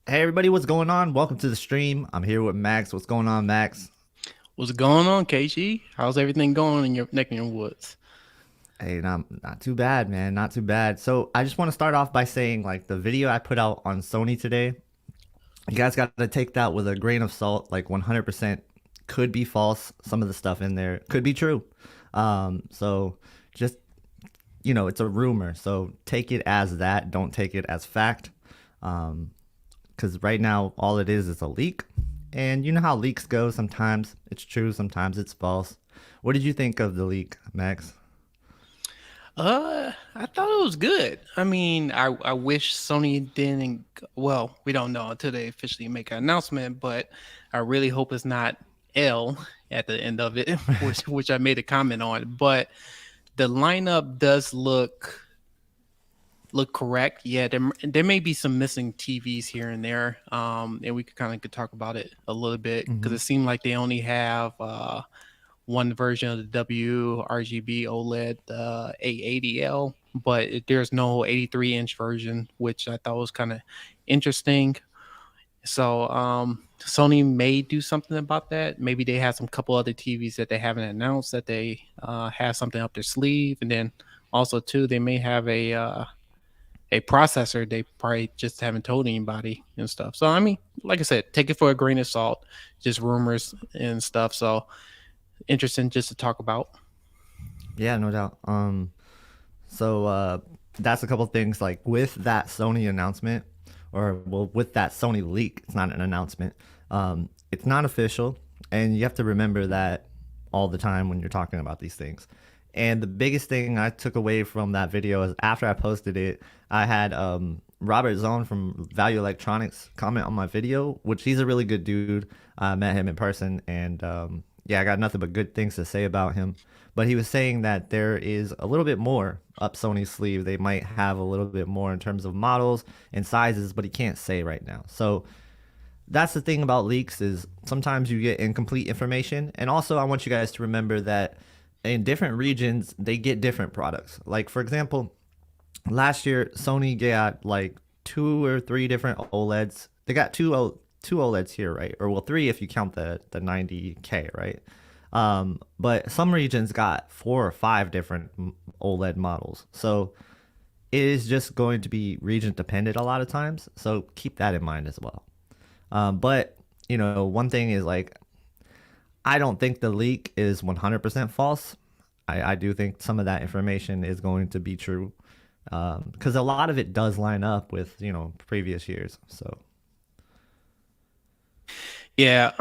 Hey everybody, what's going on? Welcome to the stream. I'm here with Max. What's going on, Max? What's going on, KG? How's everything going in your neck in your woods? Hey, not too bad, man. Not too bad. So I just want to start off by saying, like, the video I put out on Sony today, you guys got to take that with a grain of salt. Like, 100% could be false. Some of the stuff in there could be true. So just it's a rumor. So take it as that. Don't take it as fact. Because right now all it is a leak, and you know how leaks go. Sometimes it's true, sometimes it's false. What did you think of the leak, Max? I thought it was good. I mean, I wish Sony didn't. Well, we don't know until they officially make an announcement, but I really hope it's not L at the end of it, which I made a comment on. But the lineup does look correct. Yeah, there may be some missing TVs here and there. And we could talk about it a little bit because Mm-hmm. it seemed like they only have one version of the W RGB OLED 880L, but there's no 83-inch version, which I thought was kind of interesting. So Sony may do something about that. Maybe they have some couple other TVs that they haven't announced that they have something up their sleeve, and then also too they may have a processor they probably just haven't told anybody and stuff. So I mean, like I said, take it for a grain of salt, just rumors and stuff. So interesting just to talk about. Yeah, no doubt. So that's a couple things, like with that Sony announcement, or well, with that Sony leak. It's not an announcement. It's not official, and you have to remember that all the time when you're talking about these things. And the biggest thing I took away from that video is after I posted it, I had Robert Zone from Value Electronics comment on my video, which he's a really good dude. I met him in person, and yeah, I got nothing but good things to say about him. But he was saying that there is a little bit more up Sony's sleeve. They might have a little bit more in terms of models and sizes, but he can't say right now. So that's the thing about leaks, is sometimes you get incomplete information. And also I want you guys to remember that in different regions they get different products. Like for example, last year Sony got like two or three different OLEDs. They got two OLEDs here, right? Or well, three if you count the 90K, right? But some regions got four or five different OLED models. So it is just going to be region dependent a lot of times. So keep that in mind as well. But one thing is, like, I don't think the leak is 100% false. I do think some of that information is going to be true, because a lot of it does line up with previous years. So Yeah,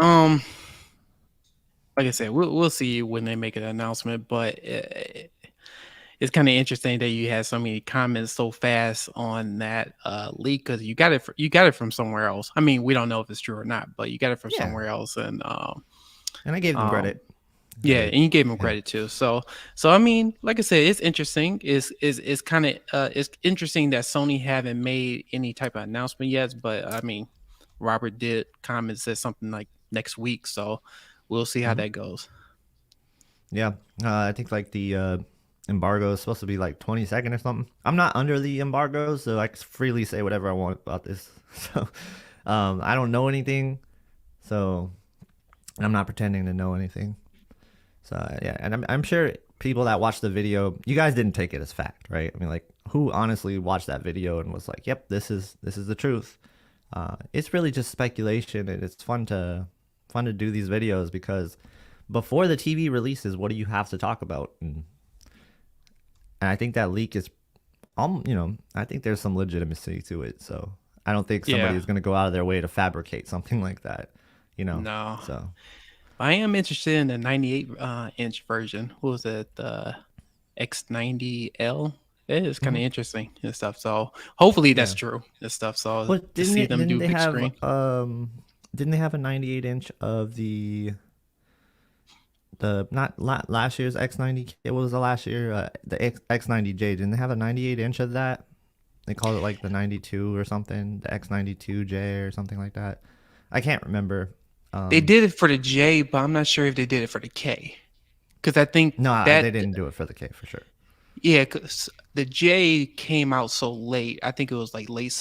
like I said, we'll see when they make an announcement, but it's kind of interesting that you had so many comments so fast on that leak because you got it from somewhere else. I mean, we don't know if it's true or not, but you got it from yeah, somewhere else, and and I gave them um credit. yeah, They and you gave him yeah. credit too. So I mean, like I said, it's interesting. It's kind of it's interesting that Sony haven't made any type of announcement yet. But I mean, Robert did comment said something like next week, so we'll see how Mhm. that goes. Yeah, I think like the embargo is supposed to be like 20-second or something. I'm not under the embargo, so I can freely say whatever I want about this. So I don't know anything, so I'm not pretending to know anything. So yeah, and I'm sure people that watched the video, you guys didn't take it as fact, right? I mean, like, who honestly watched that video and was like, "Yep, this is the truth." It's really just speculation, and it's fun to do these videos because before the TV releases, what do you have to talk about? And I think that leak is, I think there's some legitimacy to it. So I don't think somebody Yeah, is going to go out of their way to fabricate something like that, you know. no, So I am interested in the 98 inch version. What was it? The X90L. It is kind mhm, of interesting and stuff. So hopefully that's yeah. true and stuff. So But to didn't see it? them Didn't do they big have screen. didn't they have a 98-inch of the not last year's X90? It was the last year, the X90J. Didn't they have a 98-inch of that? They called it like the 92 or something, the X92J or something like that. I can't remember. They Um, did it for the J, but I'm not sure if they did it for the K. Because I think no, they that, didn't do it for the K for sure. yeah, because the J came out so late. I think it was like late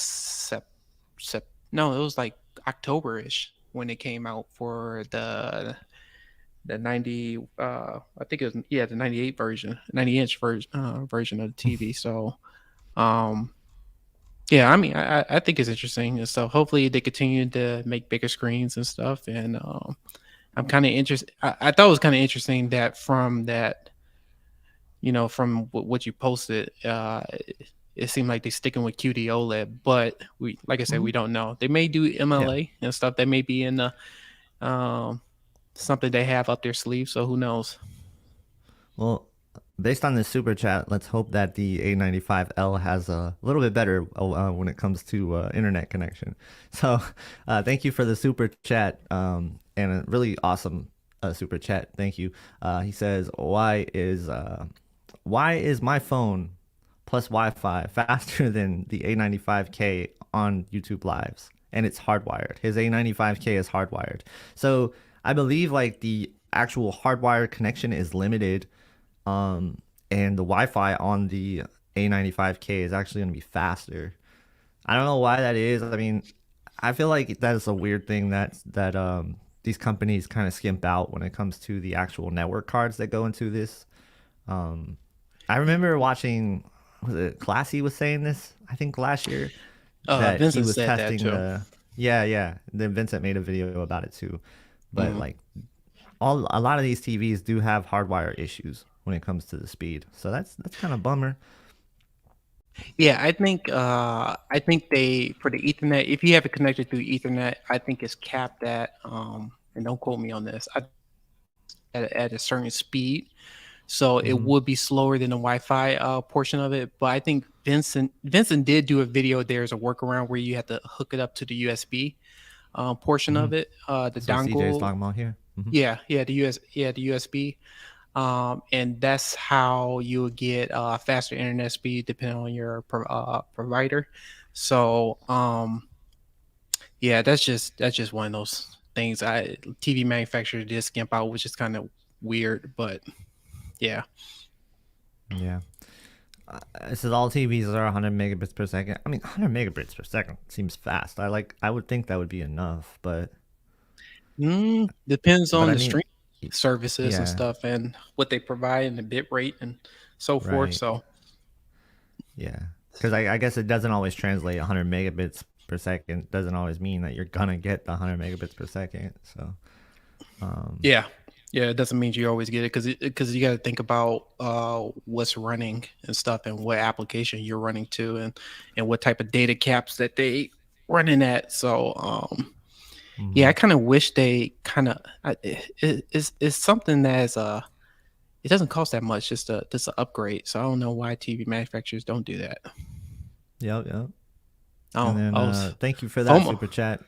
No, it was like October-ish when it came out for the 90 I think it was, yeah, the 98 version, 90-inch version of the TV. So um yeah, I mean, I think it's interesting and stuff. Hopefully they continue to make bigger screens and stuff. And I'm kind of interested. I thought it was kind of interesting that from that, from what you posted, it seemed like they're sticking with QD OLED. But like I said, Hmm. we don't know. They may do Yeah. MLA and stuff. That may be in the um, something they have up their sleeve. So who knows? Well, based on this super chat, let's hope that the A95L has a little bit better when it comes to internet connection. So, thank you for the super chat and a really awesome super chat. Thank you. He says, why is my phone plus Wi-Fi faster than the A95K on YouTube Lives?" And it's hardwired. His A95K is hardwired. So I believe like the actual hardwired connection is limited, and the Wi-Fi on the A95K is actually going to be faster. I don't know why that is. I mean, I feel like that is a weird thing that these companies kind of skimp out when it comes to the actual network cards that go into this. Um, I remember watching, was it Classy was saying this? I think last year that he Vincent was said that testing too. the, yeah, yeah. Then Vincent made a video about it too. But Mhm. like a lot of these TVs do have hardwire issues when it comes to the speed. So that's kind of bummer. Yeah, I think they for the Ethernet, if you have it connected through Ethernet, I think it's capped at and don't quote me on this, at a certain speed. So it Hmm. would be slower than the Wi-Fi portion of it. But I think Vincent did do a video. There's a workaround where you have to hook it up to the USB portion Hmm. of it, the That's what CJ is dongle. talking about here. Hmm. Yeah, the USB. And that's how you would get faster internet speed depending on your provider. So yeah, that's just one of those things. TV manufacturers did skimp out, which is kind of weird, but yeah. Yeah. It says all TVs are 100 megabits per second. I mean, 100 megabits per second seems fast. I would think that would be enough, Depends but on I the mean, stream services and yeah, stuff and what they provide and the bit rate and so forth. right. So Yeah, because I guess it doesn't always translate 100 megabits per second. Doesn't always mean that you're gonna get the 100 megabits per second. So, um, yeah, yeah, it doesn't mean you always get it because you got to think about what's running and stuff and what application you're running to and what type of data caps that they running at. So yeah, I mhm. kind of wish they kind of it's something that's it doesn't cost that much just to upgrade. So I don't know why TV manufacturers don't do that. Yep, yep. And Oh, then I was thank you for that FOMO. super chat.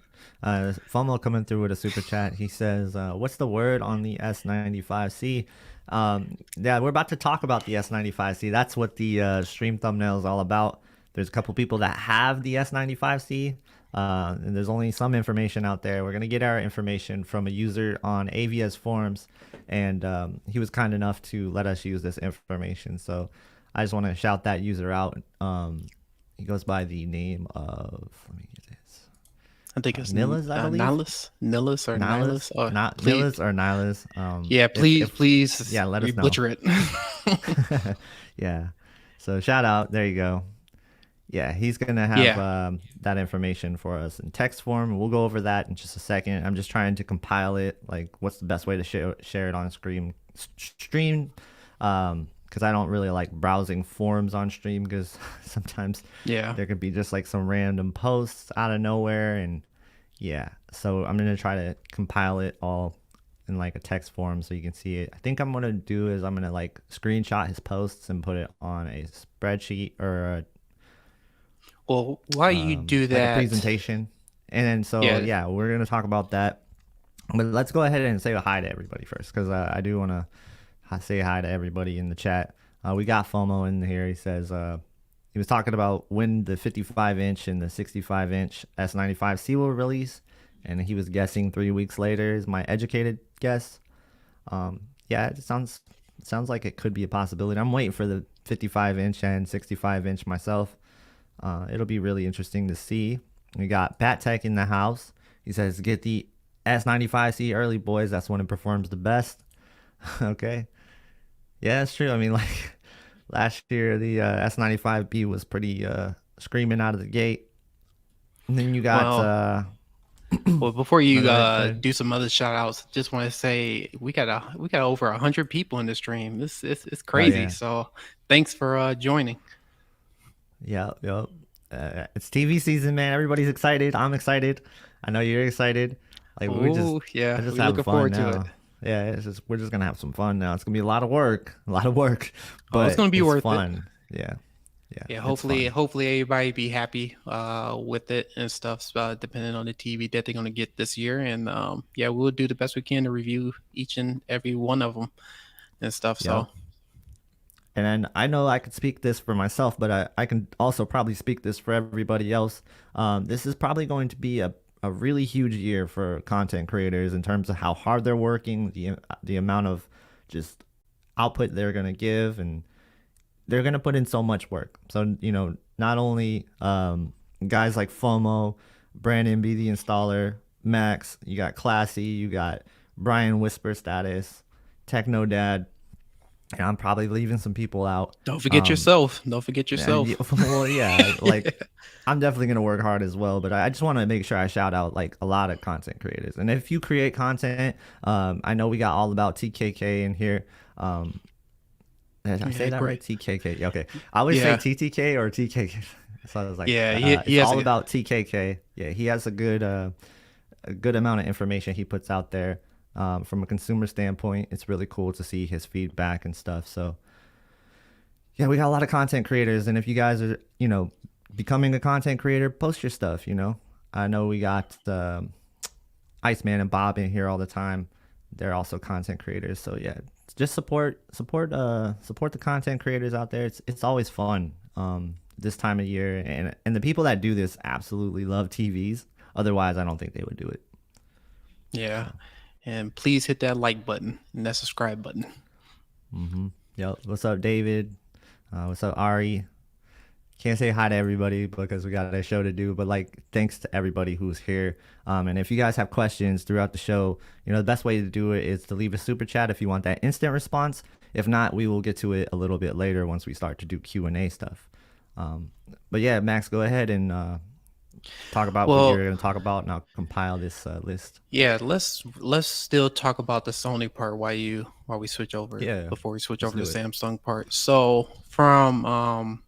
FOMO coming through with a super chat. He says, "What's the word on the S95C?" Yeah, we're about to talk about the S95C. That's what the stream thumbnail is all about. There's a couple people that have the S95C, and there's only some information out there. We're gonna get our information from a user on AVS forums, and he was kind enough to let us use this information. So I just want to shout that user out. He goes by the name of, let me get this, I think it's Nillas, I believe. Nihilus or Nihilus, Nihilus. Or not please, Nillas or Nihilus. yeah, please, If please, yeah, let we us know. butcher it. Yeah. So shout out. There you go. Yeah, he's gonna have Yeah. that information for us in text form. We'll go over that in just a second. I'm just trying to compile it. Like, what's the best way to share it on stream? Because I don't really like browsing forums on stream because sometimes Yeah. there could be just like some random posts out of nowhere, and yeah. So I'm gonna try to compile it all in like a text form so you can see it. I think I'm gonna do is I'm gonna like screenshot his posts and put it on a spreadsheet or Well, why you do like a that? presentation. And then so Yeah. yeah, we're gonna talk about that. But let's go ahead and say hi to everybody first because I do want to say hi to everybody in the chat. We got FOMO in here. He says he was talking about when the 55-inch and the 65-inch S95C will release, and he was guessing 3 weeks later. Is my educated guess? Yeah, it sounds like it could be a possibility. I'm waiting for the 55-inch and 65-inch myself. It'll be really interesting to see. We got Bat Tech in the house. He says, get the S95C early, boys. That's when it performs the best. Okay. Yeah, it's true. I mean, like last year, the S95B was pretty screaming out of the gate. And then you got, Well, well, before no, you go ahead, go ahead. do some other shout outs, just want to say we got over 100 people in the stream. This it's Oh, crazy. yeah. So thanks for joining. Yeah, yep. It's TV season, man. Everybody's excited. I'm excited. I know you're excited. Like we're just, Oh yeah, we're just we're having looking fun forward to it. now. Yeah, it's just we're just gonna have some fun now. It's gonna be a lot of work, a lot of work, Oh, it's but gonna be it's worth it. fun. Yeah, yeah, Yeah, it's fun. hopefully everybody be happy with it and stuff. Depending on the TV that they're gonna get this year, and yeah, we'll do the best we can to review each and every one of them and stuff. So Yep. And then I know I could speak this for myself, but I can also probably speak this for everybody else. This is probably going to be a really huge year for content creators in terms of how hard they're working, the amount of just output they're gonna give, and they're gonna put in so much work. So not only guys like FOMO, Brandon B the installer, Max, you got Classy, you got Brian Whisper Status, Techno Dad, and I'm probably leaving some people out. don't forget yourself. Don't forget And yourself. well, yeah, like I'm definitely gonna work hard as well. But I just want to make sure I shout out like a lot of content creators. And if you create content, I know we got all about TKK in here. Did I Yeah, say that right? great. TKK. Yeah, okay. I always say Yeah, TTK or TKK. So I was like, yeah. He it's has all a about TKK. Yeah, he has a good amount of information he puts out there. From a consumer standpoint, it's really cool to see his feedback and stuff. So yeah, we got a lot of content creators, and if you guys are, becoming a content creator, post your stuff. I know we got Iceman and Bob in here all the time. They're also content creators, so yeah, just support the content creators out there. It's always fun this time of year, and the people that do this absolutely love TVs. Otherwise, I don't think they would do it. yeah. And please hit that like button and that subscribe button. Yep. What's up, David? What's up, Ari? Can't say hi to everybody because we got a show to do, but like thanks to everybody who's here. And if you guys have questions throughout the show, the best way to do it is to leave a super chat if you want that instant response. If not, we will get to it a little bit later once we start to do Q&A stuff. But yeah, Max, go ahead and talk about what Well, you're going to talk about, and I'll compile this list. yeah. Let's still talk about the Sony part while we switch over Yeah, before we switch let's over to do the it. Samsung part. So from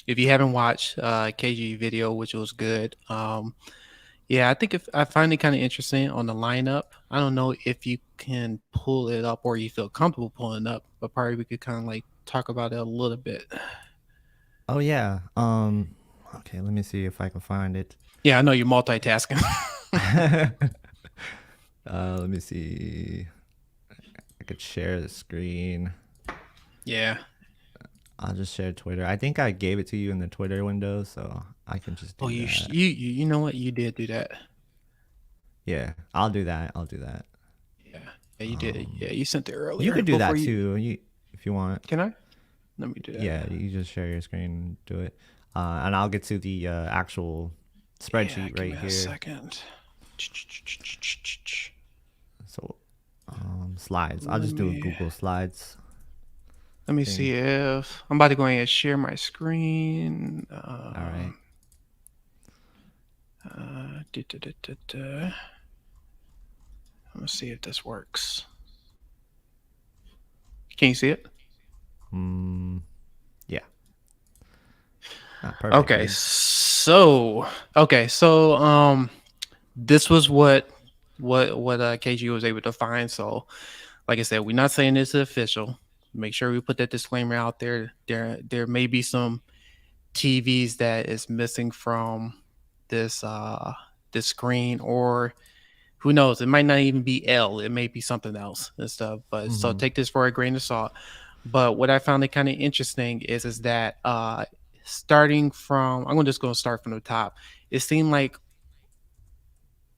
if you haven't watched KG video, which was good, yeah, I think if I find it kind of interesting on the lineup. I don't know if you can pull it up or you feel comfortable pulling it up, but probably we could kind of like talk about it a little bit. Oh yeah. Okay, let me see if I can find it. Yeah, I know you're multitasking. Let me see. I could share the screen. Yeah. I'll just share Twitter. I think I gave it to you in the Twitter window, so I can just Oh, do that. you know what? You did do that. Yeah, I'll do that. I'll do that. Yeah. Yeah, you did. Yeah, you sent it You earlier could do before that you. too. If you want. Can I? Let me do that. Yeah, you just share your screen and do it, and I'll get to the actual Yeah, spreadsheet give right me a here. second. So, slides. I'll Let just do a me Google Slides let me thing. see if I'm about to go ahead and share my screen. All right. I'm gonna see if this works. Can you see it? Yeah. Not Okay, perfectly. so this was what KG was able to find. So like I said, we're not saying this is official. Make sure we put that disclaimer out there. There may be some TVs that is missing from this screen, or who knows, it might not even be L, it may be something else and stuff. But so Mm-hmm. take this for a grain of salt. But what I found it kind of interesting is that starting from, I'm just going to start from the top. It seemed like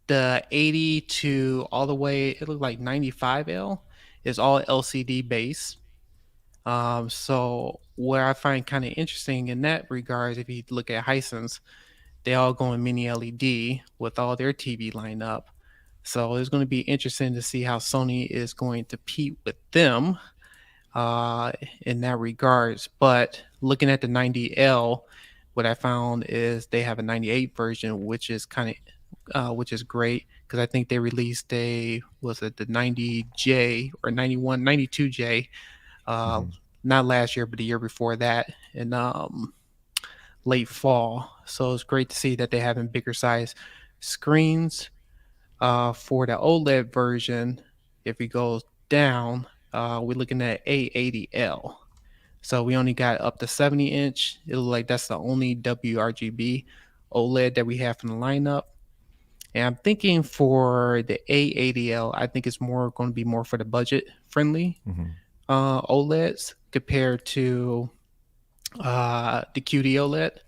the 80 to all the way, it looked like 95L is all LCD based. So what I find kind of interesting in that regards, if you look at Hisense, they all going mini LED with all their TV lineup. So it's going to be interesting to see how Sony is going to compete with them uh, in that regards. But looking at the 90L, what I found is they have a 98 version, which is which is great because I think they released was it the 90J or 91, 92J, uh, Hmm. not last year, but the year before that, in late fall. So it's great to see that they're having bigger size screens. For the OLED version, if we go down, we're looking at A80L. So we only got up to 70-inch. It looks like that's the only WRGB OLED that we have in the lineup. And I'm thinking for the A80L, I think it's more going to be more for the budget friendly Hmm. OLEDs compared to the QD OLED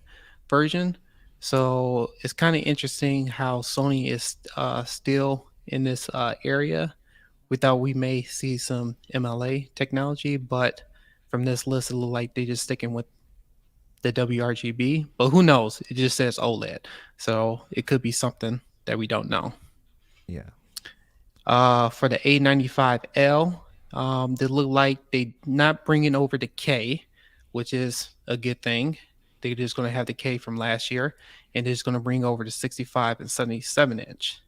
version. So it's kind of interesting how Sony is still in this area. We thought we may see some MLA technology, but from this list, it looks like they're just sticking with the WRGB. But who knows? It just says OLED. So it could be something that we don't know. Yeah. For the A95L, they look like they not bringing over the K, which is a good thing. They're just going to have the K from last year, and they're just going to bring over the 65 and 77-inch.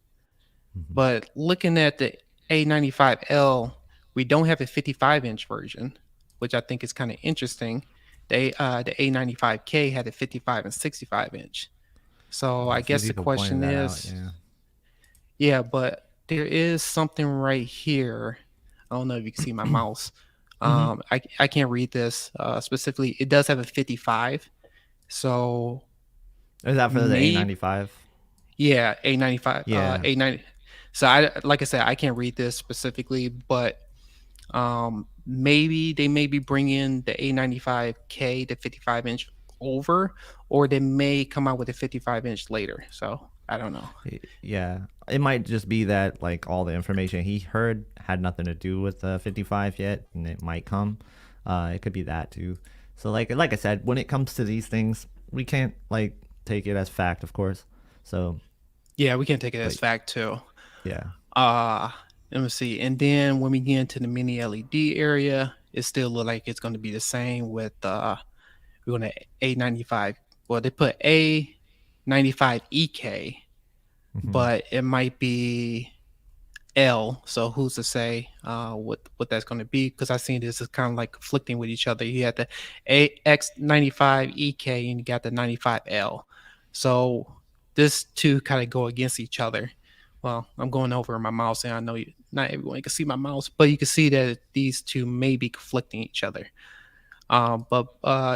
Hmm. But looking at the A95L, we don't have a 55-inch version, which I think is kind of interesting. The A95K had a 55 and 65-inch. So Yeah, I a few guess the people pointed question that out. is, Yeah. yeah, but there is something right here. I don't know if you can see my mouse. Hmm. I can't read this specifically. It does have a 55. So Is that for the maybe, A95? yeah, A95, Yeah. A90. So like I said, I can't read this specifically, but maybe they may be bringing the A95K, the 55-inch over, or they may come out with a 55-inch later. So I don't know. Yeah. It might just be that like all the information he heard had nothing to do with the 55 yet, and it might come. It could be that too. So like I said, when it comes to these things, we can't like take it as fact, of course. So, Yeah, we can take it as but fact too. yeah. Uh Let me see. And then when we get into the mini LED area, it still look like it's going to be the same with we're going to A95. Well, they put A95EK, Hmm. but it might be L. So who's to say what that's going to be? Because I seen this is kind of like conflicting with each other. You had the AX95EK and you got the 95L. So this two kind of go against each other. Well, I'm going over my mouse, and I know not everyone can see my mouse, but you can see that these two may be conflicting each other. But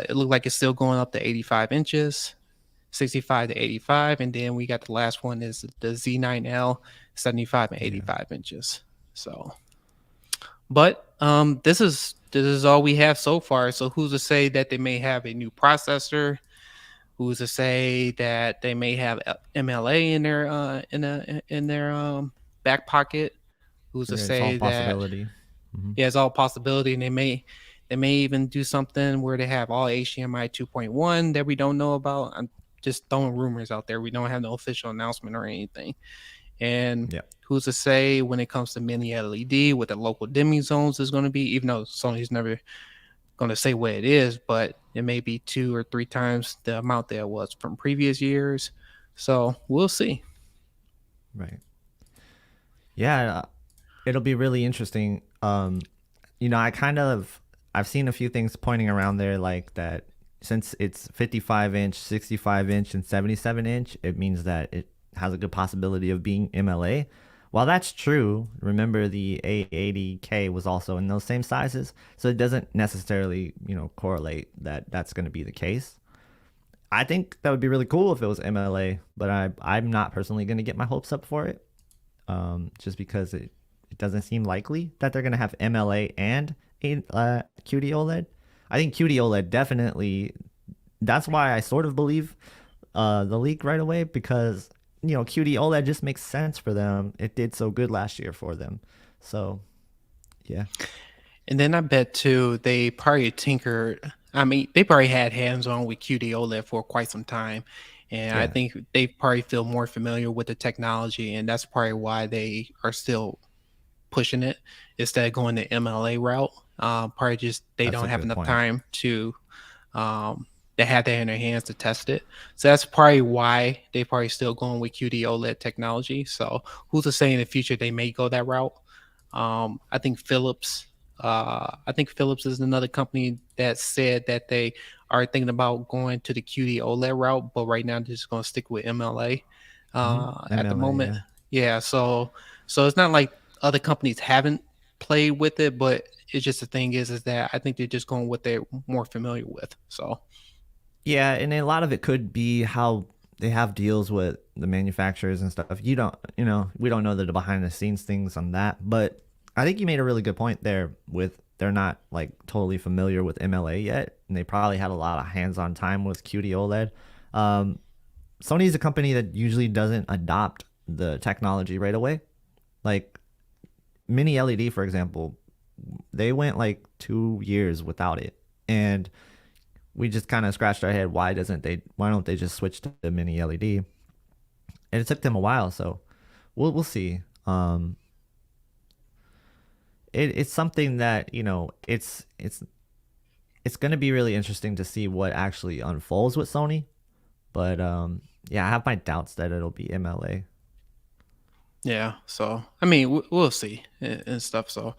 it looked like it's still going up to 85 inches, 65 to 85, and then we got the last one is the Z9L, 75 and Yeah. 85 inches. So, but this is all we have so far. So who's to say that they may have a new processor? Who's to say that they may have MLA in their in their back pocket? Who's to Yeah, it's all say that, possibility. Hmm. yeah, it's all possibility, and they may even do something where they have all HDMI 2.1 that we don't know about. I'm just throwing rumors out there. We don't have no official announcement or anything. And Yeah. who's to say when it comes to mini LED what the local dimming zones is going to be, even though Sony's never going to say what it is, but it may be 2 or 3 times the amount that it was from previous years. So we'll see. Right. Yeah. It'll be really interesting. I've seen a few things pointing around there like that. Since it's 55 inch, 65 inch, and 77 inch, it means that it has a good possibility of being MLA. While that's true, remember the A80K was also in those same sizes, so it doesn't necessarily, correlate that that's going to be the case. I think that would be really cool if it was MLA, but I'm not personally going to get my hopes up for it, just because it doesn't seem likely that they're going to have MLA and a QD OLED. I think QD OLED definitely. That's why I sort of believe the leak right away because QD OLED just makes sense for them. It did so good last year for them. So yeah. And then I bet too they probably tinkered. I mean, they probably had hands on with QD OLED for quite some time, And I Yeah, think they probably feel more familiar with the technology, and that's probably why they are still pushing it instead of going the MLA route. Probably just they that's don't a have good enough point. time to they have that in their hands to test it. So that's probably why they probably still going with QD OLED technology. So who's to say in the future they may go that route? I think Philips. I think Philips is another company that said that they are thinking about going to the QD OLED route, but right now they're just going to stick with MLA at the MLA, moment. yeah. Yeah, so it's not like other companies haven't played with it, but it's just the thing is that I think they're just going what they're more familiar with. So Yeah, and a lot of it could be how they have deals with the manufacturers and stuff. You don't, we don't know the behind the scenes things on that, but I think you made a really good point there with they're not like totally familiar with MLA yet, and they probably had a lot of hands-on time with QD OLED. Um, Sony is a company that usually doesn't adopt the technology right away. Like mini LED, for example, they went like 2 years without it, and we just kind of scratched our head. Why don't they just switch to the mini LED? And it took them a while, so we'll see. It's something that it's going to be really interesting to see what actually unfolds with Sony. But yeah, I have my doubts that it'll be MLA. yeah, so I mean we'll see and stuff. So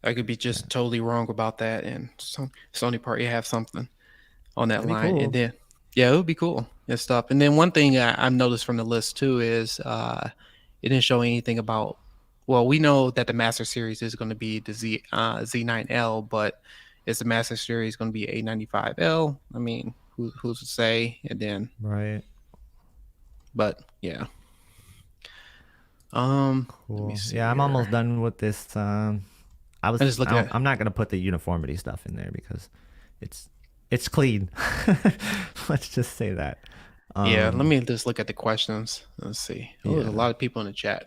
I could be Yeah, just totally wrong about that, and Sony probably have something on that that'd be line. And cool. then yeah, it would be cool and stuff. And then one thing I've noticed from the list too is it didn't show anything about. Well, we know that the Master Series is going to be the Z9L, but is the Master Series going to be A95L? I mean, who's to say? And then, Right. but yeah. Let me Cool. see Yeah, I'm here. almost done with this. I just looking at I'm not gonna put the uniformity stuff in there because it's it's clean. Let's just say that. yeah. Let Um, me just look at the questions. Let's see. Oh, there's a yeah. lot of people in the chat.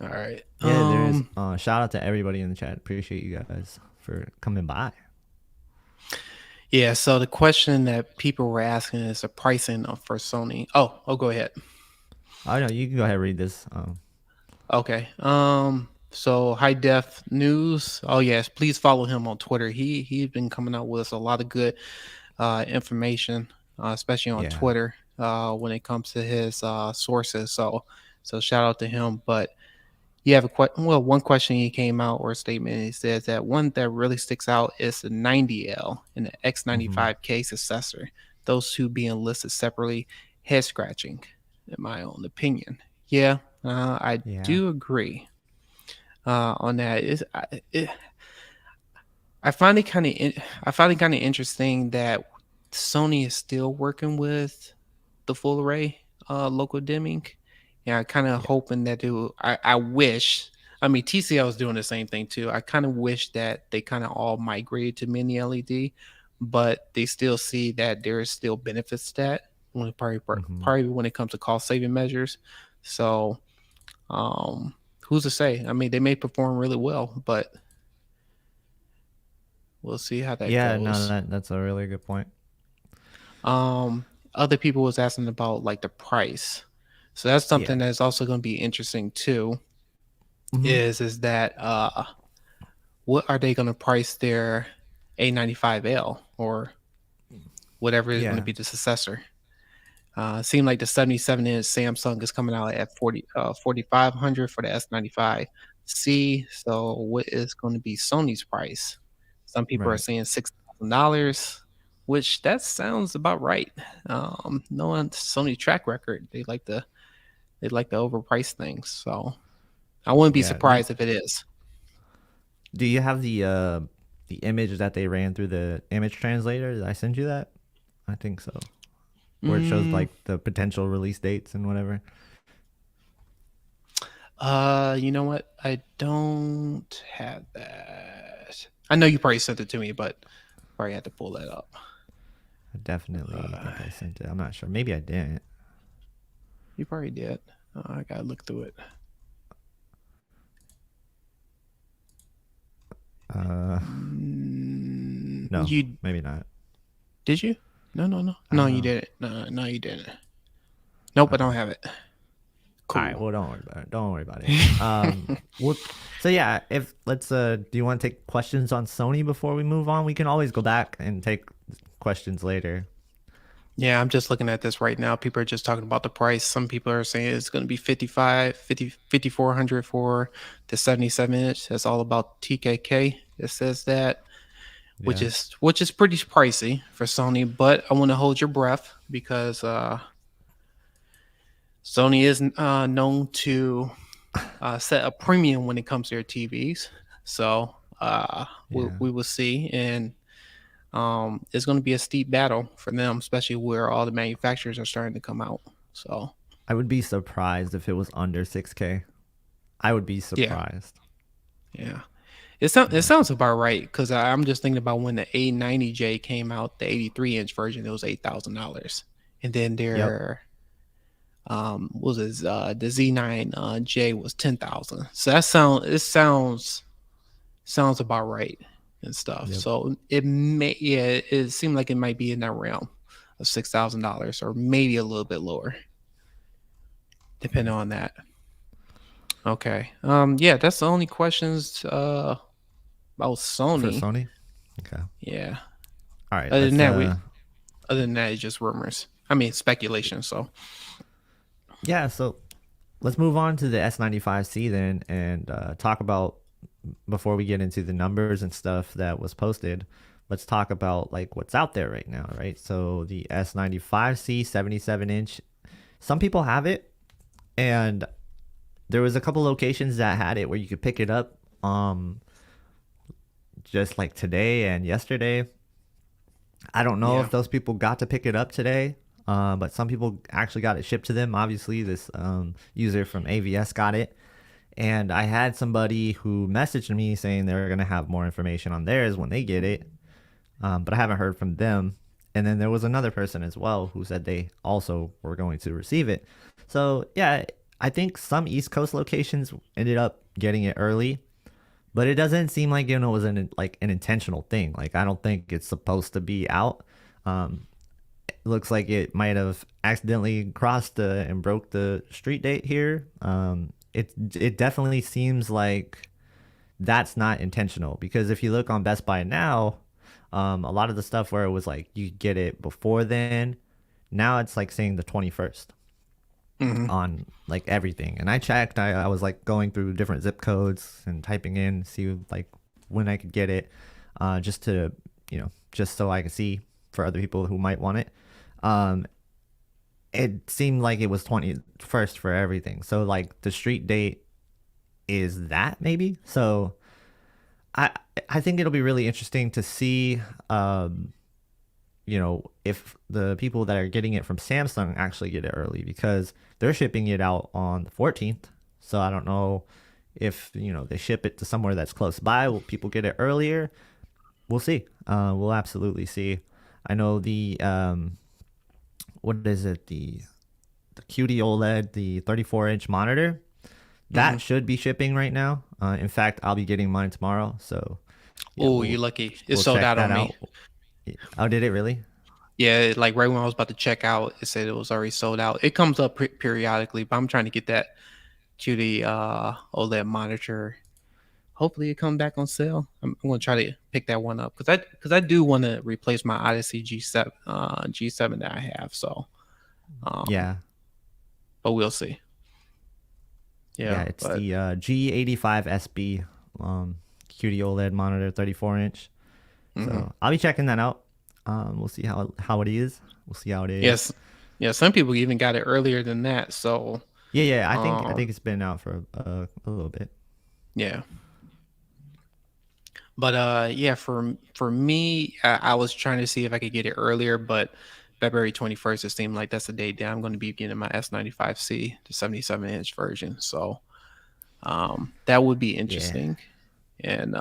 All right. Yeah, there's shout out to everybody in the chat. Appreciate you guys for coming by. Yeah. So the question that people were asking is the pricing for Sony. Oh, go ahead. Oh no, you can go ahead and read this. Okay. So high def news. Oh yes, please follow him on Twitter. He's been coming out with us a lot of good information, especially on Yeah. Twitter when it comes to his sources. So shout out to him. But you have one question he came out or a statement. He says that one that really sticks out is the 90L and the Hmm. X95K successor. Those two being listed separately, head scratching, in my own opinion. Yeah, I Yeah. do agree on that. I find it kind of I find it kind of interesting that Sony is still working with the full array local dimming. Yeah, I kind of Yeah. hoping that I wish. I mean, TCL is doing the same thing too. I kind of wish that they kind of all migrated to mini LED, but they still see that there is still benefits to that Hmm. probably when it comes to cost saving measures. So, um, who's to say? I mean, they may perform really well, but we'll see how that Yeah. No, goes. that's a really good point. Um, Other people was asking about like the price. So that's Yeah. something that's also going to be interesting too. Hmm. Is that what are they going to price their A95L or whatever is going to Yeah. be the successor? Seemed like the 77 inch Samsung is coming out at 4500 for the S95C. So what is going to be Sony's price? Some people are Right. saying $6,000, which that sounds about right. Knowing Sony track record, they like to overprice things. So I wouldn't be Yeah. surprised if it is. Do you have the image that they ran through the image translator? Did I send you that? I think so. Where it shows Mm, like the potential release dates and whatever. you know what? I don't have that. I know you probably sent it to me, but probably had to pull that up. I definitely Uh, think I sent it. I'm not sure. Maybe I didn't. you probably did. I gotta look through it. Uh, Mm, no, you maybe not. did you? No, you didn't. No, you didn't. Nope, I don't have it. All right, Cool. well, don't worry about it. Don't worry about it. Well, so yeah, if let's do you want to take questions on Sony before we move on? We can always go back and take questions later. Yeah, I'm just looking at this right now. People are just talking about the price. Some people are saying it's going to be 5400 for the 77 inch. That's all about TKK. It says that, Yeah. which is pretty pricey for Sony, but I want to hold your breath because Sony is known to set a premium when it comes to their TVs. So Yeah. we will see. And it's going to be a steep battle for them, especially where all the manufacturers are starting to come out. So I would be surprised if it was under 6K. I would be yeah, surprised. yeah. It sounds about right because I'm just thinking about when the A90J came out, the 83 inch version, it was $8,000, and then Yep. their what was it, the Z9 J was 10,000. So sounds about right and stuff. Yep. So it seemed like it might be in that realm of $6,000 or maybe a little bit lower, Yeah. depending on that. Okay. Yeah, that's the only questions about For Sony. Sony? Okay. Yeah. All right, Other than let's that, it's just rumors. I mean, speculation. So yeah, so let's move on to the S95C then and talk about before we get into the numbers and stuff that was posted. Let's talk about like what's out there right now, right? So the S95C 77 inch, some people have it, and there was a couple locations that had it where you could pick it up just like today and yesterday. I don't know yeah. if those people got to pick it up today, but some people actually got it shipped to them. Obviously, this user from AVS got it. And I had somebody who messaged me saying they're going to have more information on theirs when they get it, but I haven't heard from them. And then there was another person as well who said they also were going to receive it. So, yeah, I think some East Coast locations ended up getting it early, but it doesn't seem like it was like an intentional thing. Like I don't think it's supposed to be out. It looks like it might have accidentally crossed and broke the street date here. It definitely seems like that's not intentional because if you look on Best Buy now, a lot of the stuff where it was like you get it before then, now it's like saying the 21st Hmm. on like everything. And I checked, I was like going through different zip codes and typing in see like when I could get it, just to just so I could see for other people who might want it. Um, it seemed like it was 21st for everything. So like the street date is that maybe. So I I think it'll be really interesting to see if the people that are getting it from Samsung actually get it early because they're shipping it out on the 14th. So I don't know if they ship it to somewhere that's close by. Will people get it earlier? We'll see. We'll absolutely see. I know the what is it? The QD-OLED, the 34-inch monitor, Hmm. that should be shipping right now. In fact, I'll be getting mine tomorrow. So yeah, Oh, you're lucky. It we'll sold check out that on me. out. Oh, did it really? Yeah, like right when I was about to check out, it said it was already sold out. It comes up periodically, but I'm trying to get that QD OLED monitor. Hopefully, it comes back on sale. I'm gonna try to pick that one up because I do want to replace my Odyssey G7 that I have. So, um, Yeah. but we'll see. Yeah, Yeah, it's but the G85SB QD OLED monitor, 34-inch. mhm. So I'll be checking that out. We'll see how it is. We'll see how it is. Yes, yeah. Some people even got it earlier than that. So, Yeah, yeah. I think um, it's been out for a little bit. yeah. But yeah, for me, I was trying to see if I could get it earlier, but February 21st, it seemed like that's the date that I'm going to be getting my S95C, the 77-inch version. So that would be Yeah, interesting. And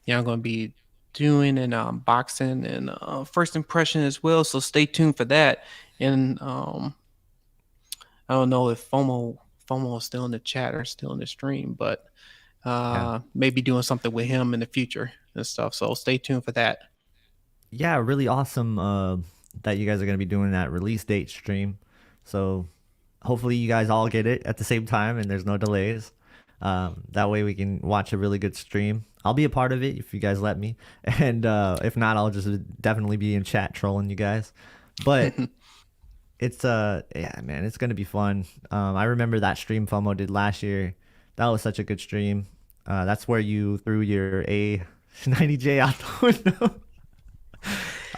yeah, I'm going to be doing an unboxing and first impression as well. So stay tuned for that. And I don't know if FOMO is still in the chat or still in the stream, but yeah, maybe doing something with him in the future and stuff. So stay tuned for that. yeah. Really awesome that you guys are gonna be doing that release date stream. So hopefully you guys all get it at the same time and there's no delays. That way we can watch a really good stream. I'll be a part of it if you guys let me, and if not, I'll just definitely be in chat trolling you guys. But it's yeah, man, it's gonna be fun. I remember that stream FOMO did last year. That was such a good stream. That's where you threw your A90J out the window.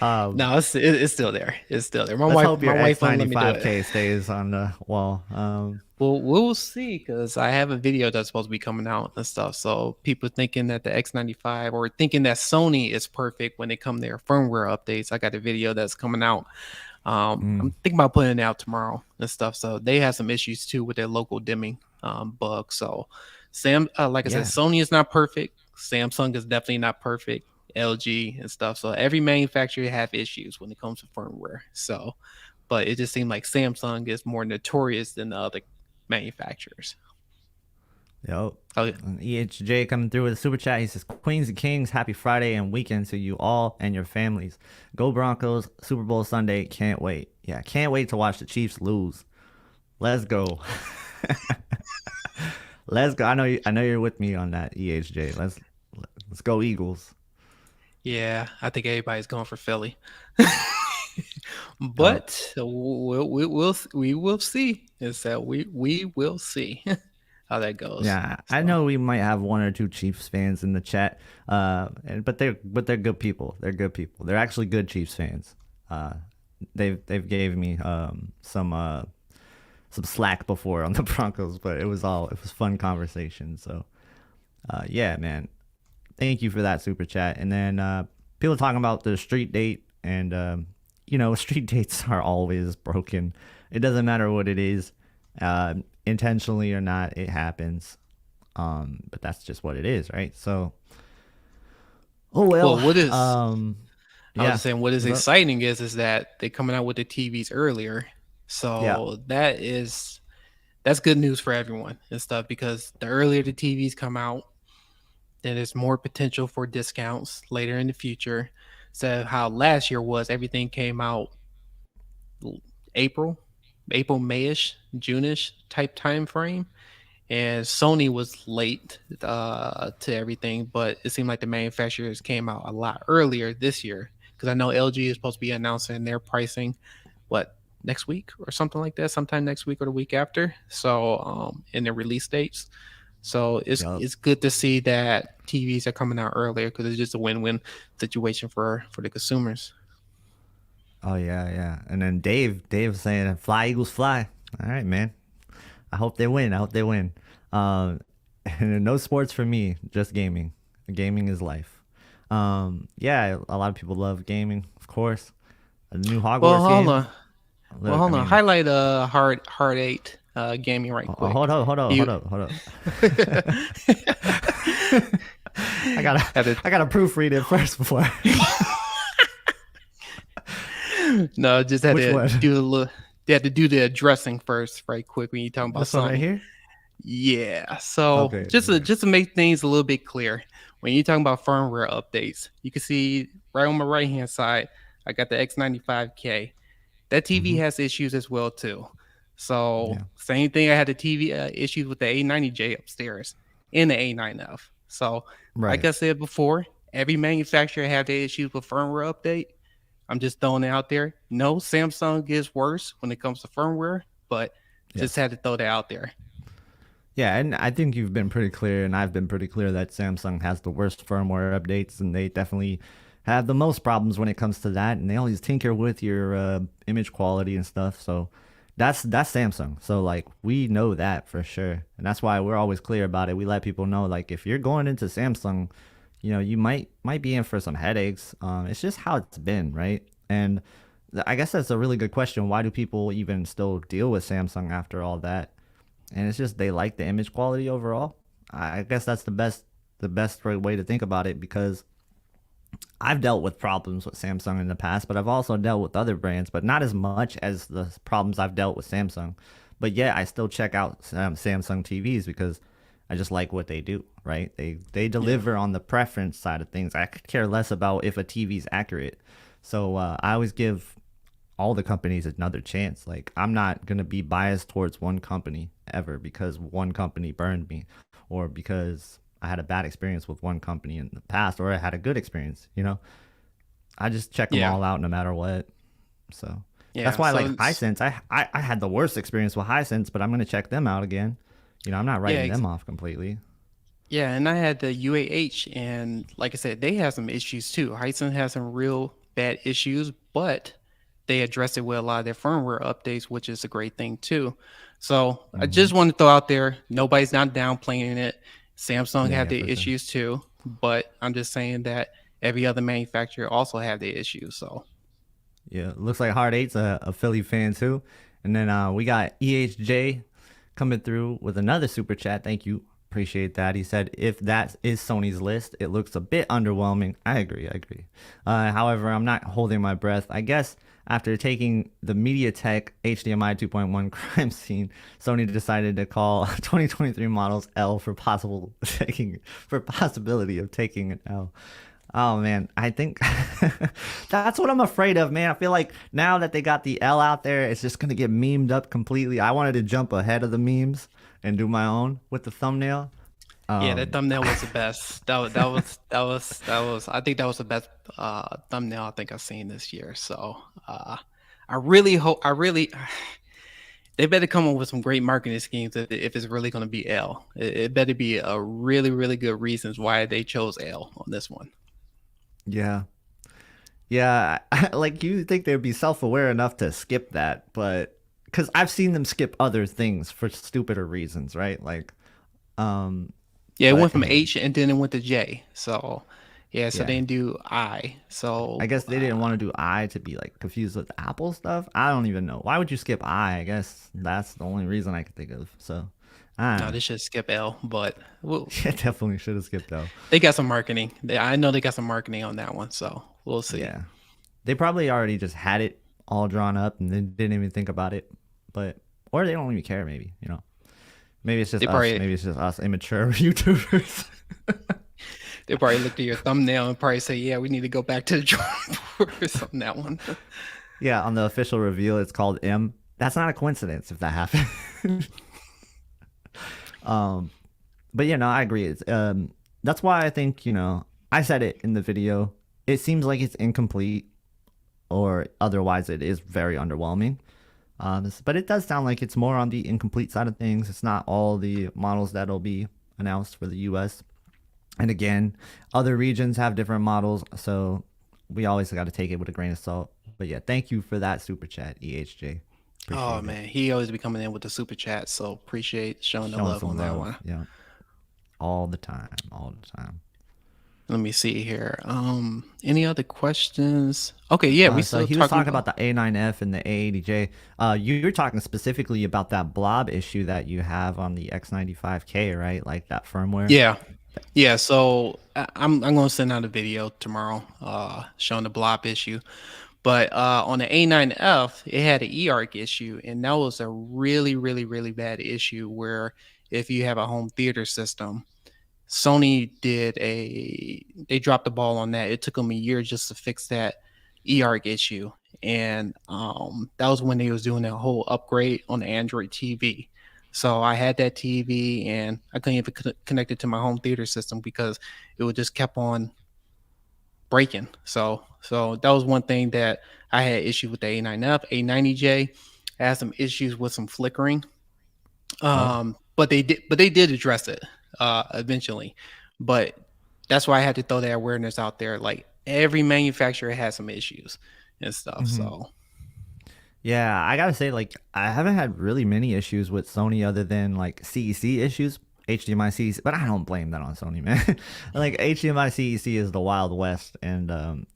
No, it's still there. It's still there. Let's hope your My wife won't let me do it. X95K stays on the wall. Well, we'll see, because I have a video that's supposed to be coming out and stuff. So people thinking that the X95 or thinking that Sony is perfect when they come their firmware updates. I got a video that's coming out. I'm thinking about putting it out tomorrow and stuff. So they have some issues too with their local dimming bug. So like I said, Sony is not perfect. Samsung is definitely not perfect. LG and stuff. So every manufacturer have issues when it comes to firmware. So, but it just seemed like Samsung is more notorious than the other manufacturers. Yo, Oh, yeah. EHJ coming through with a super chat. He says, Queens and Kings, happy Friday and weekend to you all and your families. Go Broncos, Super Bowl Sunday. Can't wait. Yeah, can't wait to watch the Chiefs lose. Let's go. Let's go. I know you're with me on that, EHJ. Let's go Eagles. Yeah, I think everybody's going for Philly. But we will see. Is that we will see how that goes. Yeah, So, I know we might have one or two Chiefs fans in the chat, but they're good people. They're good people. They're actually good Chiefs fans. They've gave me some slack before on the Broncos, but it was fun conversation. So yeah, man, thank you for that super chat. And then people talking about the street date, and street dates are always broken. It doesn't matter what it is. Intentionally or not, it happens. But that's just what it is, right? So, oh well. what is I Yeah. was saying what is What's up? exciting is that they're coming out with the TVs earlier. So that's good news for everyone and stuff, because the earlier the TVs come out, then there's more potential for discounts later in the future. So how last year was, everything came out April, Mayish, June-ish type time frame. And Sony was late to everything, but it seemed like the manufacturers came out a lot earlier this year, because I know LG is supposed to be announcing their pricing, next week or something like that, sometime next week or the week after. So in their release dates. So it's good to see that TVs are coming out earlier, because it's just a win-win situation for the consumers. Oh yeah. And then Dave saying, "Fly Eagles, fly." All right, man. I hope they win. And no sports for me, just gaming. Gaming is life. Yeah, a lot of people love gaming, of course. A new Hogwarts Well, hold game. on. Look, Hold on. Highlight Hard 8 gaming right quick. hold up. I gotta proofread it first before. No, just had Which to one? do a little. They had to do the addressing first, right quick, when you're talking about This one right something. here. Yeah. So Okay. just to make things a little bit clear, when you're talking about firmware updates, you can see right on my right hand side, I got the X95K. That TV has issues as well too. So same thing. I had the TV issues with the A90J upstairs and the A9F. So like I said before, every manufacturer have their issues with firmware update. I'm just throwing it out there. No, Samsung is worse when it comes to firmware, but just had to throw that out there. Yeah, and I think you've been pretty clear, and I've been pretty clear that Samsung has the worst firmware updates, and they definitely have the most problems when it comes to that. And they always tinker with your image quality and stuff. So that's Samsung. So like we know that for sure, and that's why we're always clear about it. We let people know, like, if you're going into Samsung, you might be in for some headaches. It's just how it's been, right? And I guess that's a really good question. Why do people even still deal with Samsung after all that? And it's just they like the image quality overall. I guess that's the best way to think about it, because I've dealt with problems with Samsung in the past, but I've also dealt with other brands, but not as much as the problems I've dealt with Samsung. But yeah, I still check out Samsung TVs because I just like what they do, right? They deliver on the preference side of things. I could care less about if a TV is accurate. So I always give all the companies another chance. Like, I'm not gonna be biased towards one company ever because one company burned me, or because I had a bad experience with one company in the past, or I had a good experience. I just check them Yeah. all out no matter what. So that's Yeah. why, So like, it's, I had the worst experience with Hisense, but I'm gonna check them out again. I'm not yeah, writing them off completely. yeah, and I had the UAH, and like I said, they have some issues too. Hisense has some real bad issues, but they address it with a lot of their firmware updates, which is a great thing too. So I Hmm. just want to throw out there, nobody's not downplaying it. Samsung Yeah, have yeah, their for sure. issues too, but I'm just saying that every other manufacturer also have their issues. So Yeah, looks like Hard Eight's a Philly fan too. And then we got EHJ coming through with another super chat. Thank you. Appreciate that. He said, if that is Sony's list, it looks a bit underwhelming. I agree. I agree. However, I'm not holding my breath. I guess after taking the MediaTek HDMI 2.1 crime scene, Sony decided to call 2023 models L for possibility of taking an L. Oh man, I think that's what I'm afraid of, man. I feel like now that they got the L out there, it's just gonna get memed up completely. I wanted to jump ahead of the memes and do my own with the thumbnail. yeah, that Um, thumbnail was the best. That was. I think that was the best thumbnail I think I've seen this year. So I really hope. I really. They better come up with some great marketing schemes if it's really going to be L. It better be a really, really good reasons why they chose L on this one. yeah, yeah. Like you think they'd be self-aware enough to skip that, but because I've seen them skip other things for stupider reasons, right? Like, um, Yeah, it but went from H and then it went to J. So yeah, so they yeah. didn't do I. I So guess they didn't want to do I to be like confused with Apple stuff. I don't even know. Why would you skip I? I guess that's the only reason I could think of. So, no, ah, they should skip L. But well, yeah, definitely should have skipped though. they got some marketing. I know they got some marketing on that one. So we'll see. Yeah, they probably already just had it all drawn up and they didn't even think about it. But or they don't even care. Maybe it's just They us. probably Maybe it's just us immature YouTubers. they probably looked at your thumbnail and probably say, "Yeah, we need to go back to the drawing board on that one." Yeah, on the official reveal, it's called M. That's not a coincidence if that happened. um, but yeah, no, I agree. That's why I think I said it in the video. It seems like it's incomplete, or otherwise it is very underwhelming. But it does sound like it's more on the incomplete side of things. It's not all the models that'll be announced for the U.S. And again, other regions have different models, so we always got to take it with a grain of salt. But yeah, thank you for that super chat, EHJ. Oh Appreciate it. man, he always be coming in with the super chat, so appreciate showing the Showing love on some that love. one. Yeah, all the time, all the time. Let me see here. Any other questions? Okay, yeah, we So still he was talking talking about. about the A9F and the A80J. You're talking specifically about that blob issue that you have on the X95K, right? Like that firmware. Yeah, yeah. So I'm gonna send out a video tomorrow, showing the blob issue. But on the A9F, it had an eARC issue, and that was a really, really, really bad issue. Where if you have a home theater system, Sony they dropped the ball on that. It took them a year just to fix that eARC issue, and that was when they was doing that whole upgrade on the Android TV. So I had that TV, and I couldn't even connect it to my home theater system because it would just kept on breaking. So that was one thing that I had issue with the A9F, A90J. I had some issues with some flickering, Oh. but they did address it eventually. But that's why I had to throw that awareness out there. Like every manufacturer has some issues and stuff. Hmm. So Yeah, I gotta say, like, I haven't had really many issues with Sony other than like CEC issues, HDMI CEC, but I don't blame that on Sony, man. Like HDMI CEC is the Wild West, and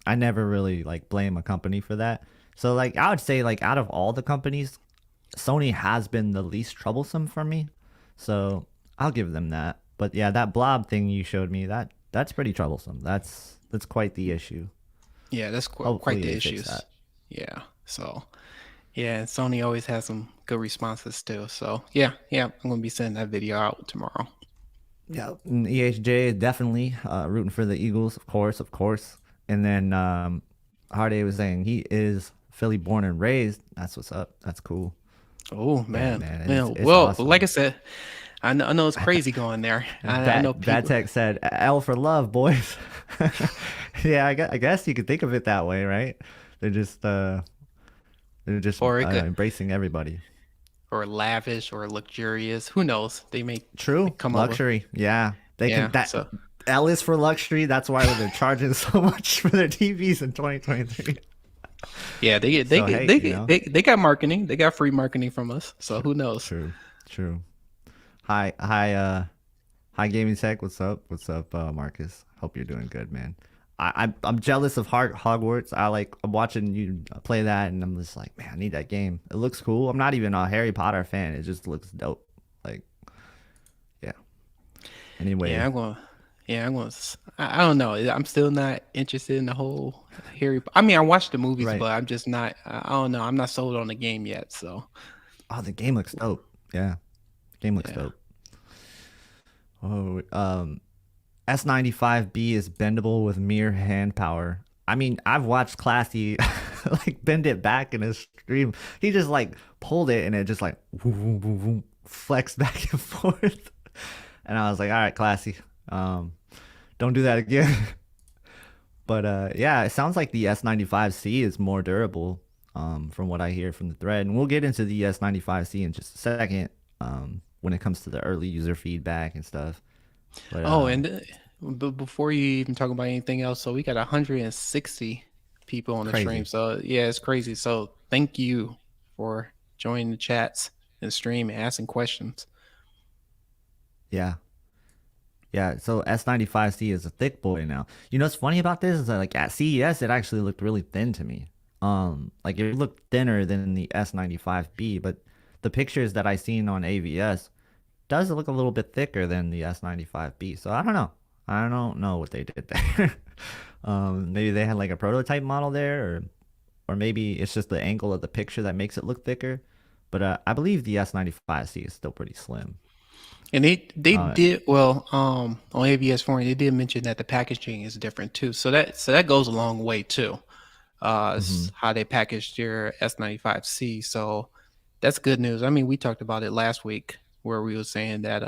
I never really like blame a company for that. So like, I would say like out of all the companies, Sony has been the least troublesome for me. So I'll give them that. But yeah, that blob thing you showed me, that's pretty troublesome. That's quite the issue. yeah, that's quite Hopefully the they fix issues. that. Yeah. So yeah, and Sony always has some good responses too. So yeah, I'm gonna be sending that video out tomorrow. Yeah, and EHJ definitely rooting for the Eagles, of course, of course. And then Hardy was saying he is Philly born and raised. That's what's up. That's cool. Oh Yeah, man, man. man. It's Well, like I awesome. said, I know it's crazy going there. I know Bad people. Tech said L for love, boys. Yeah, I guess you could think of it that way, right? They're just uh they're just Or it could, embracing everybody. or lavish or luxurious. Who knows? They may True. come up with, Luxury. Yeah. They can yeah. that So L is for luxury. That's why they're charging so much for their TVs in 2023. yeah, So hey, you know. they got marketing. They got free marketing from us. So who knows? True. True. Hi Gaming Tech. What's up? What's up, Marcus? Hope you're doing good, man. I'm jealous of Hogwarts. I'm watching you play that, and I'm just like, man, I need that game. It looks cool. I'm not even a Harry Potter fan. It just looks dope. Like, yeah. Yeah, Anyway, I'm going. Yeah, I'm going. I don't know. I'm still not interested in the whole Harry. I mean, I watched the movies, right. but I'm just not. I don't know. I'm not sold on the game yet. So Oh, the game looks dope. Yeah, game looks yeah. dope. Oh, S95B is bendable with mere hand power. I mean, I've watched Classy like bend it back in his stream. He just like pulled it and it just like flexed back and forth. And I was like, all right, Classy, don't do that again. But yeah, it sounds like the S95C is more durable, from what I hear from the thread. And we'll get into the S95C in just a second, when it comes to the early user feedback and stuff. But Oh, and before you even talk about anything else, so we got 160 people on the stream. crazy. So yeah, it's crazy. So thank you for joining the chats and stream and asking questions. Yeah. Yeah, so S95C is a thick boy now. You know what's funny about this is that like at CES it actually looked really thin to me. Like it looked thinner than the S95B, but the pictures that I seen on AVS does look a little bit thicker than the S95B. So I don't know. I don't know what they did there. Maybe they had like a prototype model there, or maybe it's just the angle of the picture that makes it look thicker. But I believe the S95C is still pretty slim. And they Uh, did well on ABS forum. They did mention that the packaging is different too. So that goes a long way too. mhm. How they packaged your S95C. So that's good news. I mean, we talked about it last week where we were saying that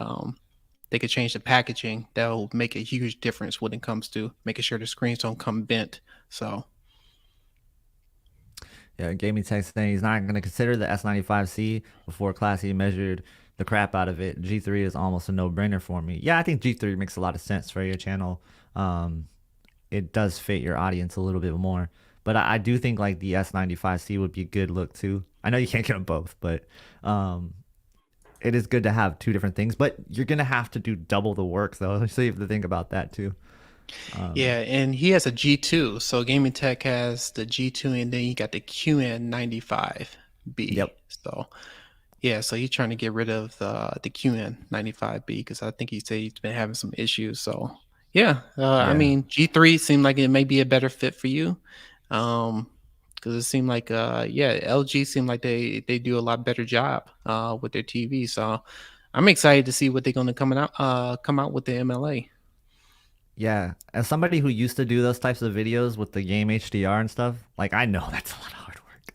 they could change the packaging. That'll make a huge difference when it comes to making sure the screens don't come bent. So Yeah, Gaming Tech saying he's not going to consider the S95C before Classy measured the crap out of it. G3 is almost a no-brainer for me. Yeah, I think G3 makes a lot of sense for your channel. Um, it does fit your audience a little bit more. But I do think like the S95C would be a good look too. I know you can't get them both, but um, it is good to have two different things. But you're gonna have to do double the work though, so you have to think about that too. Um, yeah, and he has a G2. So Gaming Tech has the G2, and then you got the QN95B. yep. So yeah, so he's trying to get rid of the QN95B because I think he said he's been having some issues. So yeah, I Yeah. mean G3 seemed like it may be a better fit for you, because it seemed like yeah, LG seemed like they do a lot better job with their TV. So I'm excited to see what they're going to come out with the MLA. Yeah, as somebody who used to do those types of videos with the game HDR and stuff, like I know that's a lot of hard work.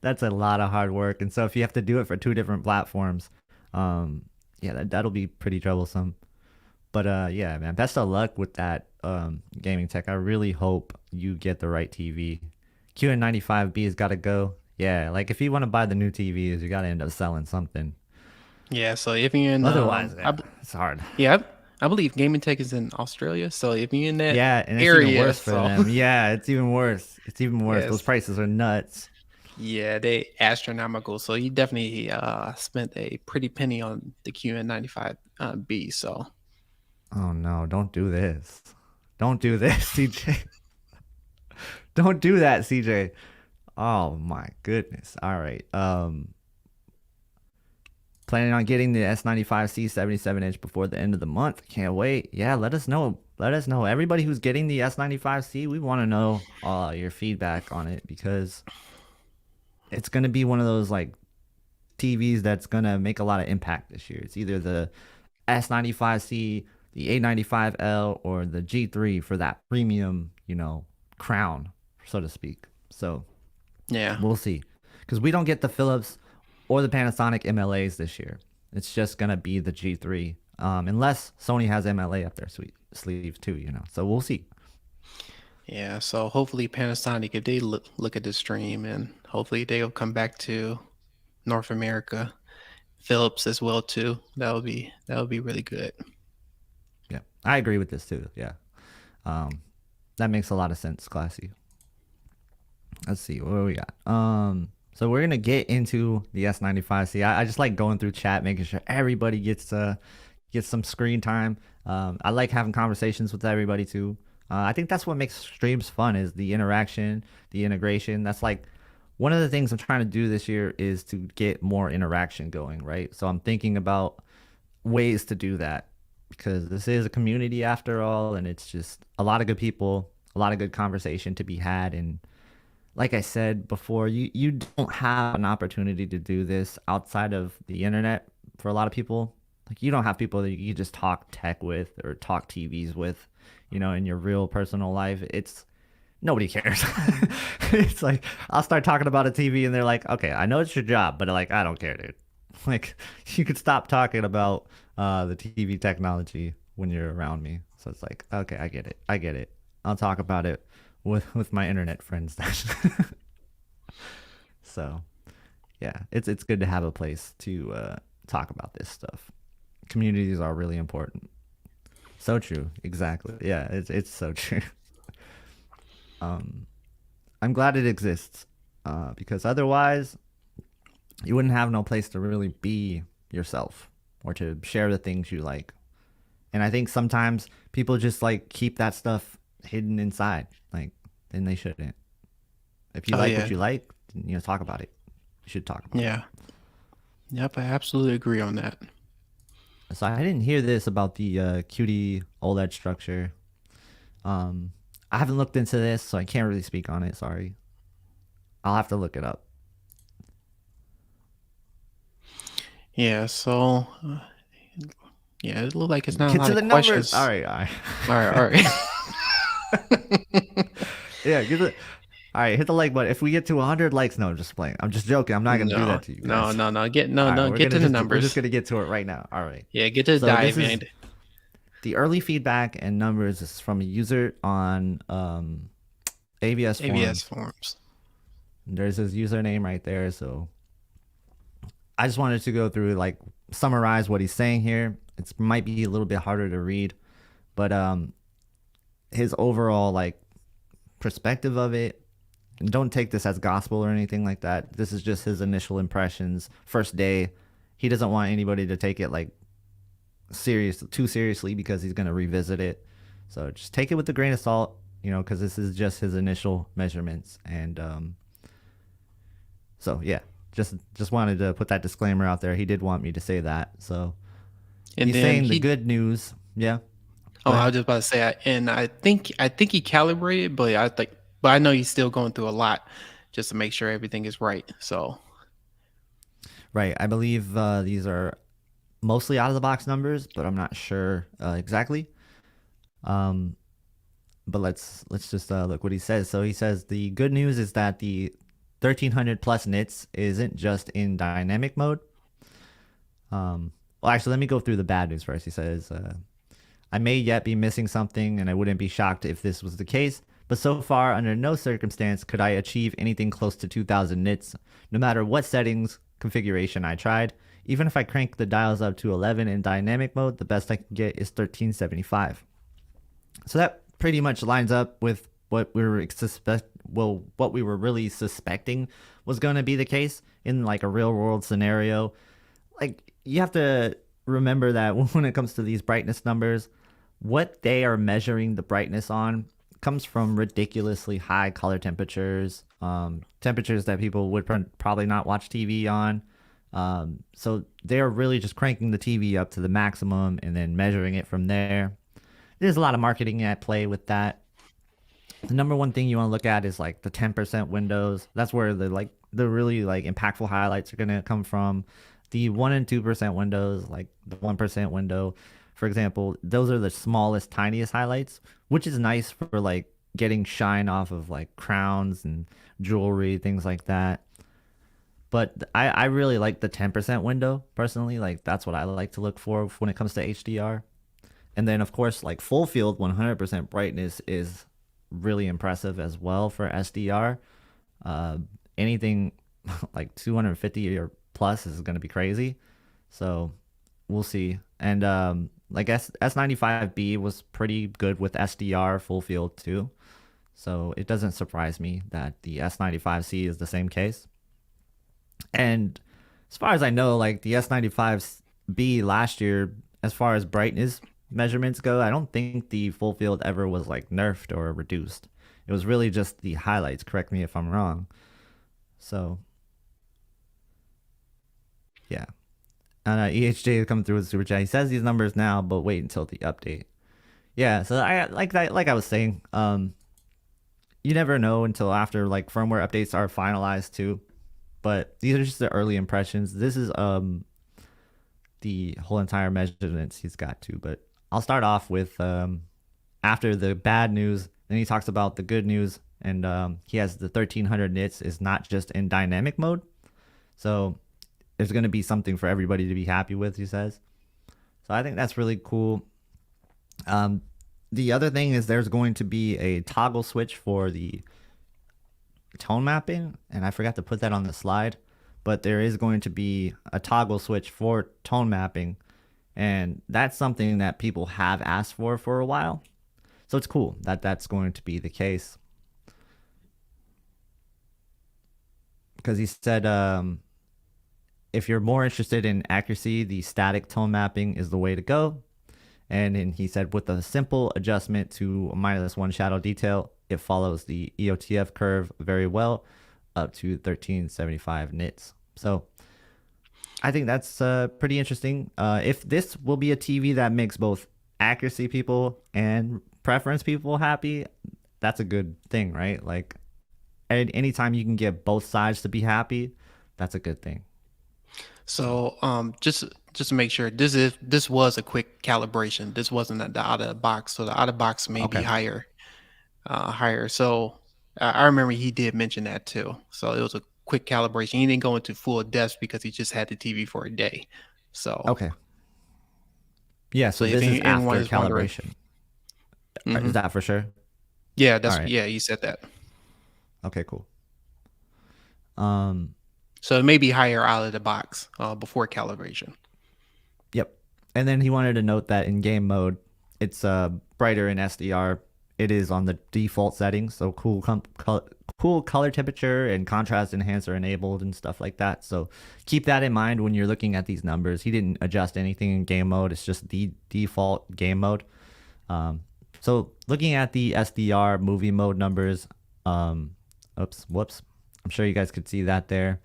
That's a lot of hard work, and so if you have to do it for two different platforms, yeah, that'll be pretty troublesome. But yeah, man, best of luck with that, gaming tech. I really hope you get the right TV. QN95B has got to go. Yeah, like if you want to buy the new TVs, you got to end up selling something. Yeah, so if you're in Otherwise, yeah, it's hard. yeah, I believe Gaming Tech is in Australia. So if you're in that Yeah, and it's even area, worse for so them. Yeah, it's even worse. It's even worse. Those yes, prices are nuts. yeah, they astronomical. So you definitely spent a pretty penny on the QN95 B. So Oh no, don't do this. Don't do this, CJ. Don't do that, CJ. Oh my goodness. All right. Planning on getting the S95C 77-inch before the end of the month. Can't wait. Yeah, let us know. Let us know. Everybody who's getting the S95C, we want to know your feedback on it because it's going to be one of those like TVs that's going to make a lot of impact this year. It's either the S95C, the A95L, or the G3 for that premium, crown, so to speak. So Yeah. We'll see, because we don't get the Philips or the Panasonic MLAs this year. It's just gonna be the G3, unless Sony has MLA up their sleeve too. So we'll see. Yeah. So hopefully Panasonic, if they look at the stream, and hopefully they'll come back to North America. Philips as well too. That would be really good. Yeah, I agree with this too. Yeah, um, that makes a lot of sense. Classy. Let's see what do we got. So we're gonna get into the S95C. I just like going through chat, making sure everybody gets some screen time. I like having conversations with everybody too. I think that's what makes streams fun, is the interaction, the integration. That's like one of the things I'm trying to do this year, is to get more interaction going, right? So I'm thinking about ways to do that, because this is a community after all, and it's just a lot of good people, a lot of good conversation to be had. And like I said before, you don't have an opportunity to do this outside of the internet for a lot of people. Like, you don't have people that you can just talk tech with or talk TVs with, in your real personal life. It's nobody cares. It's like, I'll start talking about a TV and they're like, okay, I know it's your job, but like, I don't care, dude. Like, you could stop talking about the TV technology when you're around me. So it's like, okay, I get it. I get it. I'll talk about it with my internet friends. So yeah, it's good to have a place to talk about this stuff. Communities are really important. So true. Exactly. Yeah, it's so true. um I'm glad it exists, because otherwise you wouldn't have no place to really be yourself or to share the things you like. And I think sometimes people just like keep that stuff hidden inside. Like, then they shouldn't. If you Oh like yeah. what you like, talk about it. You should talk about Yeah. Yep. I absolutely agree on that. it. So I didn't hear this about the QD OLED structure. I haven't looked into this, so I can't really speak on it. Sorry. I'll have to look it up. Yeah. So yeah, it looked like it's not a Get lot to of the numbers. questions. All right, all right. All right. All right. Yeah, all right, hit the like button. If we get to 100 likes, no, I'm just playing. I'm just joking. I'm not gonna do No. that to you No. guys. No. No. Get no. All right, No. Get to the we're just numbers. gonna get to it right now. All right. Yeah. Get to the So this dive is in. the early feedback and numbers is from a user on AVS ABS forums. forms. There's his username right there. So I just wanted to go through, like, summarize what he's saying here. It might be a little bit harder to read, but his overall, like, perspective of it. And don't take this as gospel or anything like that. This is just his initial impressions, first day. He doesn't want anybody to take it like too seriously, because he's going to revisit it. So just take it with a grain of salt, because this is just his initial measurements. And so yeah, just wanted to put that disclaimer out there. He did want me to say that. So And he's then saying the good news. Yeah. Oh, Go I ahead. was just about to say, and I think he calibrated, but I know he's still going through a lot just to make sure everything is right. So Right. I believe these are mostly out of the box numbers, but I'm not sure exactly. Um, but let's just look what he says. So he says the good news is that the 1300 plus nits isn't just in dynamic mode. Well, actually, let me go through the bad news first. He says, I may yet be missing something, and I wouldn't be shocked if this was the case. But so far, under no circumstance could I achieve anything close to 2000 nits, no matter what settings configuration I tried. Even if I crank the dials up to 11 in dynamic mode, the best I can get is 1375. So that pretty much lines up with what what we were really suspecting was going to be the case in like a real world scenario. Like, you have to remember that when it comes to these brightness numbers, what they are measuring the brightness on comes from ridiculously high color temperatures, temperatures that people would probably not watch TV on. So they're really just cranking the TV up to the maximum and then measuring it from there. There's a lot of marketing at play with that. The number one thing you want to look at is like the 10% windows. That's where the really like impactful highlights are going to come from. The 1 and 2% windows, like the 1% window, for example, those are the smallest, tiniest highlights, which is nice for like getting shine off of like crowns and jewelry, things like that. But I really like the 10% window personally. Like that's what I like to look for when it comes to HDR. And then of course, like full field 100% brightness is really impressive as well for SDR. Uh, Anything like 250 or plus is going to be crazy. So we'll see. And like S95B was pretty good with SDR full field too. So it doesn't surprise me that the S95C is the same case. And as far as I know, like the S95B last year, as far as brightness measurements go, I don't think the full field ever was like nerfed or reduced. It was really just the highlights. Correct me if I'm wrong. So yeah. And EHJ is coming through with super chat. He says these numbers now, but wait until the update. Yeah, so I like that. Like I was saying, you never know until after like firmware updates are finalized too. But these are just the early impressions. This is the whole entire measurements he's got too. But I'll start off with after the bad news. Then he talks about the good news, and he has the 1300 nits is not just in dynamic mode. So there's going to be something for everybody to be happy with, he says. So I think that's really cool. The other thing is there's going to be a toggle switch for the tone mapping, and I forgot to put that on the slide, but there is going to be a toggle switch for tone mapping, and that's something that people have asked for a while. So it's cool that that's going to be the case. Because he said if you're more interested in accuracy, the static tone mapping is the way to go. And then he said with a simple adjustment to -1 shadow detail, it follows the EOTF curve very well up to 1375 nits. So I think that's pretty interesting. If this will be a TV that makes both accuracy people and preference people happy, that's a good thing, right? Like anytime you can get both sides to be happy, that's a good thing. So just to make sure, this was a quick calibration. This wasn't the out of the box, so the out of box may be Okay. higher. So I remember he did mention that too. So it was a quick calibration. He didn't go into full depth because he just had the TV for a day. So Okay. Yeah, so if this is anyone after is wondering, calibration. hmm Is that for sure? yeah, All that's right. yeah, he said that. Okay, cool. Um, So it may be higher out of the box before calibration. yep. And then he wanted to note that in game mode, it's brighter in SDR. It is on the default settings, so cool color temperature and contrast enhancer enabled and stuff like that. So keep that in mind when you're looking at these numbers. He didn't adjust anything in game mode. It's just the default game mode. So looking at the SDR movie mode numbers, whoops. I'm sure you guys could see that there.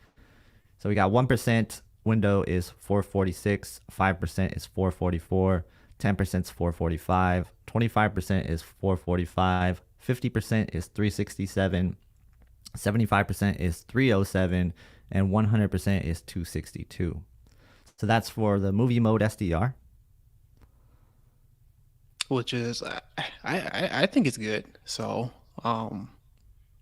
So we got 1% window is 446, 5% is 444, 10% is 445, 25% is 445, 50% is 367, 75% is 307, and 100% is 262. So that's for the movie mode SDR. Which is I think it's good. So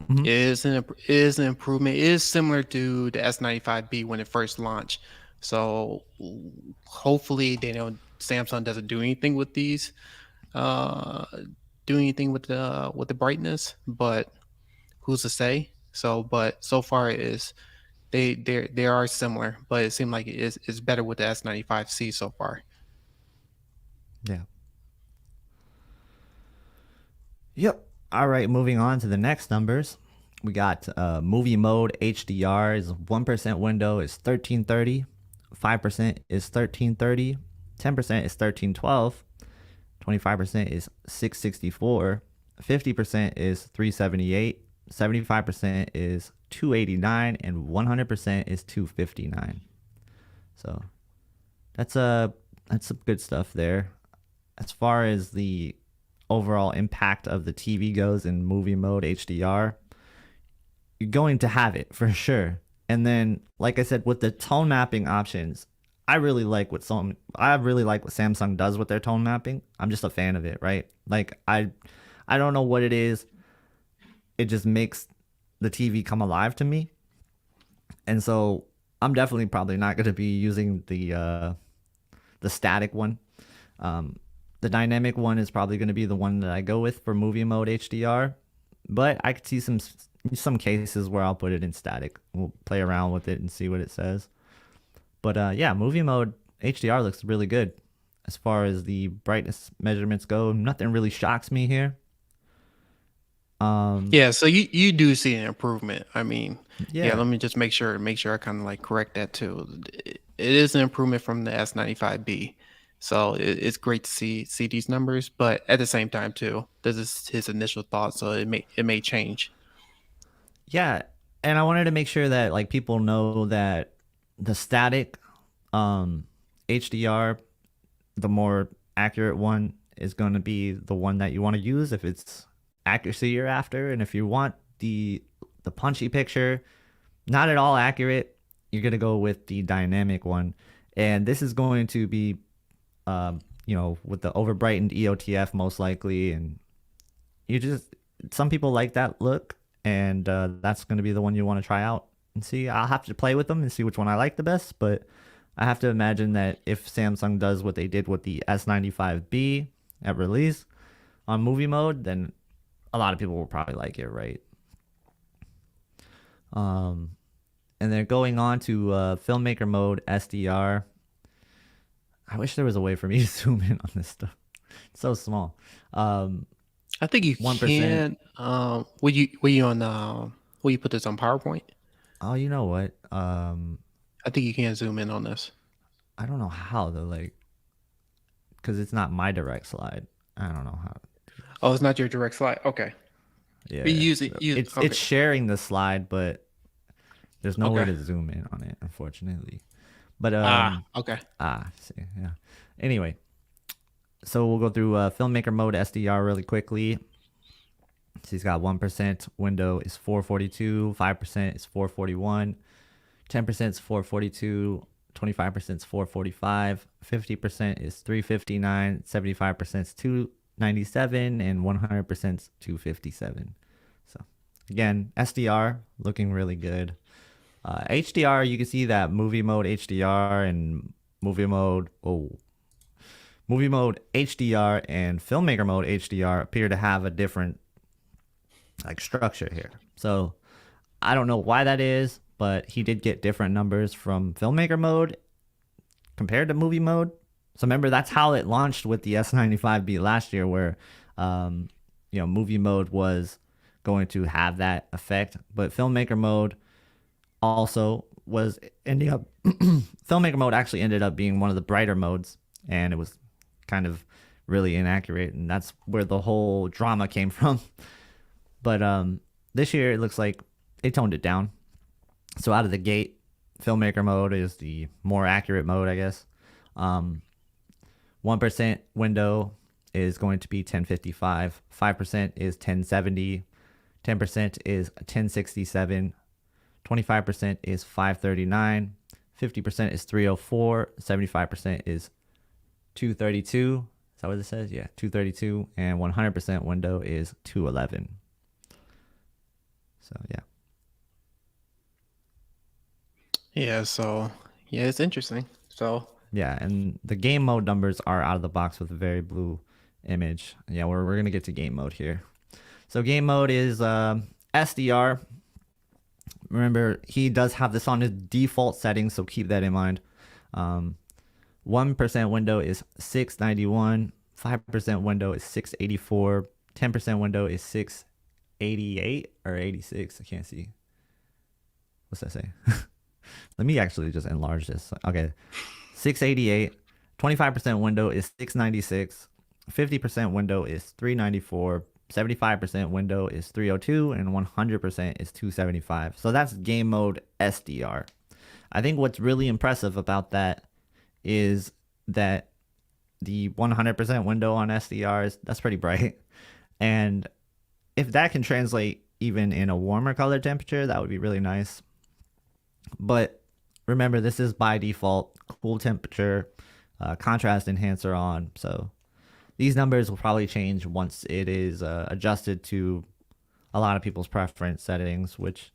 Mhm. is an improvement. It is similar to the S95B when it first launched. So hopefully they don't Samsung doesn't do anything with these, uh, do anything with the brightness, but who's to say? So but so far it is they are similar, but it seemed like it's better with the S95C so far. Yeah. Yep. All right, moving on to the next numbers. We got movie mode HDR is 1% window is 1330, 5% is 1330, 10% is 1312, 25% is 664, 50% is 378, 75% is 289, and 100% is 259. So that's some good stuff there. As far as the overall impact of the TV goes in movie mode HDR, you're going to have it for sure. And then, like I said, with the tone mapping options, I really like what Samsung does with their tone mapping. I'm just a fan of it, right? Like I don't know what it is. It just makes the TV come alive to me. And so I'm definitely probably not going to be using the static one. The dynamic one is probably going to be the one that I go with for movie mode HDR, but I could see some cases where I'll put it in static. We'll play around with it and see what it says. But yeah, movie mode HDR looks really good as far as the brightness measurements go. Nothing really shocks me here. Yeah, so you do see an improvement. I mean, yeah, Yeah, let me just make sure I kind of like correct that too. It is an improvement from the S95B. So it's great to see these numbers, but at the same time too, this is his initial thoughts, so it may change. yeah, and I wanted to make sure that like people know that the static um, HDR, the more accurate one, is going to be the one that you want to use if it's accuracy you're after, and if you want the punchy picture, not at all accurate, you're gonna go with the dynamic one, and this is going to be, with the over brightened EOTF most likely, and you just some people like that look, and that's going to be the one you want to try out and see. I'll have to play with them and see which one I like the best, but I have to imagine that if Samsung does what they did with the S95B at release on movie mode, then a lot of people will probably like it, right? Um, and then going on to filmmaker mode SDR. I wish there was a way for me to zoom in on this stuff. It's so small. I think you 1%. can. Will you on will you put this on PowerPoint? Oh, you know what? I think you can zoom in on this. I don't know how though, like, because it's not my direct slide. I don't know how. Oh, it's not your direct slide. Okay. Yeah, You use it. so Use okay. it's sharing the slide, but there's no way Okay. to zoom in on it, unfortunately. But Okay. see, yeah. Anyway, so we'll go through filmmaker mode SDR really quickly. So he's got 1% window is 442, 5% is 441, 10% is 442, 25% is 445, 50% is 359, 75% is 297, and 100% is 257. So again, SDR looking really good. HDR, you can see that movie mode HDR and movie mode HDR and filmmaker mode HDR appear to have a different like structure here. So I don't know why that is, but he did get different numbers from filmmaker mode compared to movie mode. So remember, that's how it launched with the S95B last year, where movie mode was going to have that effect, but filmmaker mode also was ending up filmmaker mode actually ended up being one of the brighter modes, and it was kind of really inaccurate, and that's where the whole drama came from. But this year it looks like they toned it down. So out of the gate, filmmaker mode is the more accurate mode, I guess. 1% window is going to be 1055, 5% is 1070, 10% is 1067, 25% is 539, 50% is 304, 75% is 232. Is that what it says? Yeah, 232, and 100% window is 211. So yeah. Yeah. So yeah, it's interesting. So Yeah, and the game mode numbers are out of the box with a very blue image. Yeah, we're gonna get to game mode here. So game mode is SDR. Remember, he does have this on his default settings, so keep that in mind. 1% window is 691, 5% window is 684, 10% window is 688 or 86. I can't see. What's that say? Let me actually just enlarge this. Okay. 688, 25% window is 696, 50% window is 394, 75% window is 302, and 100% is 275. So that's game mode SDR. I think what's really impressive about that is that the 100% window on SDR that's pretty bright. And if that can translate even in a warmer color temperature, that would be really nice. But remember, this is by default cool temperature, contrast enhancer on. So these numbers will probably change once it is adjusted to a lot of people's preference settings, which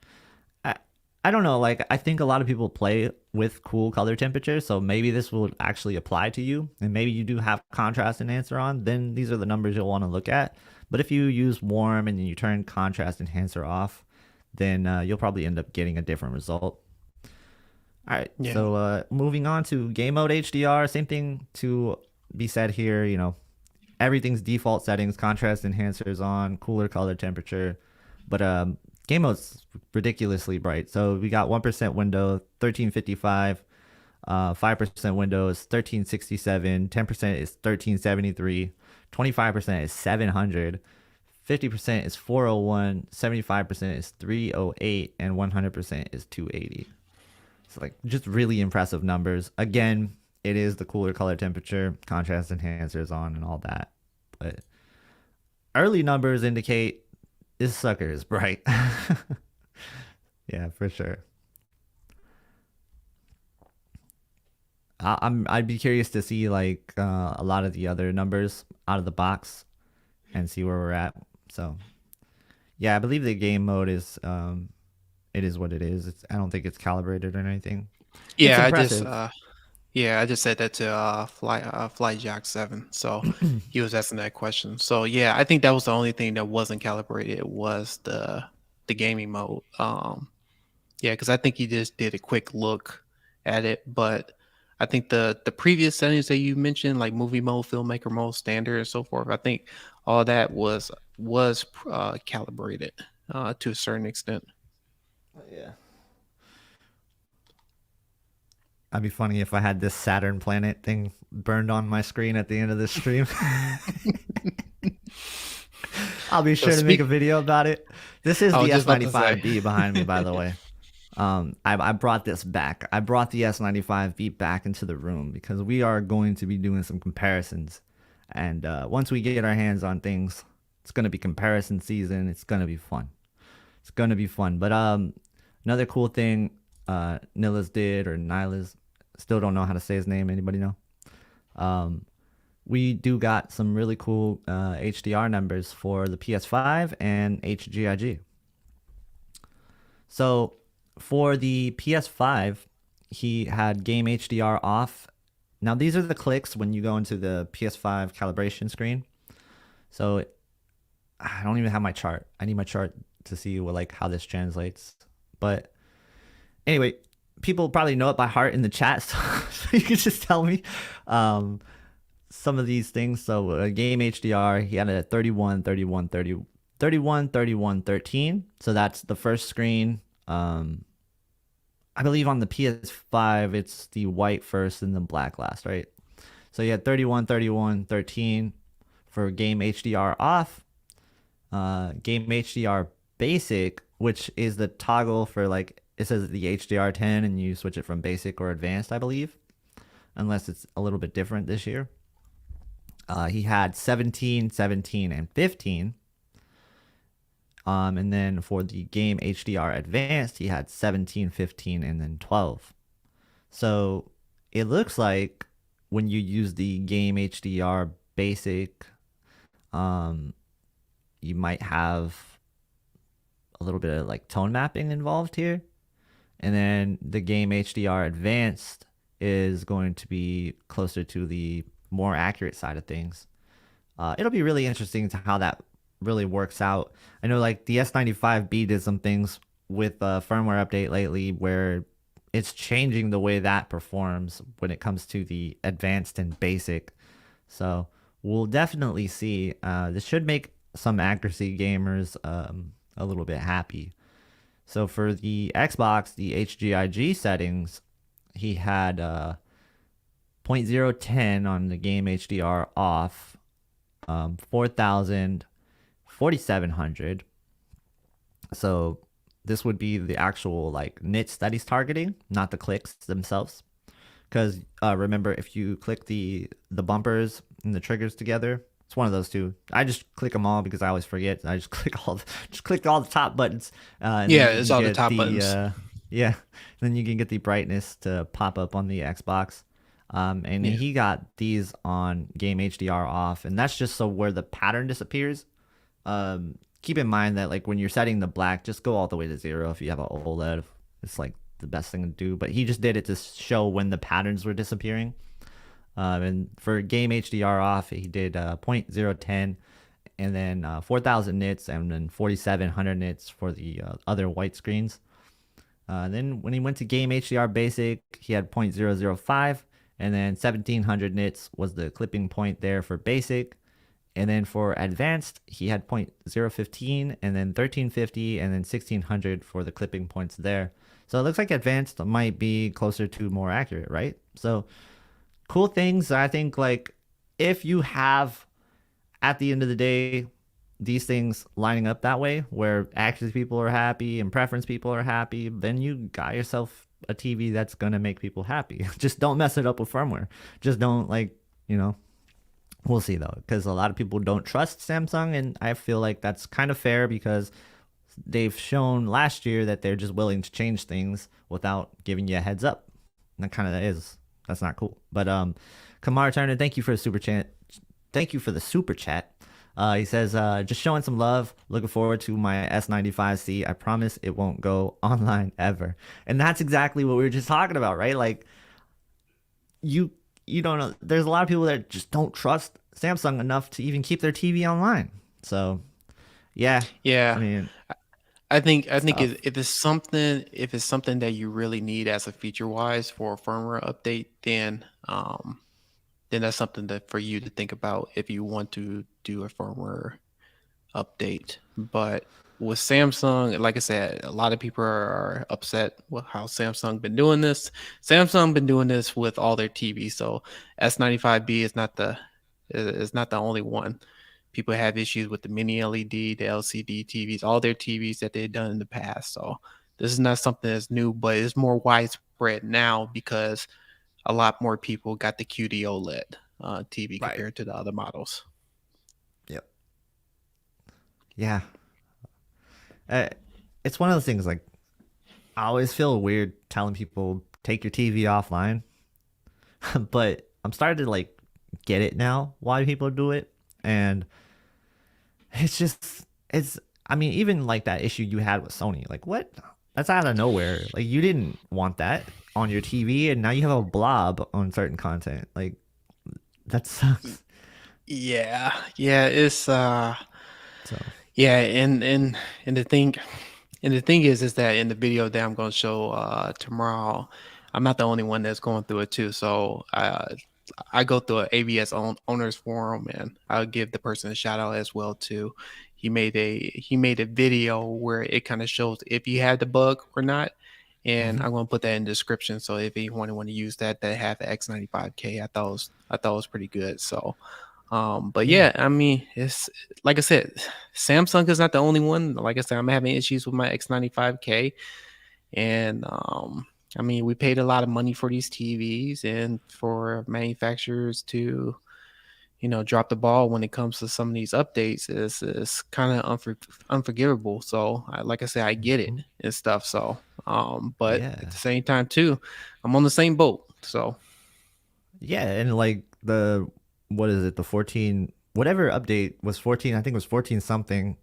I, I don't know. Like, I think a lot of people play with cool color temperature, so maybe this will actually apply to you. And maybe you do have contrast enhancer on, then these are the numbers you'll want to look at. But if you use warm and you turn contrast enhancer off, then you'll probably end up getting a different result. All right, Yeah. so moving on to game mode HDR, same thing to be said here. Everything's default settings, contrast enhancers on, cooler color temperature, but game mode's ridiculously bright. So we got 1% window, 1355, 5% window is 1367, 10% is 1373, 25% is 700, 50% is 401, 75% is 308, and 100% is 280. It's like just really impressive numbers. Again, it is the cooler color temperature, contrast enhancers on, and all that. But early numbers indicate this sucker is bright. Yeah, for sure. I'd be curious to see like a lot of the other numbers out of the box and see where we're at. So yeah, I believe the game mode is it is what it is. I don't think it's calibrated or anything. It's Yeah, I just impressive. yeah, I just said that to Fly Jack 7. So he was asking that question. So yeah, I think that was the only thing that wasn't calibrated was the gaming mode. Yeah, because I think he just did a quick look at it, but I think the previous settings that you mentioned, like movie mode, filmmaker mode, standard, and so forth, I think all that was calibrated to a certain extent. Yeah. I'd be funny if I had this Saturn planet thing burned on my screen at the end of this stream. I'll be So sure to make a speak. video about it. This is I was the just about to say. S95B behind me, by the way. I brought this back. I brought the S95B back into the room because we are going to be doing some comparisons. And once we get our hands on things, it's going to be comparison season. It's going to be fun. It's going to be fun. But another cool thing Nilas did, or Nilas, still don't know how to say his name. Anybody know? Um, we do got some really cool HDR numbers for the PS5 and HGIG. So for the PS5, he had game HDR off. Now these are the clicks when you go into the PS5 calibration screen. So I don't even have my chart. I need my chart to see what, like, how this translates. But anyway, people probably know it by heart in the chat, so you can just tell me some of these things. So game HDR, he had a 31, 31, 30, 31, 31, 13. So that's the first screen. I believe on the PS5, it's the white first and the black last, right? So you had 31, 31, 13 for game HDR off. Game HDR basic, which is the toggle for, like, it says the HDR 10 and you switch it from basic or advanced, I believe, unless it's a little bit different this year. He had 17, 17, and 15. And then for the game HDR advanced, he had 17, 15, and then 12. So it looks like when you use the game HDR basic, you might have a little bit of like tone mapping involved here. And then the game HDR advanced is going to be closer to the more accurate side of things. It'll be really interesting to how that really works out. I know like the S95B did some things with a firmware update lately where it's changing the way that performs when it comes to the advanced and basic. So we'll definitely see. This should make some accuracy gamers a little bit happy. So for the Xbox, the HGIG settings, he had 0.010 on the game HDR off, 4,000, 4,700. So this would be the actual like nits that he's targeting, not the clicks themselves. Because remember, if you click the bumpers and the triggers together, it's one of those two. I just click them all because I always forget. I just click all the top buttons, and Yeah, then you it's can all the get top the buttons. yeah, then you can get the brightness to pop up on the Xbox. And Yeah. he got these on game HDR off, and that's just so where the pattern disappears. keep in mind that like when you're setting the black, just go all the way to 0 if you have an OLED. It's like the best thing to do. But he just did it to show when the patterns were disappearing. And for game HDR off, he did 0.010 and then 4000 nits and then 4700 nits for the other white screens. Then when he went to game HDR basic, he had 0.005 and then 1700 nits was the clipping point there for basic. And then for advanced, he had 0.015 and then 1350 and then 1600 for the clipping points there. So it looks like advanced might be closer to more accurate, right? So cool things. I think like if you have at the end of the day these things lining up that way where accuracy people are happy and preference people are happy, then you got yourself a TV that's going to make people happy. Just don't mess it up with firmware. Just don't like, you know, we'll see though, because a lot of people don't trust Samsung, and I feel like that's kind of fair because they've shown last year that they're just willing to change things without giving you a heads up. And that kind of is, that's not cool. But Kamar Turner, thank you for the super chat. Thank you for the super chat. He says, just showing some love. Looking forward to my S95C. I promise it won't go online ever. And that's exactly what we were just talking about, right? Like you don't know. There's a lot of people that just don't trust Samsung enough to even keep their TV online. So, yeah. Yeah. I mean, I think tough. if it's something that you really need as a feature wise for a firmware update, then that's something that for you to think about if you want to do a firmware update. But with Samsung, like I said, a lot of people are upset with how Samsung been doing this. Samsung been doing this with all their TVs. So S95B is not the only one. People have issues with the mini LED, the LCD TVs, all their TVs that they've done in the past. So this is not something that's new, but it's more widespread now because a lot more people got the QD OLED TV Right. compared to the other models. Yep. Yeah. Uh, it's one of those things like I always feel weird telling people take your TV offline, but I'm starting to like get it now why people do it. And it's just it's I mean even like that issue you had with Sony, like what, that's out of nowhere. Like you didn't want that on your TV and now you have a blob on certain content. Like that sucks. Yeah, it's So yeah, and the thing is that in the video that I'm going to show tomorrow, I'm not the only one that's going through it too. So I go through an ABS owners forum, and I'll give the person a shout out as well too. He made a video where it kind of shows if you had the bug or not, and mhm. I'm going to put that in the description. So if anyone want to use that have the X95K, I thought it was pretty good. So but Yeah. yeah, I mean, it's like I said, Samsung is not the only one. Like I said, I'm having issues with my X95K, and I mean, we paid a lot of money for these TVs, and for manufacturers to, drop the ball when it comes to some of these updates is kind of unforgivable. So, like I said, I get it Mhm. and stuff. So, but at Yeah. the same time, too, I'm on the same boat. So, Yeah, and like the what is it, the 14 whatever update was 14, I think it was 14 something,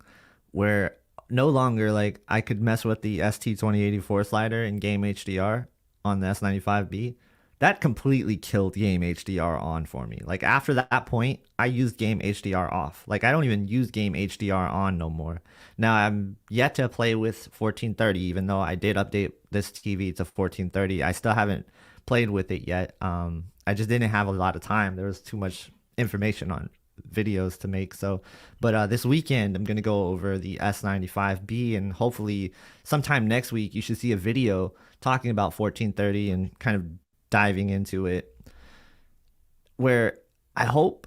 where no longer like I could mess with the ST2084 slider in game HDR on the S95B. That completely killed game HDR on for me. Like after that point, I used game HDR off. Like I don't even use game HDR on no more. Now I'm yet to play with 1430, even though I did update this TV to 1430. I still haven't played with it yet. I just didn't have a lot of time. There was too much information on videos to make. So, but this weekend I'm gonna go over the S95B, and hopefully sometime next week you should see a video talking about 1430 and kind of diving into it. Where I hope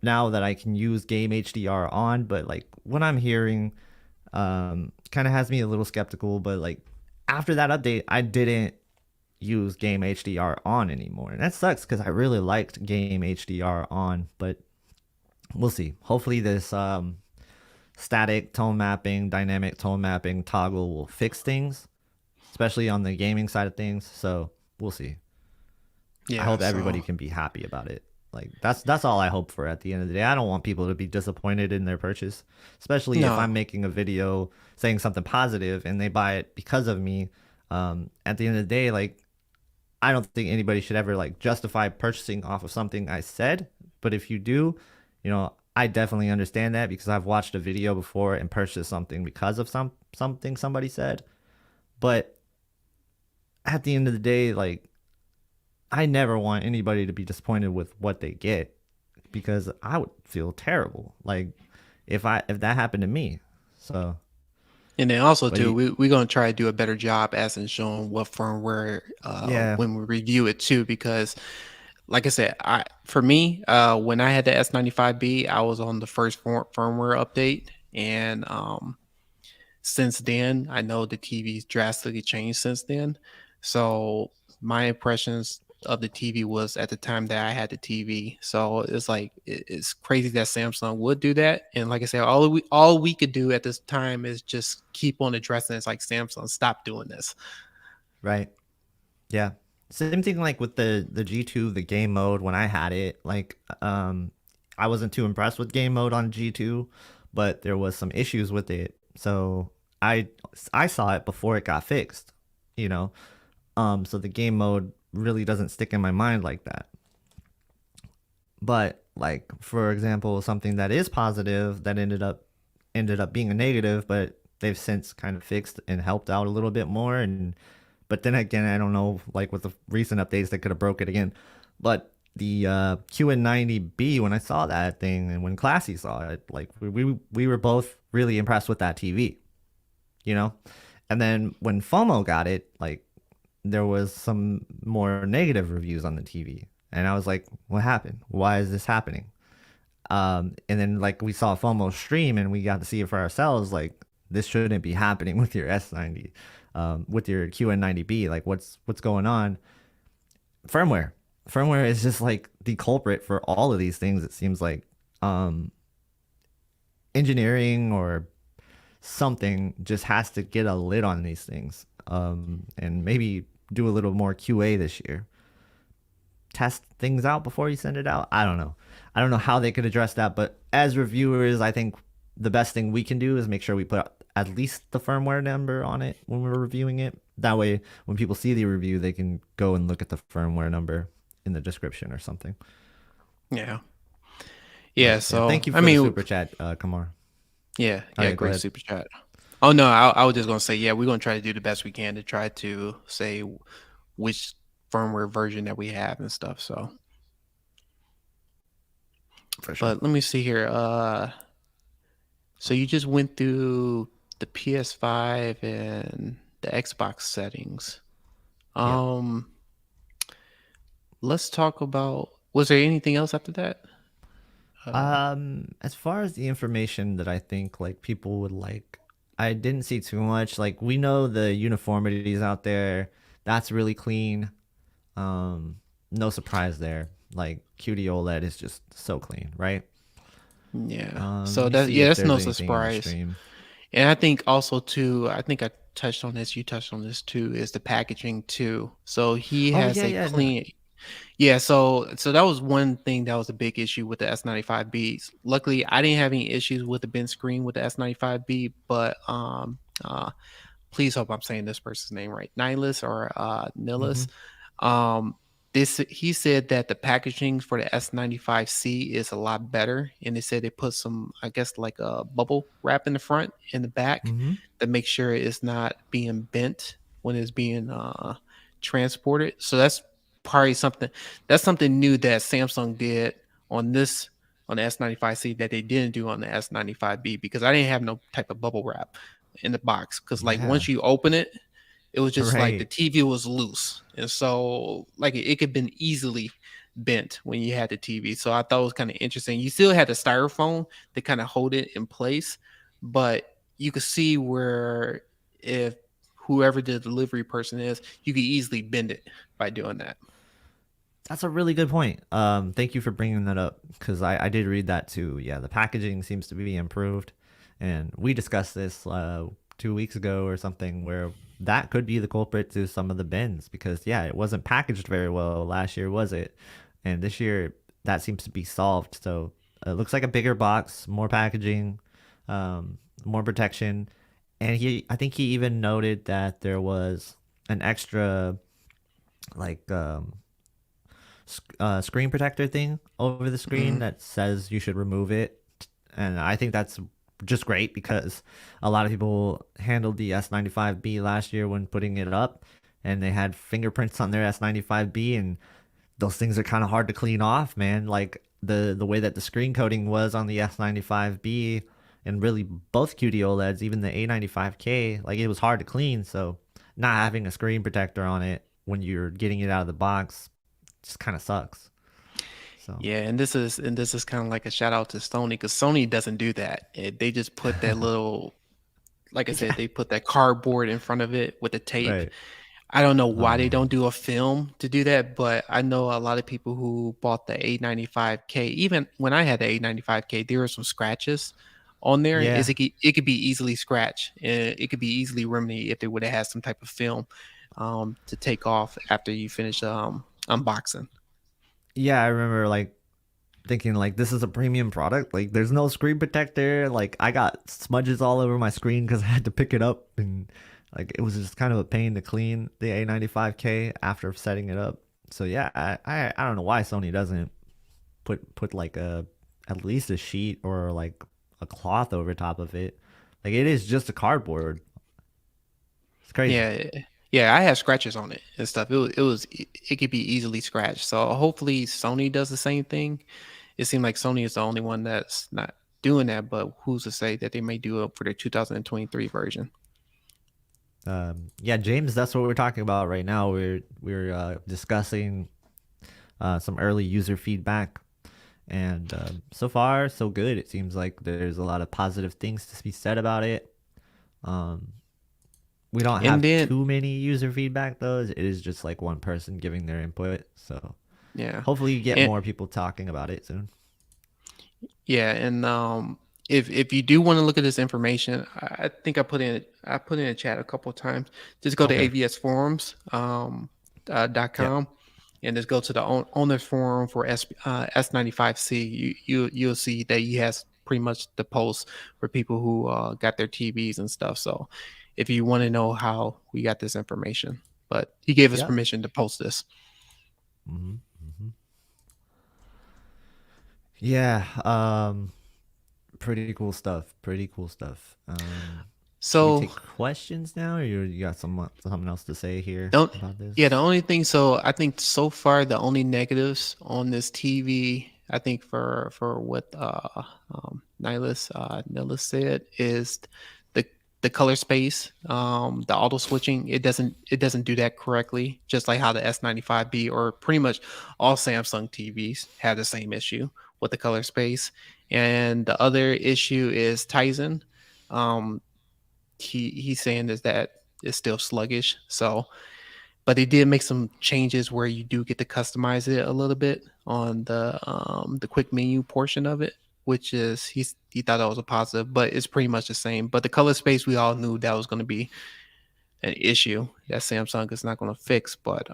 now that I can use game HDR on, but like what I'm hearing, kind of has me a little skeptical. But like after that update, I didn't use game HDR on anymore, and that sucks because I really liked game HDR on, but we'll see. Hopefully this static tone mapping, dynamic tone mapping toggle will fix things, especially on the gaming side of things. So we'll see. I yeah, hope everybody so can be happy about it. Like that's all I hope for at the end of the day. I don't want people to be disappointed in their purchase, especially if No. I'm making a video saying something positive and they buy it because of me. At the end of the day, like I don't think anybody should ever like justify purchasing off of something I said. But if you do, I definitely understand that because I've watched a video before and purchased something because of something somebody said. But at the end of the day, like I never want anybody to be disappointed with what they get because I would feel terrible. Like if that happened to me. So, And then also but too, we're gonna try to do a better job as in showing what firmware yeah, when we review it too, because like I said, for me, when I had the S95B, I was on the first firmware update, and since then, I know the TV's drastically changed since then. So my impressions of the TV was at the time that I had the TV. So it's like it's crazy that Samsung would do that. And like I said, all we could do at this time is just keep on addressing it. It's like Samsung, stop doing this. right. Yeah. Same thing like with the G2, the game mode when I had it, like I wasn't too impressed with game mode on G2, but there was some issues with it. So I I saw it before it got fixed, you know. So the game mode really doesn't stick in my mind like that. But like for example, something that is positive that ended up being a negative, but they've since kind of fixed and helped out a little bit more. And but then again, I don't know, like with the recent updates, they could have broke it again. But the QN90B, when I saw that thing and when Classy saw it, like we were both really impressed with that TV, you know. And then when FOMO got it, like there was some more negative reviews on the TV, and I was like, what happened? Why is this happening? And then like we saw FOMO stream and we got to see it for ourselves. Like this shouldn't be happening with your S90, with your QN90B. Like what's going on? Firmware. Firmware is just like the culprit for all of these things. It seems like engineering or something just has to get a lid on these things, and maybe do a little more QA this year. Test things out before you send it out. I don't know. I don't know how they could address that, but as reviewers, I think the best thing we can do is make sure we put at least the firmware number on it when we're reviewing it. That way, when people see the review, they can go and look at the firmware number in the description or something. Yeah. But Yeah. yeah, So, thank you I for the mean, super chat, Kamar. yeah. All Yeah. right, go Great ahead. super chat. Oh, no. I was just going to say, yeah, we're going to try to do the best we can to try to say which firmware version that we have and stuff. So, For sure. but let me see here. So you just went through the PS5 and the Xbox settings. Yeah. Um, let's talk about, was there anything else after that? As far as the information that I think like people would like, I didn't see too much. Like we know the uniformities out there. That's really clean. No surprise there. Like QD OLED is just so clean, right? Yeah. Let So me that, see yeah, if that's there's no anything in the surprise. stream. And I think also too, I think I touched on this, you touched on this too, is the packaging too. So he Oh has yeah, a yeah, no. clean, yeah, so that was one thing that was a big issue with the S95Bs. Luckily, I didn't have any issues with the bent screen with the S95B, but please hope I'm saying this person's name right. Nihilus or Mm-hmm. Nihilus. Um, this he said that the packaging for the S95C is a lot better, and they said they put some, I guess, like a bubble wrap in the front and the back Mm-hmm. to make sure it's not being bent when it's being transported. So that's probably something new that Samsung did on this on the S95C that they didn't do on the S95B, because I didn't have no type of bubble wrap in the box, because like Yeah. once you open it, it was just like the Right. TV was loose, and so like it could have been easily bent when you had the TV. So I thought it was kind of interesting. You still had the styrofoam to kind of hold it in place, but you could see where if whoever the delivery person is, you could easily bend it by doing that. That's a really good point. Thank you for bringing that up because I did read that too. Yeah, the packaging seems to be improved, and we discussed this 2 weeks ago or something where that could be the culprit to some of the bins because yeah, it wasn't packaged very well last year, was it? And this year that seems to be solved. So it looks like a bigger box, more packaging, more protection, and I think he even noted that there was an extra like screen protector thing over the screen Mhm. that says you should remove it. And I think that's just great because a lot of people handled the S95B last year when putting it up, and they had fingerprints on their S95B, and those things are kind of hard to clean off, man. Like the way that the screen coating was on the S95B and really both QD OLEDs, even the A95K, like it was hard to clean. So not having a screen protector on it when you're getting it out of the box just kind of sucks. So Yeah, and this is kind of like a shout out to Sony because Sony doesn't do that. They just put that little, like I said, yeah, they put that cardboard in front of it with the tape. right. I don't know Oh why they don't man. do a film to do that, but I know a lot of people who bought the A95K. Even when I had the A95K, there were some scratches on there. Yeah. It could be easily scratched, and it could be easily remedied if they would have had some type of film to take off after you finish unboxing. Yeah, I remember like thinking like this is a premium product. Like there's no screen protector. Like I got smudges all over my screen because I had to pick it up, and like it was just kind of a pain to clean the A95K after setting it up. So yeah, I don't know why Sony doesn't put like a at least a sheet or like a cloth over top of it. Like it is just a cardboard. It's crazy. Yeah, yeah, I have scratches on it and stuff. It could be easily scratched. So hopefully Sony does the same thing. It seemed like Sony is the only one that's not doing that, but who's to say that they may do it for their 2023 version? Yeah, James, that's what we're talking about right now. We're discussing some early user feedback, and so far so good. It seems like there's a lot of positive things to be said about it. Um, we don't And have then too many user feedback though. It is just like one person giving their input. So yeah, hopefully you get and more people talking about it soon. yeah, and if you do want to look at this information, I think I put in a chat a couple of times. Just go to Okay. AVS Forums Yep. .com and just go to the owner forum for S95C. You'll see that he has pretty much the post for people who got their TVs and stuff. So if you want to know how we got this information, but he gave us Yep. permission to post this. Hmm. Hmm. Yeah. Pretty cool stuff. Pretty cool stuff. Should we So take questions now, or you got something else to say here don't about yeah, the this? only thing, so I think so far the only negatives on this TV, I think for what Nihilus said is the the color space, the auto switching, it doesn't do that correctly, just like how the S95B or pretty much all Samsung TVs have the same issue with the color space. And the other issue is Tizen. Um, he's saying is that it's still sluggish. So, but they did make some changes where you do get to customize it a little bit on the quick menu portion of it, which is he thought that was a positive, but it's pretty much the same. But the color space, we all knew that was going to be an issue that Samsung is not going to fix. But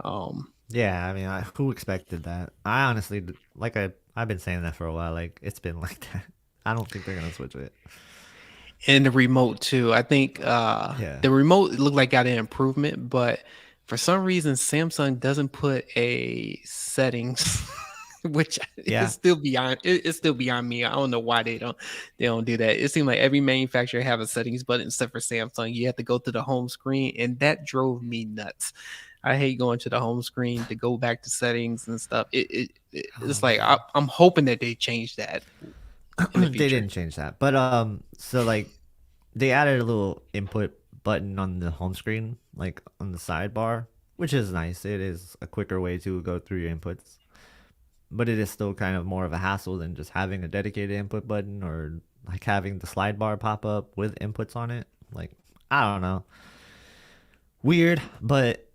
Yeah, I mean, who expected that? I honestly, like I've been saying that for a while. Like it's been like that. I don't think they're gonna switch it. and the remote too. I think Yeah, the remote looked like got an improvement, but for some reason Samsung doesn't put a settings, which is yeah. still beyond it's still beyond me. I don't know why they don't do that. It seemed like every manufacturer have a settings button except for Samsung. You have to go to the home screen, and that drove me nuts. I hate going to the home screen to go back to settings and stuff. It's Oh like man, I'm hoping that they change that in the they future. didn't change that. But so like they added a little input button on the home screen, like on the sidebar, which is nice. It is a quicker way to go through your inputs, but it is still kind of more of a hassle than just having a dedicated input button or like having the slide bar pop up with inputs on it. Like I don't know, weird, but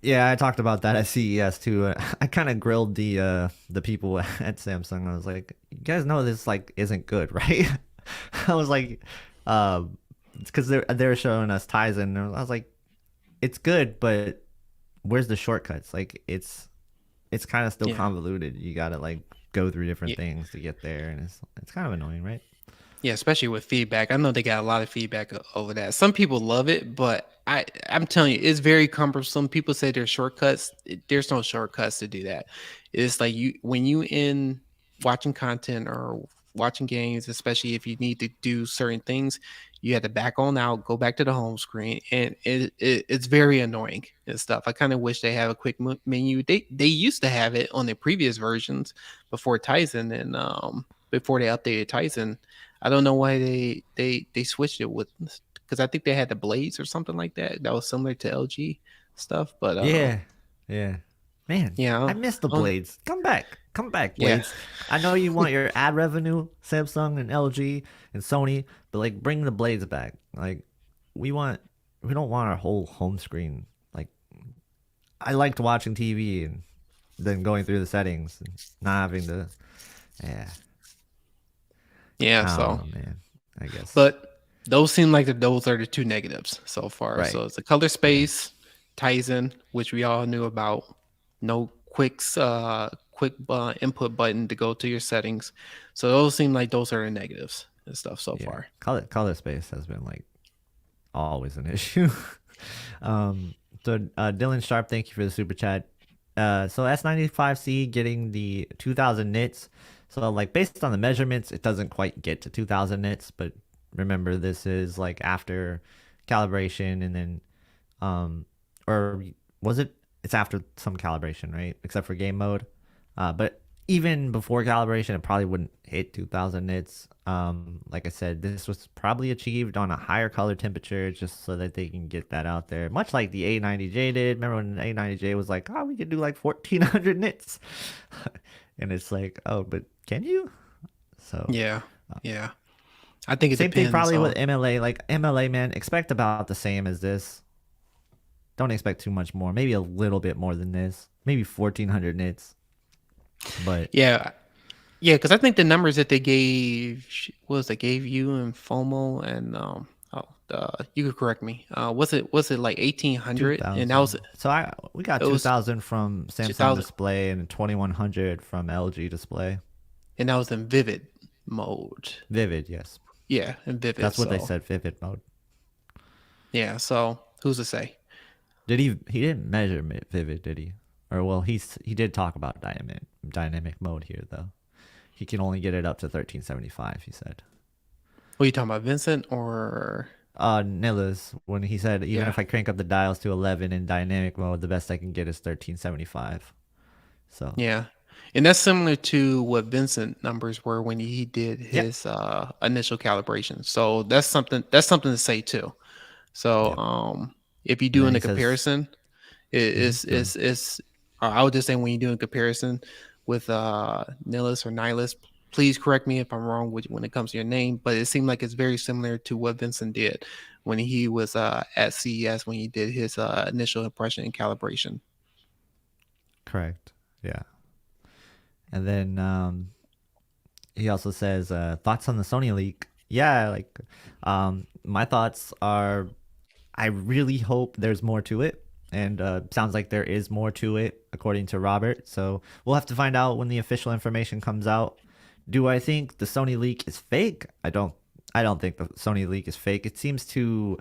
yeah, I talked about that at CES too. I kind of grilled the people at Samsung. I was like, "You guys know this like isn't good, right?" I was like, it's because they're showing us Tizen. And I was like, "It's good, but where's the shortcuts? Like, it's kind of still Yeah. convoluted. You gotta like go through different Yeah. things to get there, and it's kind of annoying, right? Yeah, especially with feedback. I know they got a lot of feedback over that. Some people love it, but I'm telling you, it's very cumbersome. People say there's shortcuts. There's no shortcuts to do that. It's like you when you in watching content or watching games, especially if you need to do certain things, you have to back on out, go back to the home screen, and it's very annoying and stuff. I kind of wish they have a quick menu. They used to have it on the previous versions before Tizen and before they updated Tizen. I don't know why they switched it with because I think they had the blades or something like that that was similar to LG stuff. But Yeah, yeah. Man, yeah, I miss the Blades. Come back, yeah, Blades. I know you want your ad revenue, Samsung and LG and Sony, but like bring the Blades back. Like we want, we don't want our whole home screen. Like I liked watching TV and then going through the settings and not having to. Yeah, yeah. I don't So, know, man. I guess but those seem like those are the two negatives so far. right. So it's the color Yeah, space, Tizen, which we all knew about. No quick input button to go to your settings. So those seem like those are the negatives and stuff so yeah. far. Color space has been like always an issue. um, so Dylan Sharp, thank you for the super chat. So S95C getting the 2000 nits. So like based on the measurements, it doesn't quite get to 2000 nits, but remember this is like after calibration and then or was it? It's after some calibration, right? Except for game mode. But even before calibration, it probably wouldn't hit 2000 nits. Like I said, this was probably achieved on a higher color temperature just so that they can get that out there. Much like the A90J did. Remember when the A90J was like, oh, we could do like 1400 nits? And it's like, oh, but can you? So, Yeah, yeah. I think it same thing depends probably with on. MLA. Like MLA, man, expect about the same as this. Don't expect too much more. Maybe a little bit more than this. Maybe 1400 nits. But Yeah, yeah, because I think the numbers that they gave was they gave you and FOMO and you could correct me. Was it like 1800? And that 2000. was So we got it was 2000 from Samsung 2000, Display and 2100 from LG Display. and that was in vivid mode. Vivid, yes. Yeah, in vivid. That's what they So said, vivid mode. yeah, so who's to say? Did he didn't measure vivid, did he? Or well, he did talk about dynamic mode here though. He can only get it up to 1375, he said. What are you talking about, Vincent or Nilla's when he said even yeah? if I crank up the dials to 11 in dynamic mode, the best I can get is 1375. So, Yeah. And that's similar to what Vincent numbers were when he did yep, his initial calibration. So that's something to say too. So yep. if you're And then doing he a says, comparison, it mm-hmm, is go ahead. is I would just say when you're doing a comparison with Nihilus or Nihilus, please correct me if I'm wrong when it comes to your name, but it seemed like it's very similar to what Vincent did when he was at CES when he did his initial impression and calibration. Correct. Yeah. And then he also says thoughts on the Sony leak. Yeah, like my thoughts are I really hope there's more to it. And sounds like there is more to it, according to Robert. So we'll have to find out when the official information comes out. Do I think the Sony leak is fake? I don't think the Sony leak is fake. It seems too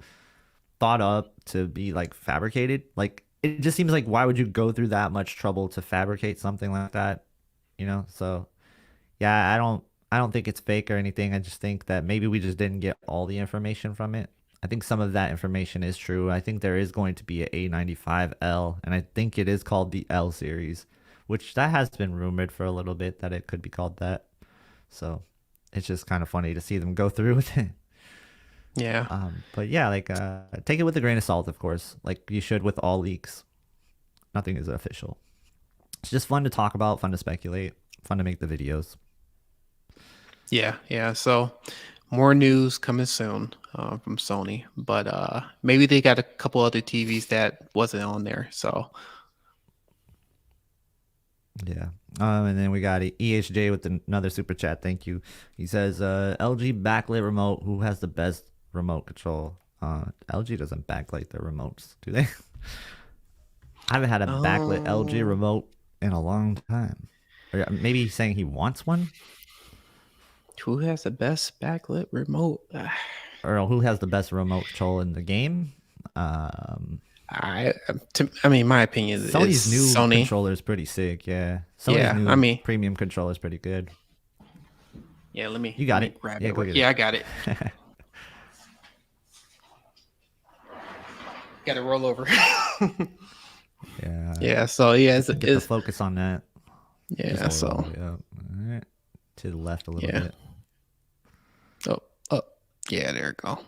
thought up to be like fabricated. Like it just seems like why would you go through that much trouble to fabricate something like that? You know? So yeah, I don't think it's fake or anything. I just think that maybe we just didn't get all the information from it. I think some of that information is true. I think there is going to be a A95L, and I think it is called the L series, which that has been rumored for a little bit that it could be called that. So it's just kind of funny to see them go through with it. Yeah. But yeah, like take it with a grain of salt, of course, like you should with all leaks. Nothing is official. It's just fun to talk about, fun to speculate, fun to make the videos. Yeah, yeah. So more news coming soon from Sony, but maybe they got a couple other TVs that wasn't on there. So Yeah. And then we got EHJ with another super chat. Thank you. He says, LG backlit remote. Who has the best remote control? LG doesn't backlight their remotes, do they? I haven't had a backlit LG um, remote in a long time. Or maybe he's saying he wants one, Who has the best backlit remote? or who has the best remote control in the game. I mean, my opinion is Sony's new Sony. controller is pretty sick. Yeah, Sony's Yeah, I new mean, premium controller is pretty good. yeah. Let You let got me it. grab Yeah, it. go get Yeah, it. I got it. Got to roll over. Yeah. Yeah. So yeah, Get the focus on that. yeah. Just hold it So all the way up. All right. To the left a little yeah. bit. Oh, yeah. There we go.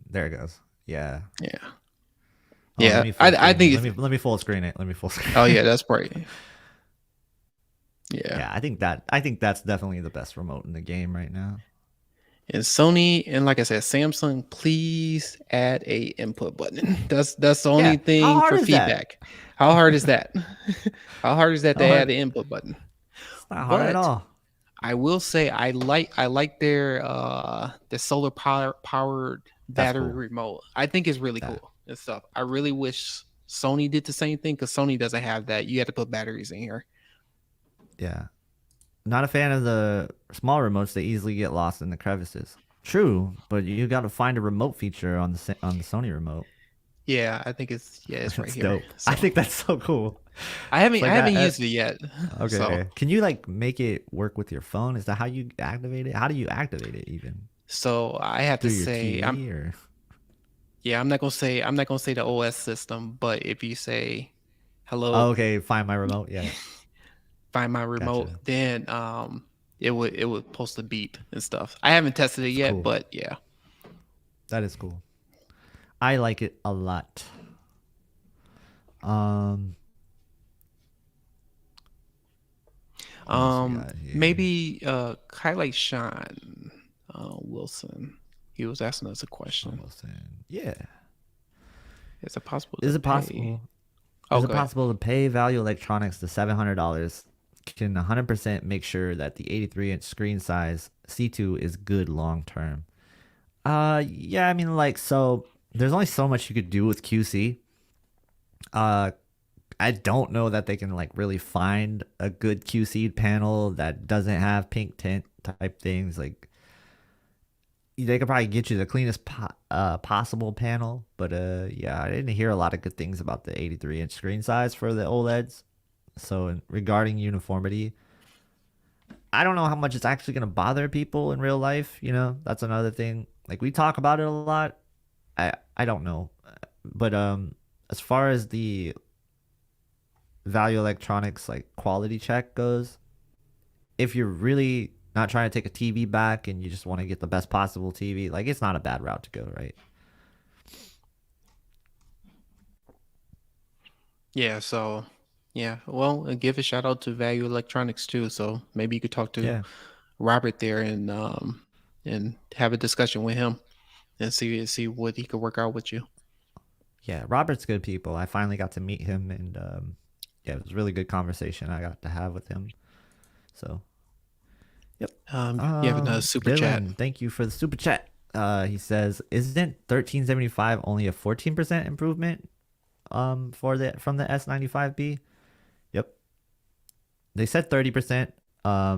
There it goes. Yeah. Yeah. Oh, Yeah. let me full I screen think it. it's. Let me full screen it. Let me full screen. Oh yeah, that's right. Yeah. Yeah, I think that's definitely the best remote in the game right now. And Sony and like I said, Samsung, please add a input button. That's the only Yeah. How thing hard for is that? feedback. How hard is that? How hard is that to How add hard? an input button? It's not hard at But all. I will say I like their the solar powered That's battery cool. remote. I think it's really Yeah. cool and stuff. I really wish Sony did the same thing because Sony doesn't have that. You have to put batteries in here. Yeah. Not a fan of the small remotes. They easily get lost in the crevices. True, but you got to find a remote feature on the Sony remote. Yeah, I think it's right That's here. dope. So I think that's so cool. I haven't It's like I haven't that. used it yet. Okay. So Can you like make it work with your phone? Is that how you activate it? How do you activate it even? so I have to Through your say TV or? I'm not gonna say the OS system, but if you say Oh, hello, okay, find my remote. Yeah, find my remote, gotcha. then it would post a beep and stuff. I haven't tested it It's yet, cool. but yeah. That is cool. I like it a lot. Um, what else we got here? Maybe highlight Sean Wilson. He was asking us a question. Yeah. Is it possible? Is to it possible? Oh, Is it go ahead. possible to pay Value Electronics the $700? Can 100% make sure that the 83-inch screen size C2 is good long term? Yeah, I mean, like, so there's only so much you could do with QC. I don't know that they can like really find a good QC panel that doesn't have pink tint type things. Like, they could probably get you the cleanest possible panel, but yeah, I didn't hear a lot of good things about the 83-inch screen size for the OLEDs. So regarding uniformity, I don't know how much it's actually gonna bother people in real life. You know, that's another thing. Like, we talk about it a lot. I don't know, but as far as the Value Electronics like quality check goes, if you're really not trying to take a TV back and you just want to get the best possible TV, like, it's not a bad route to go, right? Yeah. So yeah. Well, give a shout out to Value Electronics too. So maybe you could talk to Yeah. Robert there and have a discussion with him and see what he could work out with you. Yeah, Robert's good people. I finally got to meet him, and yeah, it was a really good conversation I got to have with him. So, yep. You have another super chat. Dylan, thank you for the super chat. He says, "Isn't 1375 only a 14% improvement from the S95B?" Yep. They said 30%. I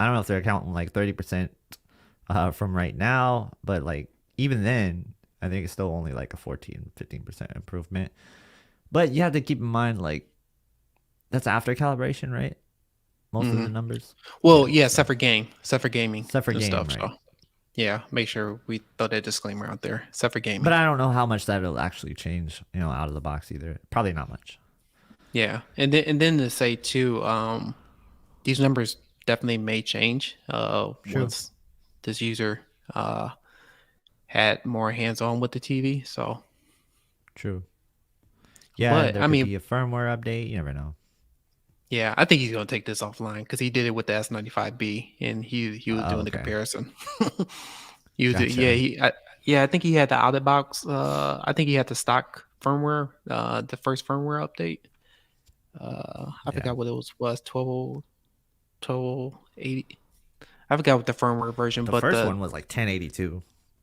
don't know if they're counting like 30% from right now, but like even then, I think it's still only like a 15% improvement. But you have to keep in mind, like, that's after calibration, right? Most of the numbers. Well, yeah, except for gaming, Except for and game, stuff. right? So yeah, make sure we throw that disclaimer out there. Except for gaming. But I don't know how much that'll actually change, out of the box either. Probably not much. Yeah, and then to say too, these numbers definitely may change once this user had more hands-on with the TV. So True. Yeah, but there I could mean, be a firmware update. You never know. yeah, I think he's gonna take this offline because he did it with the S95B and he was doing the Okay. comparison. He was Gotcha. I think he had the out of box. I think he had the stock firmware, the first firmware update. I Yeah. forgot what it was 1280. I forgot what the firmware version, The but first one was like 1082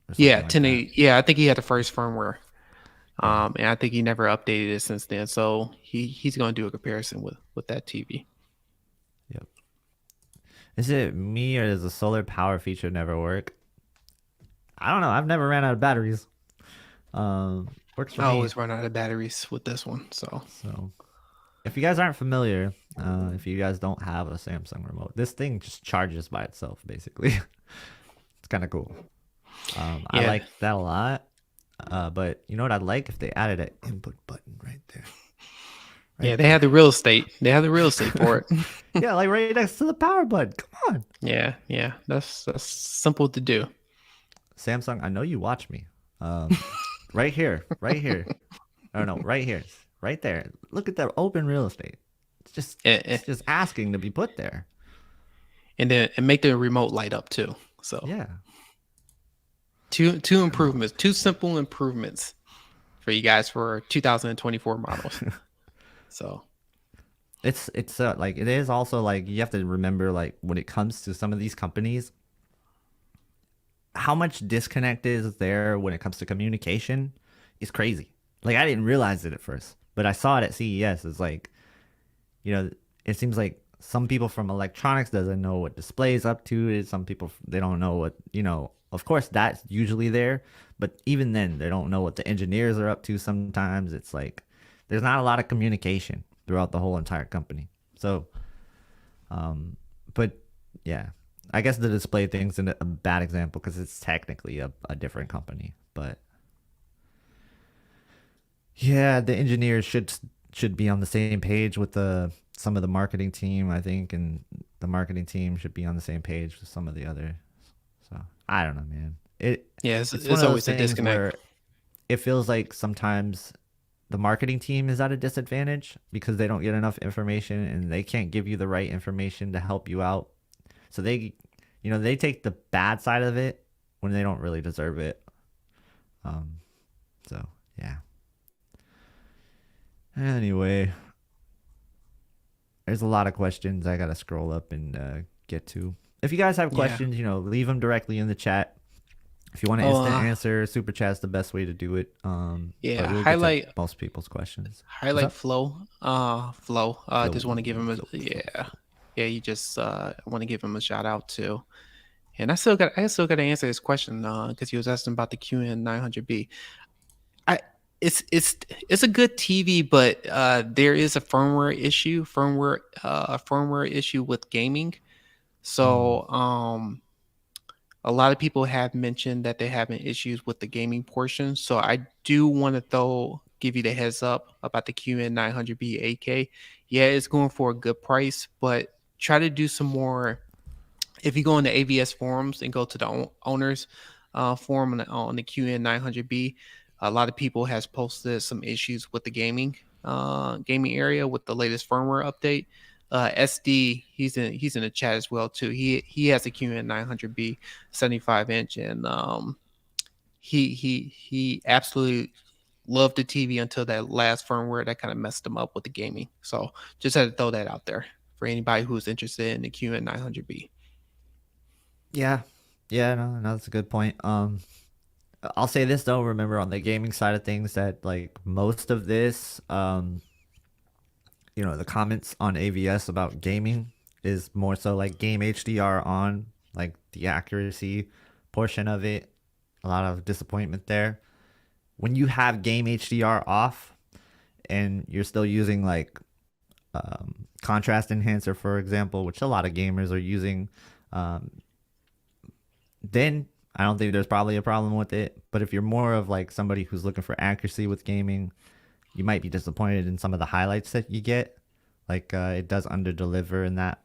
or yeah, something like that. Yeah, I think he had the first firmware. Yeah. And I think he never updated it since then. So he's going to do a comparison with that TV. Yep. Is it me or does the solar power feature never work? I don't know. I've never ran out of batteries. Works for I me. always run out of batteries with this one, so So if you guys aren't familiar, if you guys don't have a Samsung remote, this thing just charges by itself, basically. It's kind of cool. I yeah, like that a lot. But you know what I'd like if they added an input button right there, yeah. right They there. have the real estate. They have the real estate for it. Yeah, like right next to the power button. Come on, Yeah, yeah. That's simple to do. Samsung. I know you watch me. Um, right here, right here. I don't know, right here, right there. Look at that open real estate. It's just, And, and it's just asking to be put there. and make the remote light up too. So Yeah, two come on. improvements, two simple improvements for you guys for 2024 models. So It's like it is also like you have to remember like when it comes to some of these companies, how much disconnect is there when it comes to communication is crazy. Like I didn't realize it at first, but I saw it at CES. It's like, you know, it seems like some people from electronics doesn't know what displays up to. Some people they don't know what, you know, of course that's usually there, but even then they don't know what the engineers are up to sometimes. It's like there's not a lot of communication throughout the whole entire company. So, but yeah, I guess the display thing's a bad example because it's technically a different company. But yeah, the engineers should be on the same page with the some of the marketing team, I think, and the marketing team should be on the same page with some of the other. So I don't know, man. yeah, It's one it's of those always a things disconnect. where it feels like sometimes the marketing team is at a disadvantage because they don't get enough information and they can't give you the right information to help you out. So they, you know, they take the bad side of it when they don't really deserve it. Um, so yeah. Anyway, there's a lot of questions I gotta scroll up and get to. If you guys have Yeah. questions, you know, leave them directly in the chat. If you want an Oh, instant answer, super chat's the best way to do it. But yeah. we'll get to Highlight most people's questions. What's highlight up? flow. Flow. Flow, Just want to give him a flow, flow. yeah. Yeah, you just want to give him a shout out too. And I still got to answer his question because he was asking about the QN900B. I it's a good TV, but there is a firmware issue with gaming. Mm. So a lot of people have mentioned that they're having issues with the gaming portion. So I do want to give you the heads up about the QN900B 8K. Yeah, it's going for a good price, but try to do some more. If you go in the AVS forums and go to the owners forum on the QN900B, a lot of people has posted some issues with the gaming area with the latest firmware update. SD, he's in the chat as well too. He has a QN900B 75-inch, and he absolutely loved the TV until that last firmware that kind of messed him up with the gaming. So just had to throw that out there for anybody who's interested in the QN900B. Yeah, yeah, no, that's a good point. I'll say this though. Remember on the gaming side of things that like most of this, you know, the comments on AVS about gaming is more so like game HDR on, like the accuracy portion of it. A lot of disappointment there. When you have game HDR off and you're still using like contrast enhancer, for example, which a lot of gamers are using, um, then I don't think there's probably a problem with it. But if you're more of like somebody who's looking for accuracy with gaming, you might be disappointed in some of the highlights that you get. Like it does under deliver in that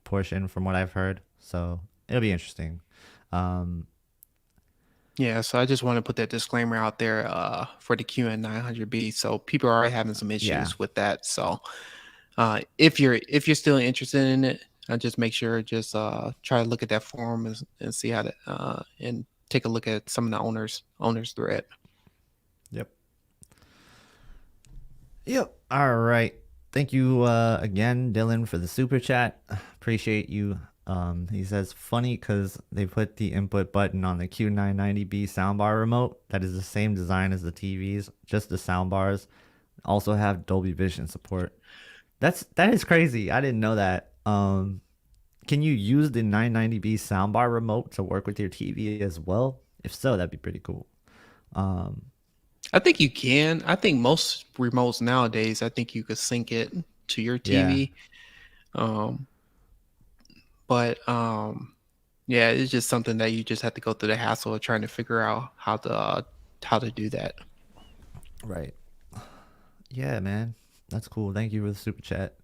portion from what I've heard. So it'll be interesting. Um, Yeah, so I just want to put that disclaimer out there for the QN900B. So people are having some yeah. issues with that. So if you're still interested in it, just make sure try to look at that forum and see how to and take a look at some of the owners thread. Yep. Yep. All right. Thank you again, Dylan, for the super chat. Appreciate you. He says, funny because they put the input button on the Q990B soundbar remote. That is the same design as the TVs, just the soundbars. Also have Dolby Vision support. That is crazy. I didn't know that. can you use the 990B soundbar remote to work with your TV as well? If so, that'd be pretty cool. Um, I think you can. I think most remotes nowadays, I think you could sync it to your yeah, TV. Um, but yeah, it's just something that you just have to go through the hassle of trying to figure out how to do that. right. Yeah, man, that's cool. Thank you for the super chat.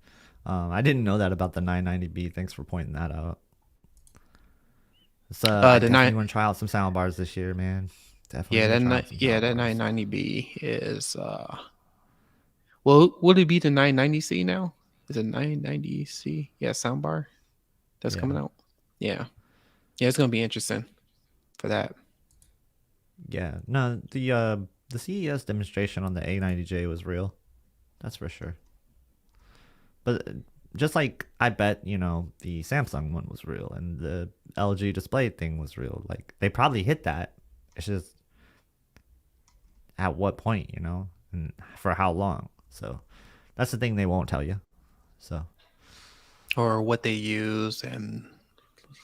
I didn't know that about the 990B. Thanks for pointing that out. So I The definitely nine, want to try out some sound bars this year, man. Definitely yeah, want to try out some yeah, sound that bars. 990B is well, would it be the 990C now? Is it 990C? Yeah, soundbar that's Yeah, coming out. Yeah, yeah, it's gonna be interesting for that. yeah. No, the CES demonstration on the A90J was real. That's for sure. But just like I bet, the Samsung one was real and the LG display thing was real. Like they probably hit that. It's just at what point, and for how long. So that's the thing they won't tell you. So Or what they use and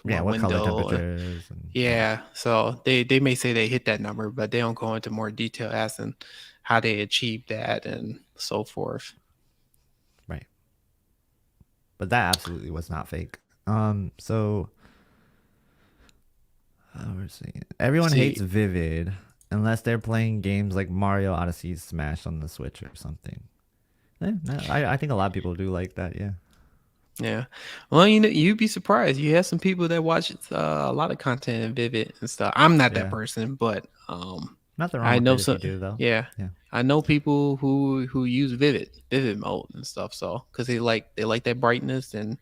yeah, what what color window. temperatures and yeah, Yeah, so they may say they hit that number, but they don't go into more detail as in how they achieved that and so forth. right. But that absolutely was not fake. So we're seeing everyone See, hates Vivid unless they're playing games like Mario Odyssey Smash on the Switch or something. No, I think a lot of people do like that. Yeah. yeah. Well, you'd be surprised. You have some people that watch a lot of content in Vivid and stuff. I'm not that Yeah. person, but Nothing wrong I with know it if you some. do though. Yeah, Yeah. I know people who use Vivid mode and stuff. So because they like that brightness and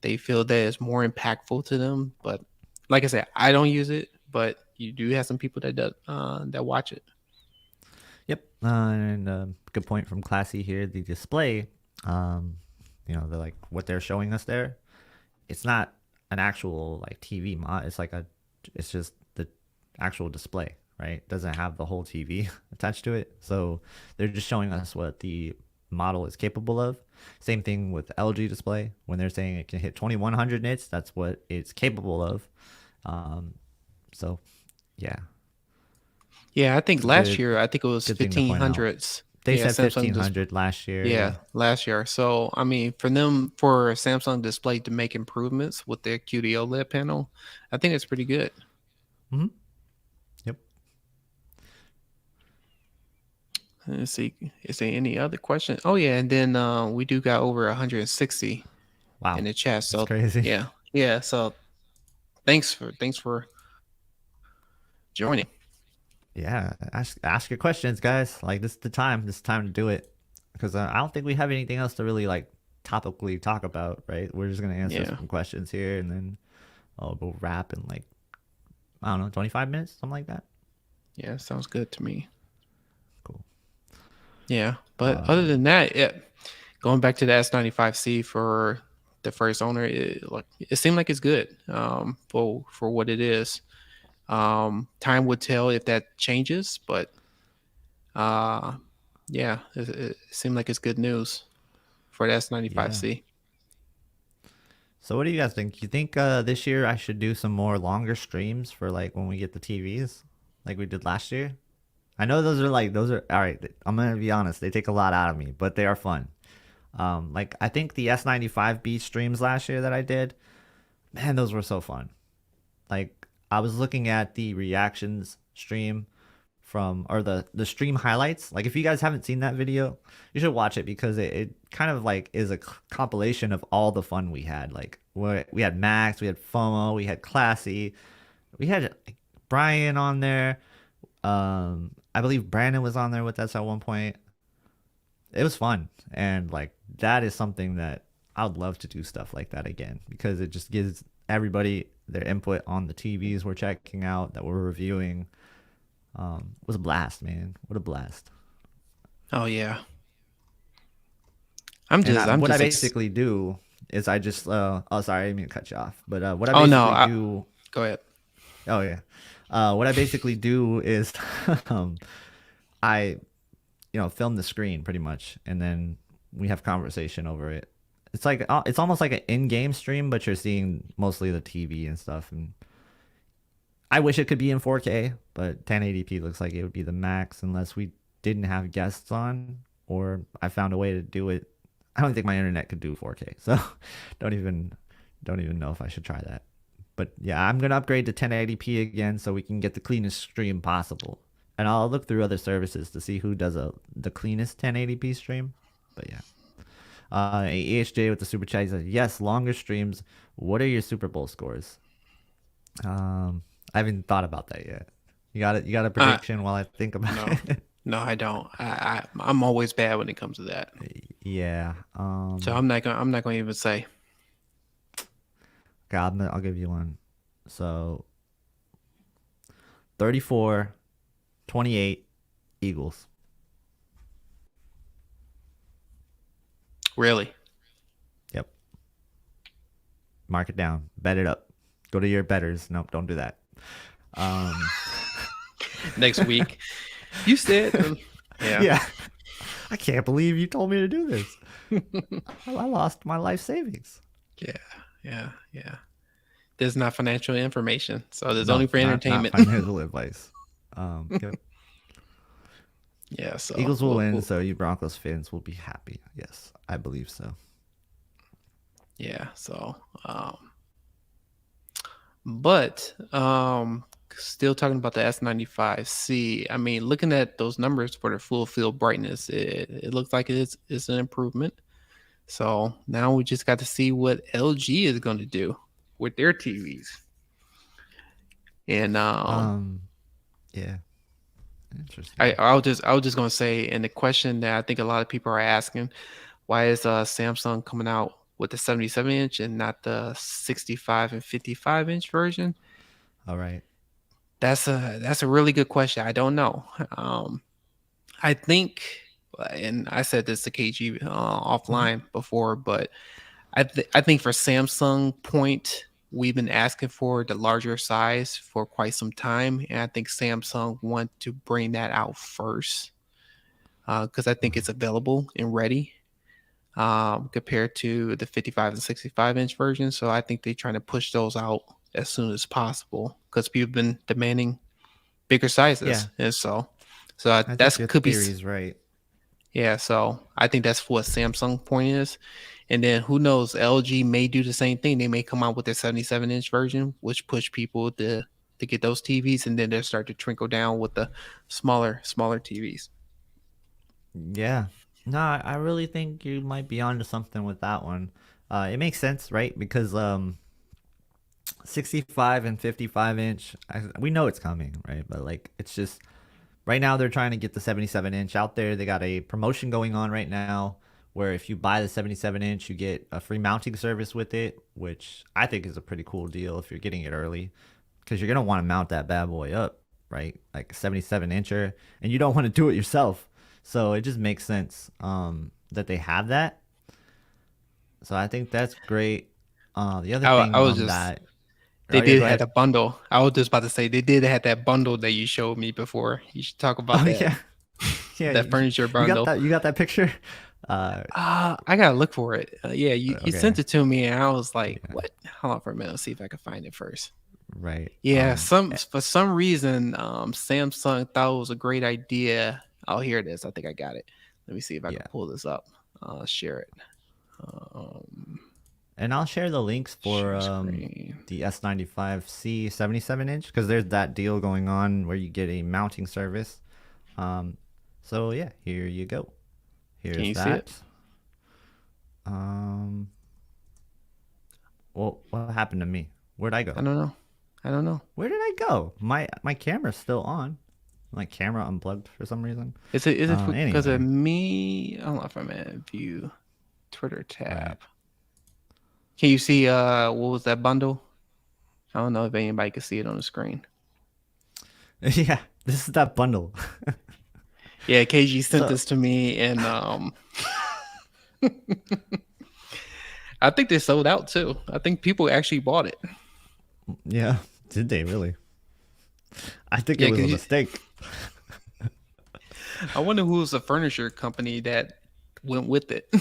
they feel that it's more impactful to them. But like I said, I don't use it, but you do have some people that watch it. Yep. And good point from Classy here. The display, they're like what they're showing us there. It's not an actual like TV mod. It's just the actual display, right? It doesn't have the whole TV attached to it. So they're just showing us what the model is capable of. Same thing with LG display. When they're saying it can hit 2100 nits, that's what it's capable of. Um, so yeah, Yeah, I think it's a last good year, I think it was good thing to point out. 1500s. They Yeah, said Samsung just 1500 last year. yeah, Yeah. last year. So I mean, for Samsung Display to make improvements with their QD OLED panel, I think it's pretty good. Hmm. Yep. Let's see, is there any other question? Oh yeah, and then we do got over 160 in Wow. the chat. That's So crazy. yeah, yeah. So thanks for joining. Yeah. Ask your questions, guys. Like this is the time. This is the time to do it. Because I don't think we have anything else to really like topically talk about, right? We're just gonna answer Yeah, some questions here and then we'll wrap in like I don't know, 25 minutes, something like that. yeah, sounds good to me. Cool. Yeah, but other Um, than that, yeah, going back to the S95C for the first owner, it seemed like it's good for what it is. Time would tell if that changes, but uh, yeah, it seemed like it's good news for the yeah. S95C. So what do you guys think? You think this year I should do some more longer streams for like when we get the TVs, like we did last year? I know those are all right. I'm gonna be honest, they take a lot out of me, but they are fun. Like I think the S95B streams last year that I did, man, those were so fun. Like I was looking at the reactions stream from or the stream highlights. Like if you guys haven't seen that video, you should watch it because it kind of like is a compilation of all the fun we had. Like we had Max, we had FOMO, we had Classy, we had like, Brian on there. I believe Brandon was on there with us at one point. It was fun, and like that is something that I would love to do stuff like that again because it just gives everybody their input on the TVs we're checking out that we're reviewing. It was a blast, man. What a blast. Oh yeah, And I'm what I just basically do is I just oh sorry, I didn't mean to cut you off. But what I oh no, basically do go ahead. oh yeah. What I basically do is um I film the screen pretty much and then we have conversation over it. It's like it's almost like an in-game stream, but you're seeing mostly the TV and stuff. And I wish it could be in 4K, but 1080p looks like it would be the max unless we didn't have guests on or I found a way to do it. I don't think my internet could do 4K, so don't even know if I should try that. But yeah, I'm gonna upgrade to 1080p again so we can get the cleanest stream possible. And I'll look through other services to see who does the cleanest 1080p stream. But yeah. EHJ with the super chat says, yes, longer streams. What are your Super Bowl scores? I haven't thought about that yet. You got a prediction while I think about no. it? No, I don't. I'm always bad when it comes to that. Yeah. So I'm not gonna even say. Okay, I'll give you one. So 34-28 Eagles. Really? Yep. Mark it down. Bet it up. Go to your betters. Nope, don't do that. Next week. You said yeah. Yeah. I can't believe you told me to do this. I lost my life savings. Yeah. There's not financial information, so there's No, only for entertainment. Not financial advice. Yep. Yeah, so Eagles will win, so you Broncos fans will be happy. Yes, I believe so. Yeah, so but still talking about the S95C. I mean, looking at those numbers for the full field brightness, it looks like it's an improvement. So now we just got to see what LG is going to do with their TVs. And yeah. Interesting. I was just gonna say, and the question that I think a lot of people are asking, why is Samsung coming out with the 77-inch and not the 65 and 55-inch version? All right. That's a really good question. I don't know. I think, and I said this to KG offline before, but I think for Samsung point, we've been asking for the larger size for quite some time, and I think Samsung want to bring that out first because I think it's available and ready compared to the 55 and 65-inch version. So I think they're trying to push those out as soon as possible because people have been demanding bigger sizes, and so that's could be right. Yeah, so I think that's what Samsung point is. And then who knows, LG may do the same thing. They may come out with their 77-inch version, which push people to get those TVs, and then they'll start to trickle down with the smaller TVs. Yeah. No, I really think you might be onto something with that one. It makes sense, right? Because 65 and 55-inch, we know it's coming, right? But like, it's just right now they're trying to get the 77-inch out there. They got a promotion going on right now where if you buy the 77-inch, you get a free mounting service with it, which I think is a pretty cool deal if you're getting it early, because you're going to want to mount that bad boy up, right? Like a 77-incher, and you don't want to do it yourself. So it just makes sense that they have that. So I think that's great. The other thing on that, they did have a bundle. I was just about to say they did have that bundle that you showed me before. You should talk about that. Yeah, that furniture bundle. You got that picture? I gotta look for it. You sent it to me, and I was like, "What? Hold on for a minute. Let's see if I can find it first." Right. Yeah. For some reason, Samsung thought it was a great idea. Oh, here it is. I think I got it. Let me see if I can pull this up. Share it. And I'll share the links for the S95C 77-inch because there's that deal going on where you get a mounting service. So yeah, here you go. Here's Can you that. see it? Well, what happened to me? Where'd I go? I don't know. Where did I go? My camera's still on. My camera unplugged for some reason. Is it because anyway. of me? I don't know if I'm at view Twitter tab. Right. Can you see what was that bundle? I don't know if anybody can see it on the screen. Yeah, this is that bundle. Yeah, KG sent this to me, and I think they sold out too. I think people actually bought it. Yeah, did they really? I think it was a mistake. I wonder who was the furniture company that went with it.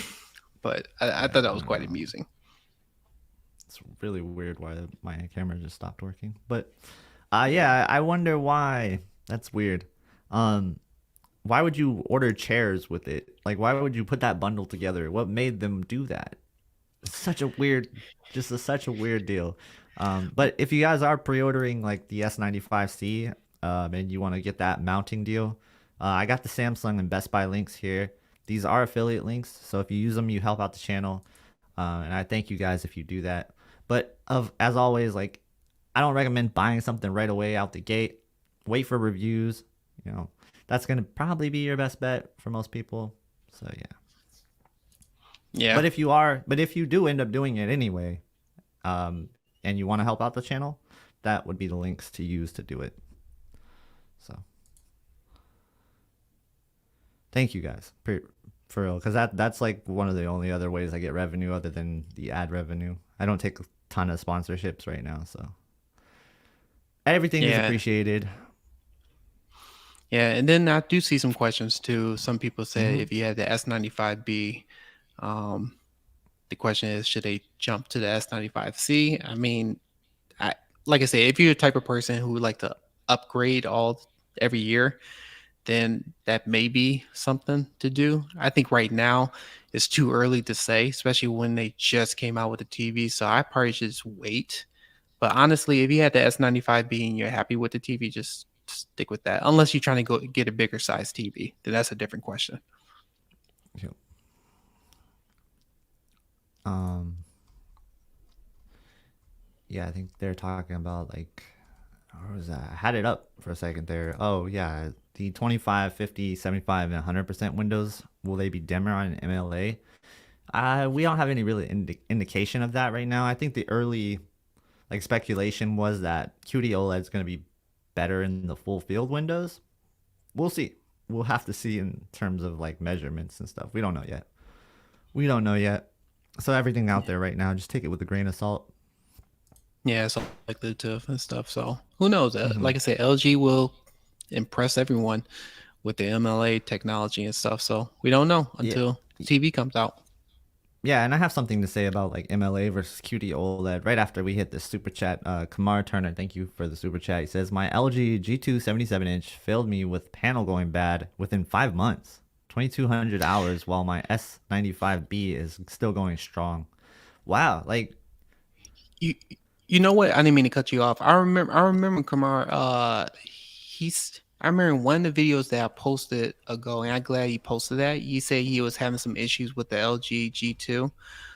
but I Yeah, thought that I was don't quite know. amusing. It's really weird why my camera just stopped working. But yeah, I wonder why. That's weird. Um, why would you order chairs with it? Like, why would you put that bundle together? What made them do that? It's such a weird, such a weird deal. But if you guys are pre-ordering like the S95C, and you want to get that mounting deal, I got the Samsung and Best Buy links here. These are affiliate links, so if you use them, you help out the channel, and I thank you guys if you do that. But as always, like I don't recommend buying something right away out the gate. Wait for reviews. You know, that's gonna probably be your best bet for most people. So yeah. Yeah. But if you do end up doing it anyway, um, and you want to help out the channel, that would be the links to use to do it. So thank you guys for real, because that's like one of the only other ways I get revenue other than the ad revenue. I don't take a ton of sponsorships right now, so everything is Yeah. appreciated. Yeah. And then I do see some questions too. Some people said Hmm. if you had the S95B, um, the question is, should they jump to the S95C? I mean, I like I said, if you're the type of person who would like to upgrade all every year, then that may be something to do. I think right now it's too early to say, especially when they just came out with the TV. So I probably should just wait. But honestly, if you had the S95B and you're happy with the TV, just stick with that. Unless you're trying to go get a bigger size TV, then that's a different question. Yep. Um, yeah, I think they're talking about like, where was that? I had it up for a second there. Oh yeah, the 25, 50, 75, and 100% windows, will they be dimmer on MLA? We don't have any really indication of that right now. I think the early like speculation was that QD OLED is going to be better in the full field windows. We'll see. We'll have to see in terms of like measurements and stuff. We don't know yet. We don't know yet. So everything out there right now, just take it with a grain of salt. Yeah, it's all likely to and stuff. So who knows? Hmm. Like I said, LG will impress everyone with the MLA technology and stuff. So we don't know Yeah. until TV comes out. Yeah, and I have something to say about like MLA versus QD OLED right after we hit the super chat. Kamar Turner, thank you for the super chat. He says, my LG G2 77-inch failed me with panel going bad within 5 months, 2,200 hours, while my S95B is still going strong. Wow, like, You you know what? I didn't mean to cut you off. I remember Kamar. I remember one of the videos that I posted ago, and I'm glad he posted that. He said he was having some issues with the LG G2.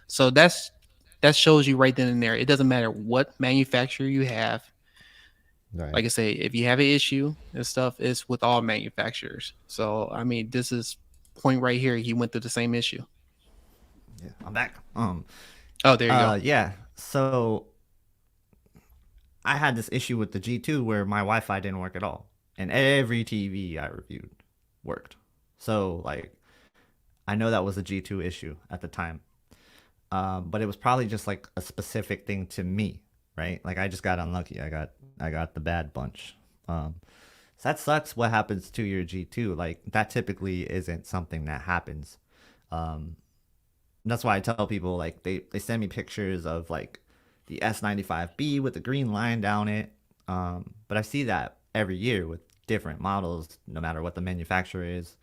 So that shows you right then and there. It doesn't matter what manufacturer you have. right. Like I say, if you have an issue and stuff, it's with all manufacturers. So I mean, this is point right here. He went through the same issue. Yeah, I'm back. Oh, there you go. Yeah. So I had this issue with the G2 where my Wi-Fi didn't work at all, and every TV I reviewed worked. So like, I know that was a G2 issue at the time, but it was probably just like a specific thing to me, right? Like I just got unlucky. I got the bad bunch. So that sucks. What happens to your G2? Like that typically isn't something that happens. Um, that's why I tell people like they send me pictures of like the S95B with the green line down it. But I see that every year with different models, no matter what the manufacturer is.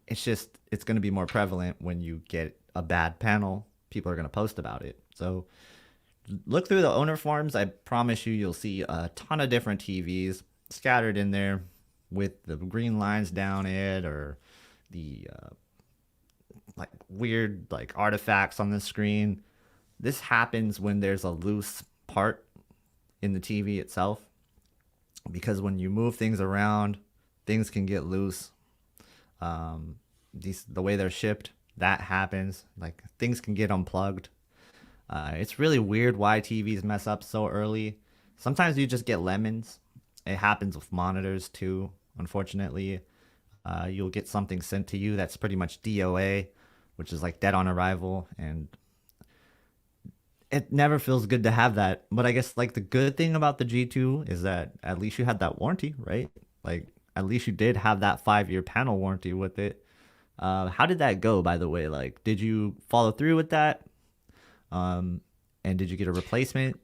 It's just it's going to be more prevalent when you get a bad panel. People are going to post about it. So look through the owner forums. I promise you, you'll see a ton of different TVs scattered in there with the green lines down it or the like weird like artifacts on the screen. This happens when there's a loose part in the TV itself because when you move things around, things can get loose. The way they're shipped, that happens. Like things can get unplugged. It's really weird why TVs mess up so early. Sometimes you just get lemons. It happens with monitors too. Unfortunately, you'll get something sent to you that's pretty much DOA, which is like dead on arrival, and it never feels good to have that. But I guess like the good thing about the G2 is that at least you had that warranty, right? Like at least you did have that 5-year panel warranty with it. How did that go, by the way? Like, did you follow through with that? Um, and did you get a replacement?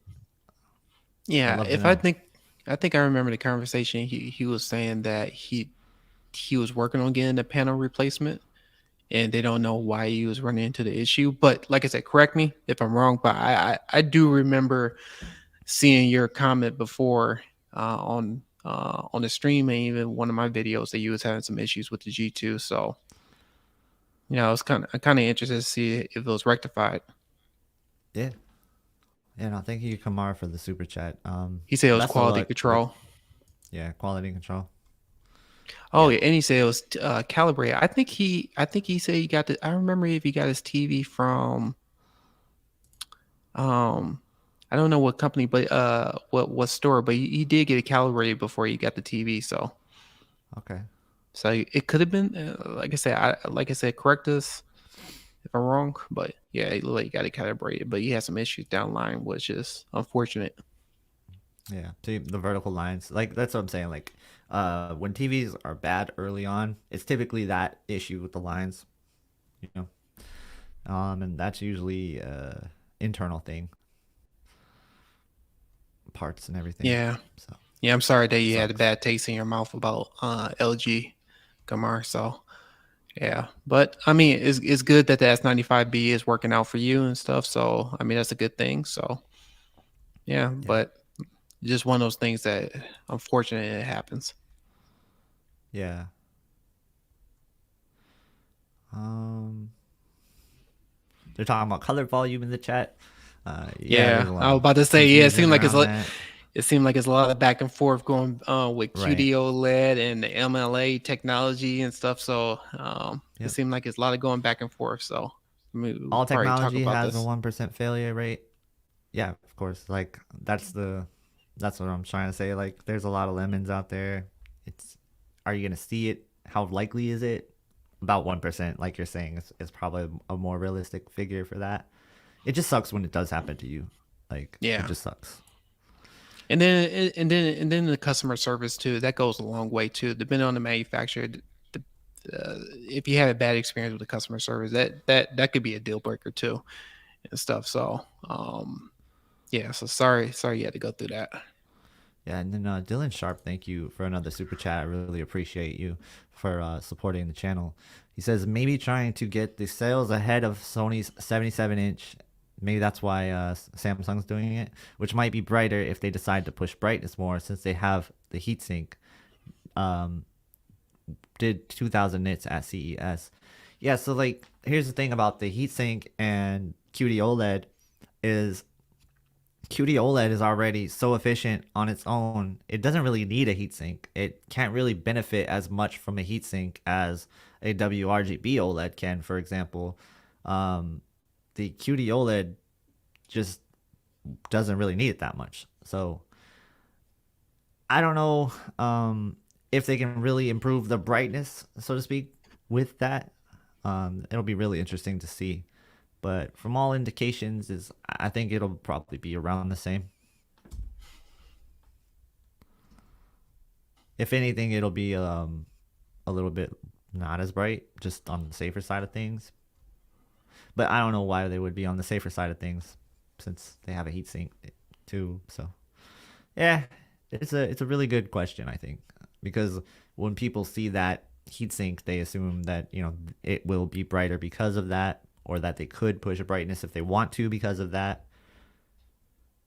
I'd Yeah, love to if I know. think I think I remember the conversation. He was saying that he was working on getting a panel replacement, and they don't know why he was running into the issue. But like I said, correct me if I'm wrong. But I do remember seeing your comment before on the stream and even one of my videos that you was having some issues with the G2. So I was kind of interested to see if it was rectified. Yeah. Yeah, no, thank you, Kamar, for the super chat. He said it was Best of quality luck with, control. yeah, quality control. Oh Yeah. yeah, and he said it was calibrated. I think he said he got the. I remember if he got his TV from um I don't know what company, but what store, but he did get it calibrated before he got the TV. Okay. So it could have been like I said, correct us if I'm wrong, but yeah, he like got it calibrated, but he had some issues down the line, which is unfortunate. Yeah. See, the vertical lines, like that's what I'm saying. Like, when TVs are bad early on, it's typically that issue with the lines, you know. And that's usually internal thing, parts and everything. Yeah, So yeah. I'm sorry that you had a sucks. bad taste in your mouth about LG Gamar. So yeah, but I mean, it's good that the S95B is working out for you and stuff. So I mean, that's a good thing. So yeah, Yeah. but just one of those things that unfortunately it happens. Yeah. Um, they're talking about color volume in the chat. Yeah, there's Yeah, a lot I was of about to say, yeah, confusion around that. it seemed like it's a lot of back and forth going with Right. QD-OLED and the MLA technology and stuff. So it Yep. seemed like it's a lot of going back and forth. So we'll All probably talk technology about has a this. 1% failure rate. Yeah, of course. Like that's what I'm trying to say. Like there's a lot of lemons out there. It's Are you gonna see it? How likely is it? About 1%, like you're saying, is probably a more realistic figure for that. It just sucks when it does happen to you. Like it Yeah, just sucks. and then the customer service too. That goes a long way too. Depending on the manufacturer, if you have a bad experience with the customer service, that could be a deal breaker too and stuff. So yeah. So sorry you had to go through that. Yeah, and then Dylan Sharp, thank you for another super chat. I really appreciate you for supporting the channel. He says maybe trying to get the sales ahead of Sony's 77-inch. Maybe that's why Samsung's doing it, which might be brighter if they decide to push brightness more since they have the heatsink. Um, did 2000 nits at CES. Yeah, so like here's the thing about the heatsink and QD OLED is QD OLED is already so efficient on its own. It doesn't really need a heatsink. It can't really benefit as much from a heatsink as a WRGB OLED can, for example. Um, the QD OLED just doesn't really need it that much. So I don't know if they can really improve the brightness, so to speak, with that. It'll be really interesting to see. But from all indications, is I think it'll probably be around the same. If anything, it'll be a little bit not as bright, just on the safer side of things. But I don't know why they would be on the safer side of things, since they have a heatsink too. So yeah, it's a really good question, I think, because when people see that heatsink, they assume that it will be brighter because of that, or that they could push a brightness if they want to because of that.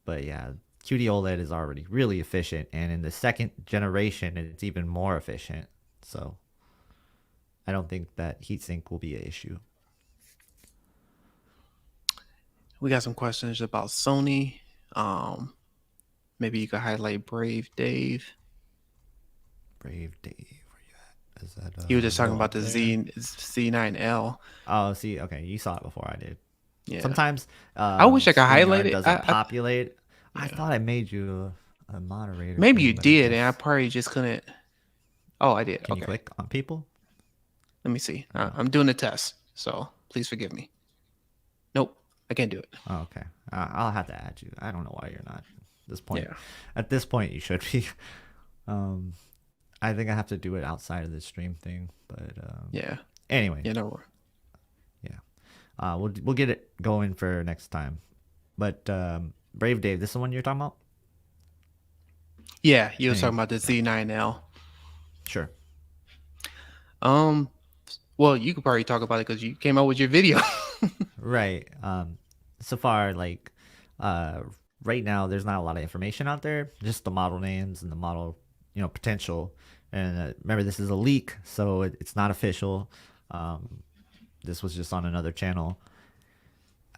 But yeah, QD OLED is already really efficient, and in the second generation, it's even more efficient. So I don't think that heatsink will be an issue. We got some questions about Sony. Maybe you could highlight Brave Dave. Brave Dave, where you at? Is that You were just talking oh, about up the there? Z9L. Oh, see, okay, you saw it before I did. Yeah, Sometimes I wish I could highlight StreamYard it. doesn't populate. I Yeah, thought I made you a moderator maybe you thing, but I did, and I guess probably just couldn't. Oh, I did. can you Okay, click on people? let me see. Oh, I'm doing a test, so please forgive me. Nope, I can't do it. oh okay. I'll have to add you. I don't know why you're not at this point. Yeah, At this point, you should be. Um, I think I have to do it outside of the stream thing, but yeah. Anyway, You know. yeah, we'll get it going for next time. But Brave Dave, this is the one you're talking about? Yeah, you was Any, talking about the Z9L. sure. Um, well, you could probably talk about it because you came out with your video. Right. So far, like, uh, right now, there's not a lot of information out there. Just the model names and the model, potential. And remember, this is a leak, so it's not official. This was just on another channel.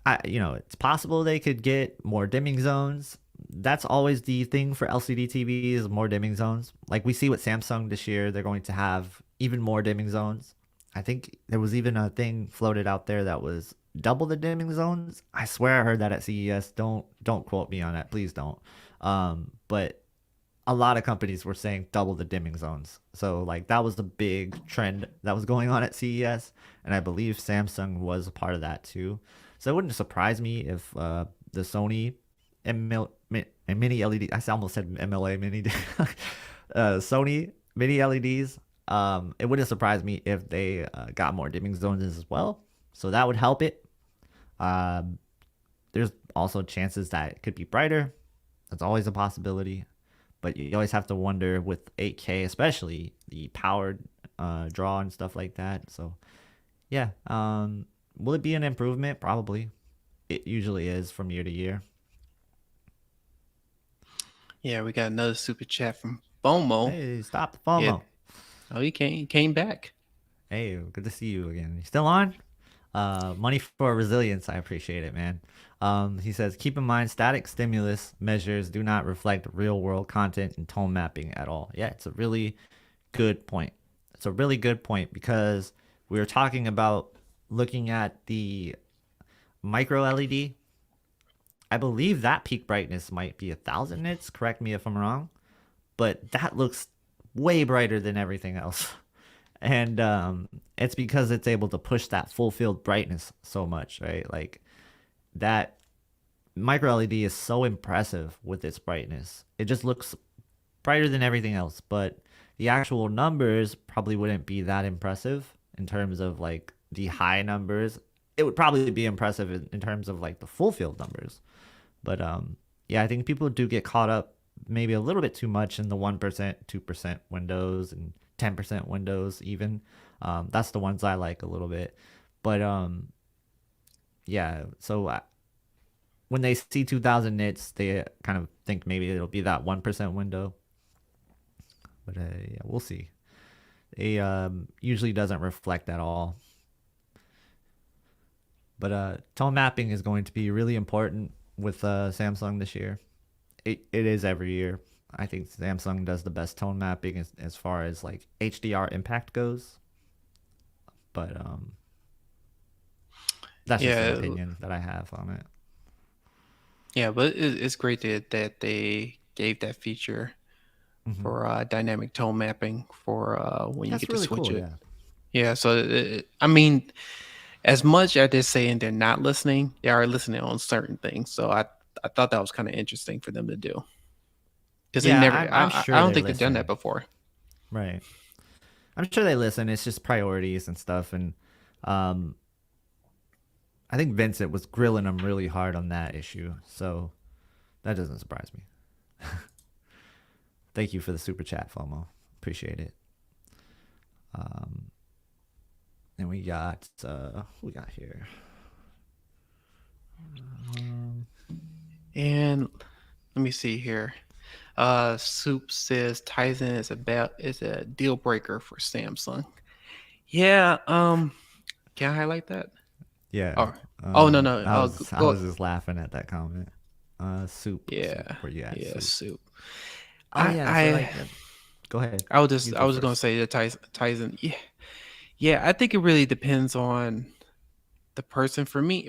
It's possible they could get more dimming zones. That's always the thing for LCD TVs, more dimming zones. Like we see with Samsung this year, they're going to have even more dimming zones. I think there was even a thing floated out there that was double the dimming zones. I swear I heard that at CES. Don't quote me on that, please don't. But a lot of companies were saying double the dimming zones. So like that was the big trend that was going on at CES, and I believe Samsung was a part of that too. So it wouldn't surprise me if the Sony mini LED. I almost said MLA mini. Sony mini LEDs. It wouldn't surprise me if they got more dimming zones as well. So that would help it. Um, there's also chances that it could be brighter. That's always a possibility. But you always have to wonder with 8K, especially the powered draw and stuff like that. So yeah, will it be an improvement? Probably. It usually is from year to year. Yeah, we got another super chat from FOMO. Hey, stop the Yeah. FOMO. Oh, he came back. Hey, good to see you again. You still on? Money for resilience. I appreciate it, man. He says, keep in mind, static stimulus measures do not reflect real world content and tone mapping at all. Yeah, it's a really good point. It's a really good point because we were talking about looking at the micro LED. I believe that peak brightness might be 1,000 nits. Correct me if I'm wrong, but that looks way brighter than everything else. And it's because it's able to push that full field brightness so much, right? Like that micro LED is so impressive with its brightness. It just looks brighter than everything else, but the actual numbers probably wouldn't be that impressive in terms of like the high numbers. It would probably be impressive in terms of like the full field numbers. But yeah, I think people do get caught up maybe a little bit too much in the 1%, 2% windows and 10% windows even. That's the ones I like a little bit. But yeah, so when they see 2,000 nits, they kind of think maybe it'll be that 1% window. But yeah, we'll see. It usually doesn't reflect at all. But tone mapping is going to be really important with Samsung this year. It is every year. I think Samsung does the best tone mapping as far as like HDR impact goes. But that's just an opinion that I have on it. Yeah, but it's great that they gave that feature for dynamic tone mapping for when you get to switch it. Yeah, so I mean, as much as they're saying they're not listening, they are listening on certain things. So I thought that was kind of interesting for them to do because they never. I'm sure I don't think they've done that before. Right. I'm sure they listen. It's just priorities and stuff, and I think Vincent was grilling them really hard on that issue, so that doesn't surprise me. Thank you for the super chat, FOMO. Appreciate it. And we got here. And let me see here. Soup says Tizen is a deal breaker for Samsung. Yeah. Can I highlight that? Yeah. Oh no. I was just laughing at that comment. Soup. Yeah. Soup, where you at? Yeah. Soup. Oh yeah. Go ahead. I was gonna say that Tizen. Yeah. Yeah. I think it really depends on the person. For me,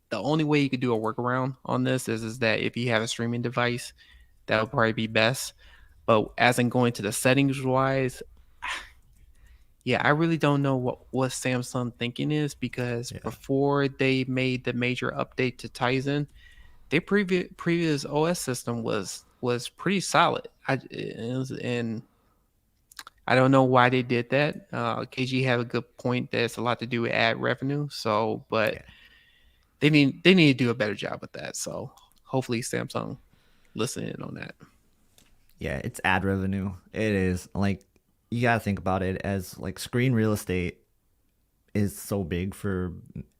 the only way you could do a workaround on this is that if you have a streaming device, that would probably be best. But as in going to the settings wise, yeah, I really don't know what Samsung thinking is because before they made the major update to Tizen, their previous OS system was pretty solid. And I don't know why they did that. KG had a good point. That's a lot to do with ad revenue. So, but Yeah. they need to do a better job with that. So hopefully Samsung listen in on that. Yeah, it's ad revenue. It is like you gotta think about it as like screen real estate is so big for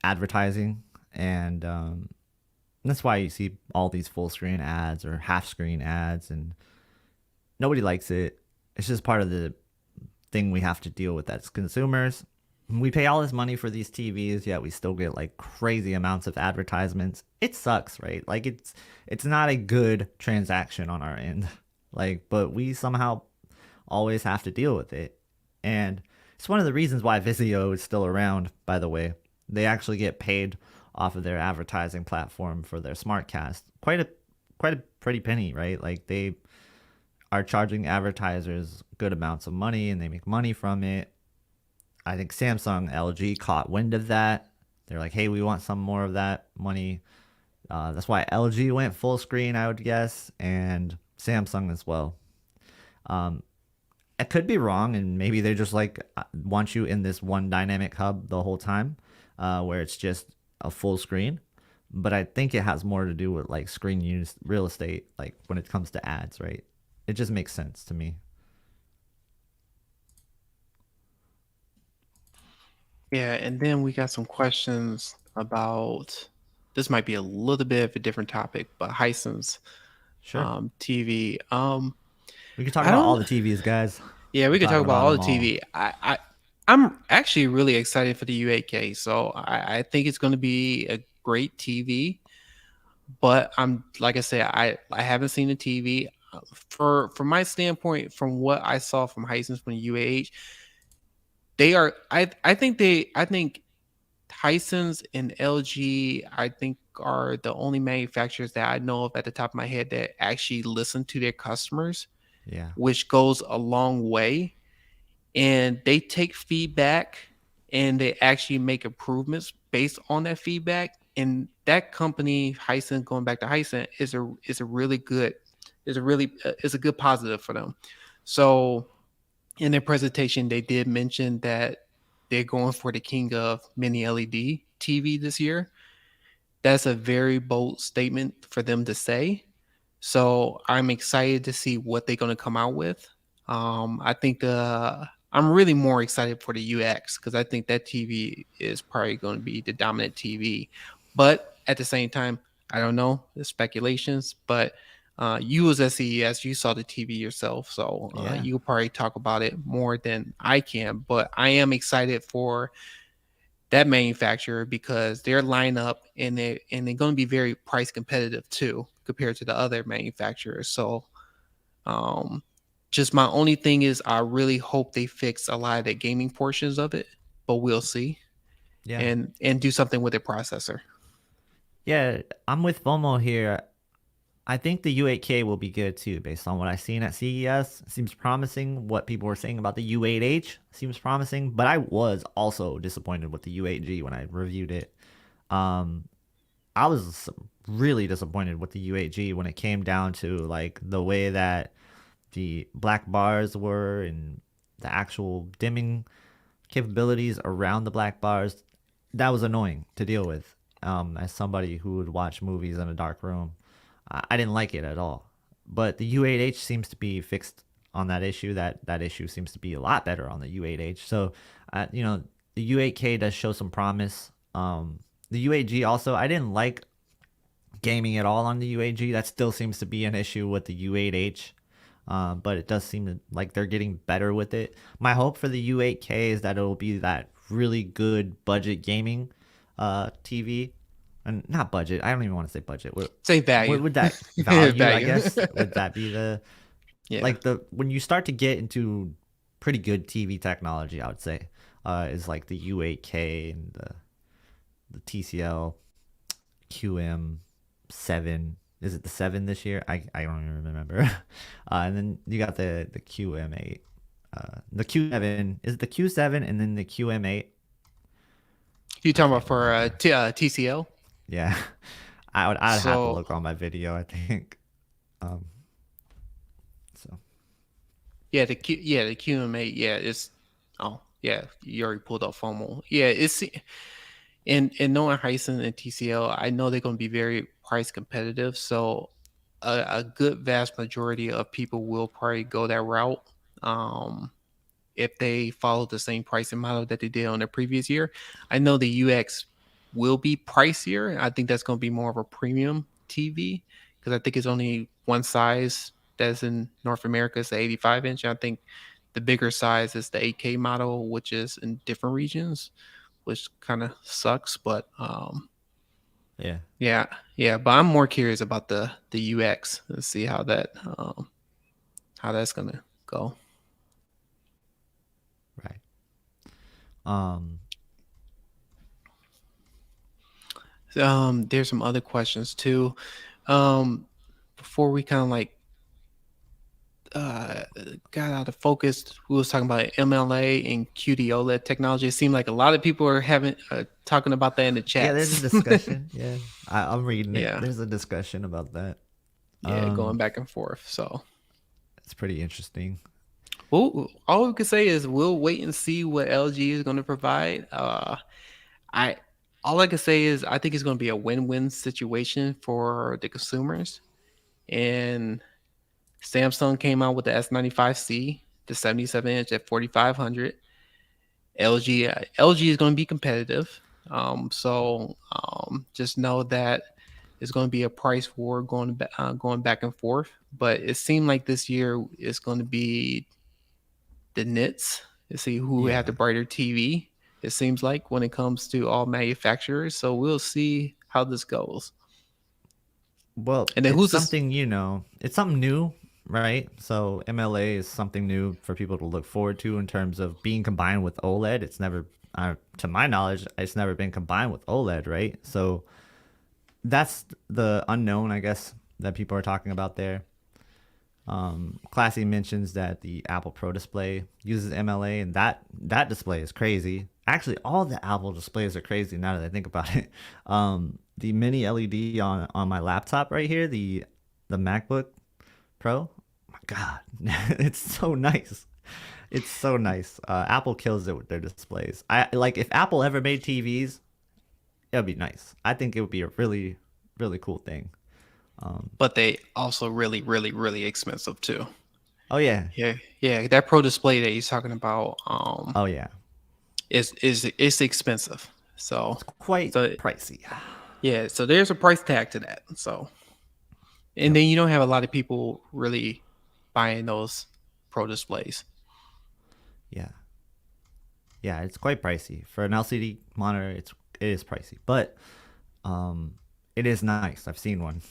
advertising, and that's why you see all these full screen ads or half screen ads, and nobody likes it. It's just part of the thing we have to deal with as consumers. We pay all this money for these TVs, yet we still get like crazy amounts of advertisements. It sucks, right? Like it's not a good transaction on our end. Like, but we somehow always have to deal with it. And it's one of the reasons why Vizio is still around, by the way. They actually get paid off of their advertising platform for their SmartCast. Quite a pretty penny, right? Like they are charging advertisers good amounts of money and they make money from it. I think Samsung, LG caught wind of that. They're like, hey, we want some more of that money. That's why LG went full screen, I would guess, and Samsung as well. Um, I could be wrong, and maybe they just like want you in this one dynamic hub the whole time, where it's just a full screen. But I think it has more to do with like screen use real estate, like when it comes to ads, right? It just makes sense to me. Yeah, and then we got some questions about this might be a little bit of a different topic, but Hisense Sure, TV. we can talk I about all don't. the TVs, guys. Yeah, we We're could talk talking about about all the them all. TV. I'm actually really excited for the U8K. So I think it's going to be a great TV. But I'm like I said, I haven't seen the TV. From my standpoint, from what I saw from Hisense from the UAH, they are. I think Hisense and LG, I think, are the only manufacturers that I know of at the top of my head that actually listen to their customers, Yeah, which goes a long way. And they take feedback and they actually make improvements based on that feedback. And that company, Hisense, going back to Hisense, is a really good is a good positive for them. So in their presentation, they did mention that they're going for the king of mini LED TV this year. That's a very bold statement for them to say. So I'm excited to see what they're going to come out with. I think I'm really more excited for the UX because I think that TV is probably going to be the dominant TV. But at the same time, I don't know the speculations. But you was at CES, you saw the TV yourself, so yeah, you probably talk about it more than I can. But I am excited for that manufacturer because their lineup and they're going to be very price competitive too compared to the other manufacturers. So um just my only thing is I really hope they fix a lot of the gaming portions of it, but we'll see. yeah. And do something with their processor. Yeah, I'm with FOMO here. I think the U8K will be good too, based on what I've seen at CES. Seems promising. What people were saying about the U8H seems promising, but I was also disappointed with the U8G when I reviewed it. Um, I was really disappointed with the U8G when it came down to like the way that the black bars were and the actual dimming capabilities around the black bars. That was annoying to deal with. As somebody who would watch movies in a dark room, I didn't like it at all. But the U8H seems to be fixed on that issue. That issue seems to be a lot better on the U8H. So, the U8K does show some promise. The U8G also, I didn't like gaming at all on the U8G. That still seems to be an issue with the U8H. But it does seem like they're getting better with it. My hope for the U8K is that it will be that really good budget gaming TV. And not budget. I don't even want to say budget. Say What value. would that value, I Value. guess? Would that be the Yeah. like the when you start to get into pretty good TV technology, I would say, is like the U8K and the TCL QM7. Is it the 7 this year? I don't even remember. And then you got the QM8. The Q7, is it the Q7 and then the QM8? You I talking about can't for remember. TCL? Yeah. I'd have to So look on my video, I think. Um so the QMA, yeah, it's oh yeah, you already pulled up FOMO. Yeah, it's and knowing Hyson and TCL, I know they're going to be very price competitive. So a good vast majority of people will probably go that route. Um, if they follow the same pricing model that they did on the previous year. I know the UX will be pricier. I think that's going to be more of a premium TV because I think it's only one size that's in North America. It's the 85 inch. I think the bigger size is the 8K model, which is in different regions, which kind of sucks. But Yeah. yeah, yeah. But I'm more curious about the UX and see how that's gonna go. Right. Um. There's some other questions too. Um, before we kind of like uh got out of focus, we was talking about MLA and QD-OLED technology. It seemed like a lot of people are having talking about that in the Yeah. There's a chats. discussion. Yeah. I'm reading it. Yeah, There's a discussion about that. yeah, going Um. back and forth. So, It's pretty interesting. well, all we can say is we'll wait and see what LG is going to provide. I all I can say is I think it's going to be a win-win situation for the consumers. And Samsung came out with the S95C, the 77 inch at 4500. LG is going to be competitive. Just know that it's going to be a price war going back and forth. But it seemed like this year is going to be the nits to see who had the Yeah. brighter TV. It seems like when it comes to all manufacturers. So we'll see how this goes. Well, And then it's who's this? something, it's something new, right? So MLA is something new for people to look forward to in terms of being combined with OLED. It's never, to my knowledge, it's never been combined with OLED, right? So that's the unknown, I guess, that people are talking about there. Classy mentions that the Apple Pro display uses MLA, and that display is crazy. Actually, all the Apple displays are crazy now that I think about it. The mini LED on my laptop right here, the MacBook Pro, oh my God, it's so nice. It's so nice. Apple kills it with their displays. I like if Apple ever made TVs, it would be nice. I think it would be a really, really cool thing. But they also really, really, really expensive too. Oh yeah, Yeah, yeah. That Pro display that he's talking about, oh yeah, is it's expensive. So, quite so pricey. yeah. So there's a price tag to that. So, and Yep. then you don't have a lot of people really buying those Pro displays. Yeah. Yeah, it's quite pricey for an LCD monitor. It is pricey, but um, it is nice. I've seen one.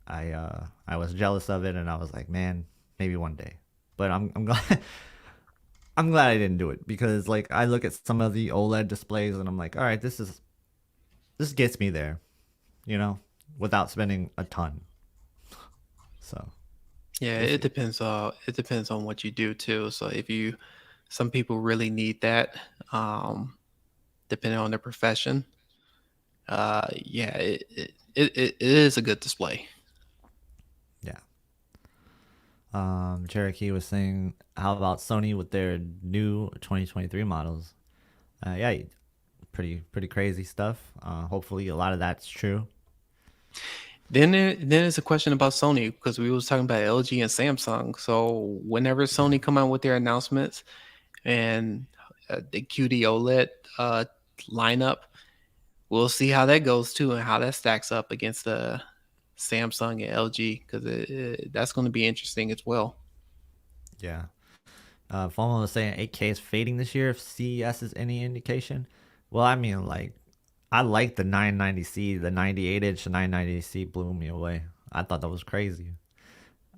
I was jealous of it, and I was like, man, maybe one day. But I'm glad I'm glad I didn't do it because like I look at some of the OLED displays and I'm like, all right, this gets me there, without spending a ton. So Yeah, we'll it see. depends. It depends on what you do too. So some people really need that, um, depending on their profession. Yeah, it is a good display. Yeah. Cherokee was saying, how about Sony with their new 2023 models? Yeah, pretty crazy stuff. Hopefully, a lot of that's true. Then there's a question about Sony because we was talking about LG and Samsung. So whenever Yeah, Sony come out with their announcements and the QD OLED lineup, we'll see how that goes too and how that stacks up against the Samsung and LG because that's going to be interesting as well. yeah. Fulham was saying 8K is fading this year. If CES is any indication, well, I mean, like, I like the 990C, the 98-inch 990C blew me away. I thought that was crazy.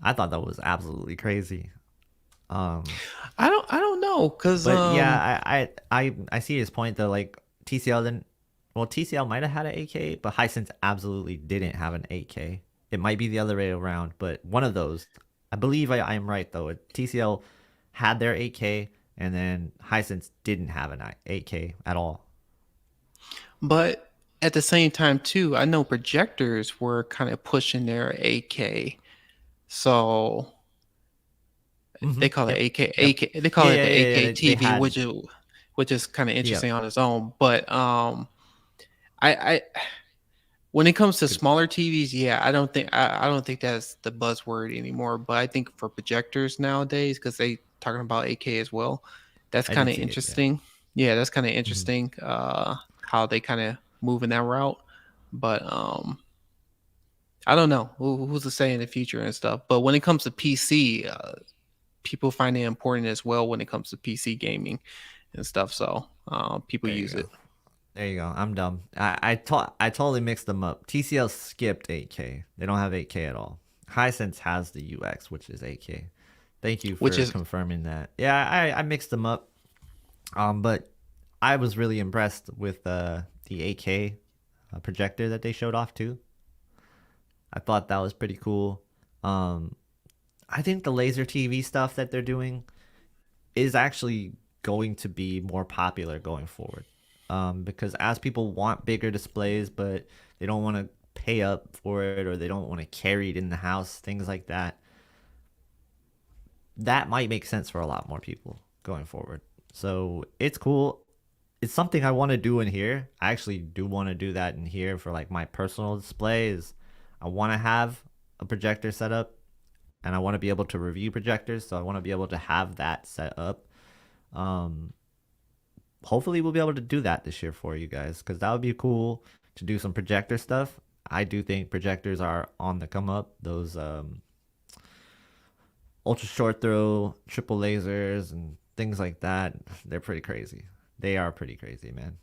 I thought that was absolutely crazy. Um, I don't know because But yeah, I see his point though. Like TCL didn't. Well, TCL might have had an 8K, but Hisense absolutely didn't have an 8K. It might be the other way around, but one of those. I believe I am right though. TCL had their 8K, and then Hisense didn't have an 8K at all. but at the same time too, I know projectors were kind of pushing their 8K. So Mm-hmm. They call it Yep. AK, Yep. AK. They call Yeah, it yeah, the yeah, yeah. AK They TV, had. which is kind of Yep. interesting on its own. But I when it comes to smaller TVs, yeah, I don't think that's the buzzword anymore. But I think for projectors nowadays, because they talking about 8K as well, that's I kind did of see it. Yeah. interesting. Yeah, that's kind of Mm-hmm. interesting. How they kind of move in that route. But I don't know who's to say in the future and stuff. But when it comes to PC, people find it important as well when it comes to PC gaming and stuff. So people There you use go. it. There you go. I'm dumb. I totally mixed them up. TCL skipped 8K. They don't have 8K at all. Hisense has the UX, which is 8K. Thank you Which for is confirming that. Yeah, I mixed them up. But I was really impressed with the 8K projector that they showed off too. I thought that was pretty cool. Um, I think the laser TV stuff that they're doing is actually going to be more popular going forward. Because as people want bigger displays, but they don't want to pay up for it or they don't want to carry it in the house, things like that, that might make sense for a lot more people going forward. So it's cool. It's something I want to do in here. I actually do want to do that in here for like my personal displays. I want to have a projector set up and I want to be able to review projectors. So I want to be able to have that set up. Um, Hopefully we'll be able to do that this year for you guys because that would be cool to do some projector stuff. I do think projectors are on the come up. Those ultra short throw, triple lasers, and things like that. They're pretty crazy. They are pretty crazy, man.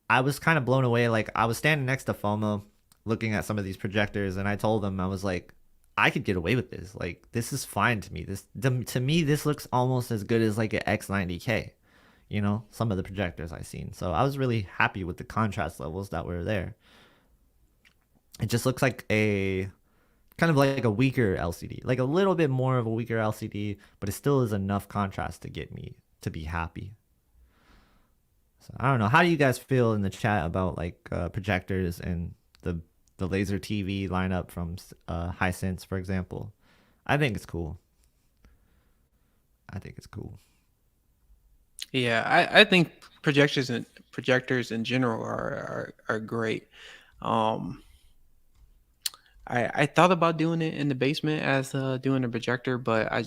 I was kind of blown away. Like I was standing next to FOMO, looking at some of these projectors, and I told him I was like, I could get away with this. Like this is fine to me. To me this looks almost as good as like an X90K. You know, some of the projectors I've seen. So I was really happy with the contrast levels that were there. It just looks like a kind of like a weaker LCD, like a little bit more of a weaker LCD, but it still is enough contrast to get me to be happy. So I don't know. How do you guys feel in the chat about like projectors and the laser TV lineup from Hisense, for example? I think it's cool. I think it's cool. Yeah, I think projectors in general are great. Um, I thought about doing it in the basement as doing a projector, but I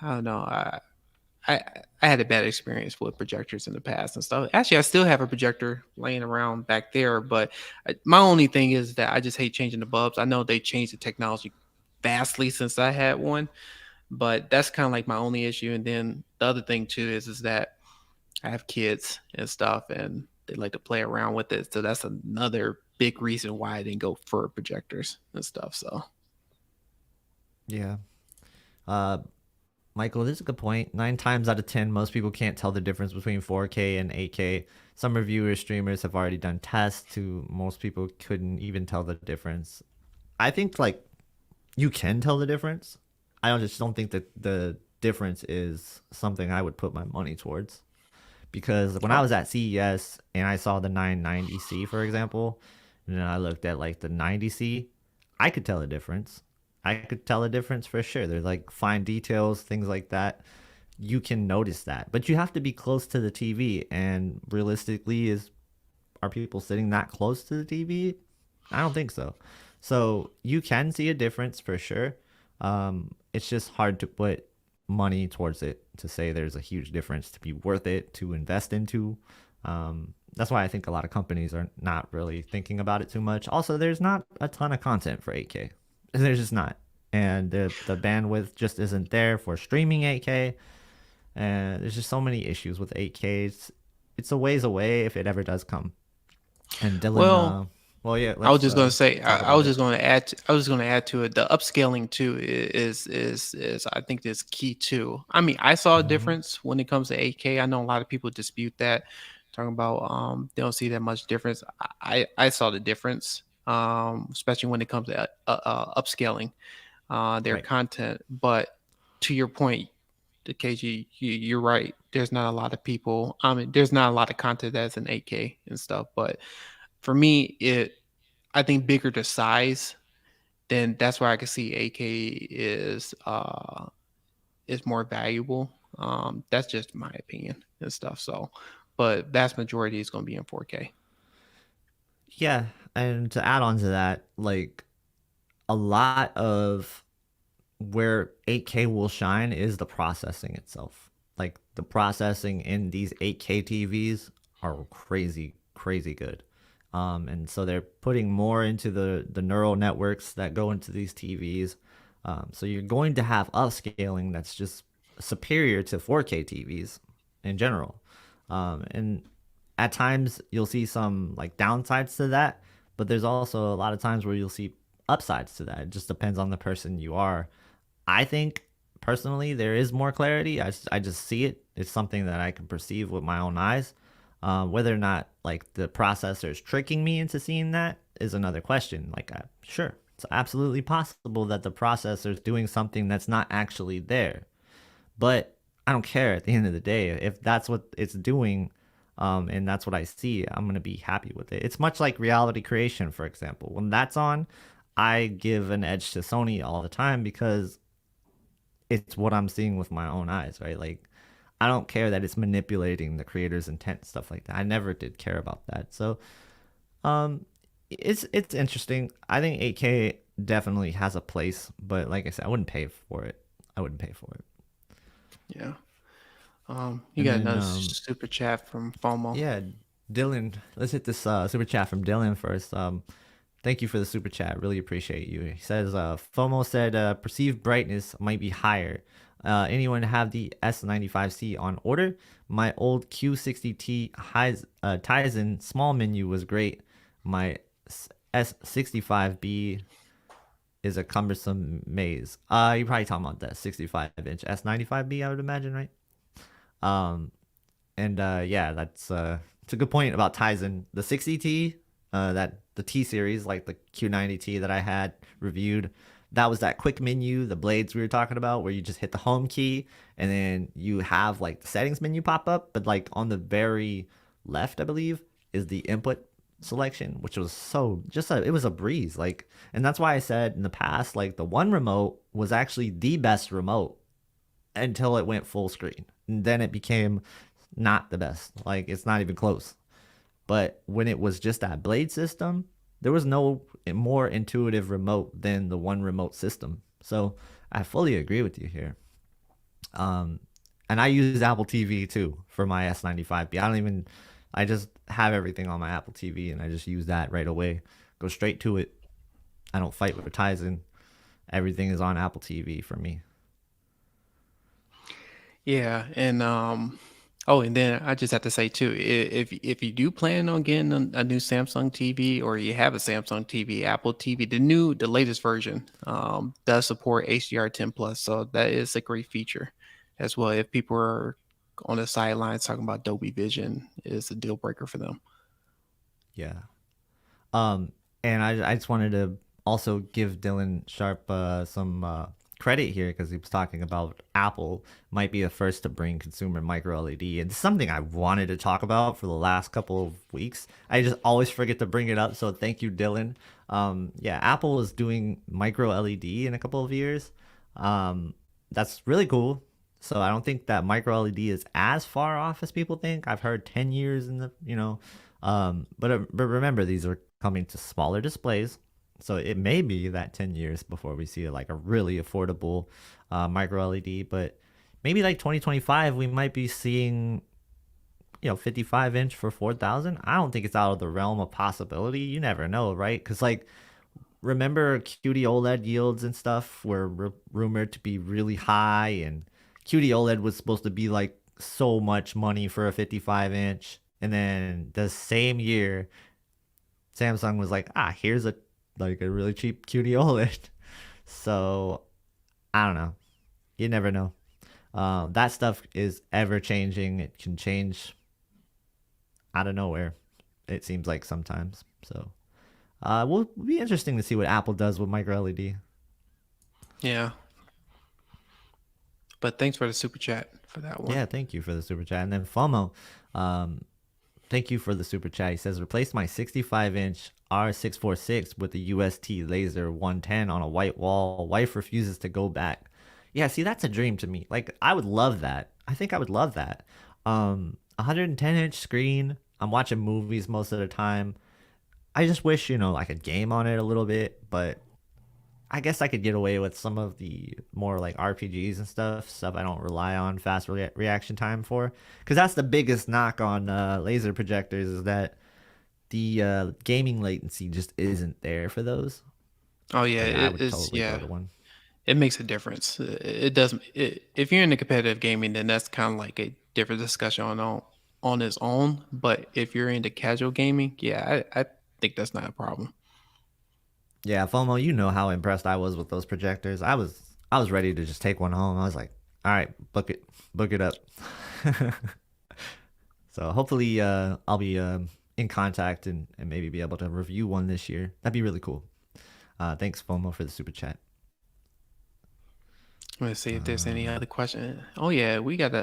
don't know. I I had a bad experience with projectors in the past and stuff. Actually, I still have a projector laying around back there, but my only thing is that I just hate changing the bulbs. I know they changed the technology vastly since I had one, but that's kind of like my only issue. And then the other thing too is that I have kids and stuff, and they like to play around with it. So that's another big reason why I didn't go for projectors and stuff. So Yeah. Uh, Michael, this is a good point. 9 times out of 10, most people can't tell the difference between 4K and 8K. Some reviewers, streamers have already done tests to most people couldn't even tell the difference. I think like you can tell the difference. I just don't think that the difference is something I would put my money towards. Because when I oh was at CES and I saw the 990C, for example, and then I looked at like the 90C, I could tell a difference. I could tell a difference for sure. There's like fine details, things like that. You can notice that, but you have to be close to the TV. And realistically, is are people sitting that close to the TV? I don't think so. So you can see a difference for sure. It's just hard to put money towards it to say there's a huge difference to be worth it to invest into. That's why I think a lot of companies are not really thinking about it too much. Also, there's not a ton of content for 8K. There's just not. And the bandwidth just isn't there for streaming 8K. And there's just so many issues with 8K. It's a ways away if it ever does come. And Dylan, well, well, yeah, I was let's just gonna say, talk I about was it. just gonna add. I was gonna add to it. The upscaling too is I think is key too. I mean, I saw a Hmm. difference when it comes to 8K. I know a lot of people dispute that, talking about they don't see that much difference. I saw the difference, especially when it comes to upscaling their Right. content. But to your point, the KG, you're right. There's not a lot of people. I mean, there's not a lot of content that's in 8K and stuff. But for me, I think bigger the size, then that's where I can see AK is more valuable. That's just my opinion and stuff. So, but vast majority is going to be in 4K. Yeah, and to add on to that, like a lot of where 8K will shine is the processing itself. Like the processing in these 8K TVs are crazy, crazy good. And so they're putting more into the neural networks that go into these TVs. So you're going to have upscaling that's just superior to 4K TVs in general. And at times you'll see some like downsides to that, but there's also a lot of times where you'll see upsides to that. It just depends on the person you are. I think personally there is more clarity. I just see it. It's something that I can perceive with my own eyes. Whether or not like the processor is tricking me into seeing that is another question. Like, sure, it's absolutely possible that the processor is doing something that's not actually there, but I don't care at the end of the day. If that's what it's doing, and that's what I see, I'm gonna be happy with it. It's much like reality creation, for example. When that's on, I give an edge to Sony all the time because it's what I'm seeing with my own eyes, right? Like I don't care that it's manipulating the creator's intent, stuff like that. I never did care about that. So um it's interesting. I think 8K definitely has a place, but like I said, I wouldn't pay for it. I wouldn't pay for it. Yeah. You And got then another super chat from FOMO. yeah, Dylan, let's hit this super chat from Dylan first. Thank you for the super chat. Really appreciate you. He says, FOMO said perceived brightness might be higher. Anyone have the S95C on order? My old Q60T Tizen small menu was great. My S65B is a cumbersome maze. You're probably talking about that 65-inch S95B, I would imagine, right? Um, and yeah, that's it's a good point about Tizen. The 60T, that the T series, like the Q90T that I had reviewed, that was that quick menu, the blades we were talking about, where you just hit the home key and then you have like the settings menu pop up, but like on the very left, I believe, is the input selection, which was so just it was a breeze. Like, and that's why I said in the past, like the one remote was actually the best remote until it went full screen. And then it became not the best. Like it's not even close. But when it was just that blade system, there was no more intuitive remote than the one remote system. So I fully agree with you here. And I use Apple TV too for my S95B. I just have everything on my Apple TV and I just use that right away. Go straight to it. I don't fight with Tizen. Everything is on Apple TV for me. Yeah, and and then I just have to say too, if you do plan on getting a new Samsung TV or you have a Samsung TV, Apple TV, the latest version does support HDR10 plus, so that is a great feature as well. If people are on the sidelines talking about Dolby Vision, it is a deal breaker for them. Yeah. And I just wanted to also give Dylan Sharp some credit here because he was talking about Apple might be the first to bring consumer micro LED. And it's something I wanted to talk about for the last couple of weeks. I just always forget to bring it up. So thank you, Dylan. Yeah, Apple is doing micro LED in a couple of years. That's really cool. So I don't think that micro LED is as far off as people think. I've heard 10 years in the, but remember, these are coming to smaller displays. So it may be that 10 years before we see like a really affordable micro LED, but maybe like 2025, we might be seeing, 55-inch for 4,000. I don't think it's out of the realm of possibility. You never know, right? Because like, remember QD-OLED yields and stuff were rumored to be really high, and QD-OLED was supposed to be like so much money for a 55-inch. And then the same year, Samsung was like, here's a really cheap QD-OLED. So I don't know. You never know. That stuff is ever changing. It can change out of nowhere, it seems like sometimes. So will be interesting to see what Apple does with micro LED. Yeah. But thanks for the super chat for that one. Yeah, thank you for the super chat. And then FOMO, thank you for the super chat. He says, replace my 65-inch R646 with the UST laser 110 on a white wall. Wife refuses to go back. Yeah, see, that's a dream to me. Like, I would love that. I think I would love that. 110-inch screen. I'm watching movies most of the time. I just wish, I could game on it a little bit, but I guess I could get away with some of the more like RPGs and stuff I don't rely on fast reaction time for. Because that's the biggest knock on laser projectors is that the gaming latency just isn't there for those. Oh yeah, But yeah, I it would is. totally go Yeah, to one. it makes a difference. It does. If you're into competitive gaming, then that's kind of like a different discussion on its own. But if you're into casual gaming, yeah, I think that's not a problem. Yeah, FOMO, you know how impressed I was with those projectors. I was ready to just take one home. I was like, all right, book it up. So hopefully I'll be in contact and maybe be able to review one this year. That'd be really cool. Thanks, FOMO, for the super chat. Let's see if there's any Uh, other question. Oh yeah, we got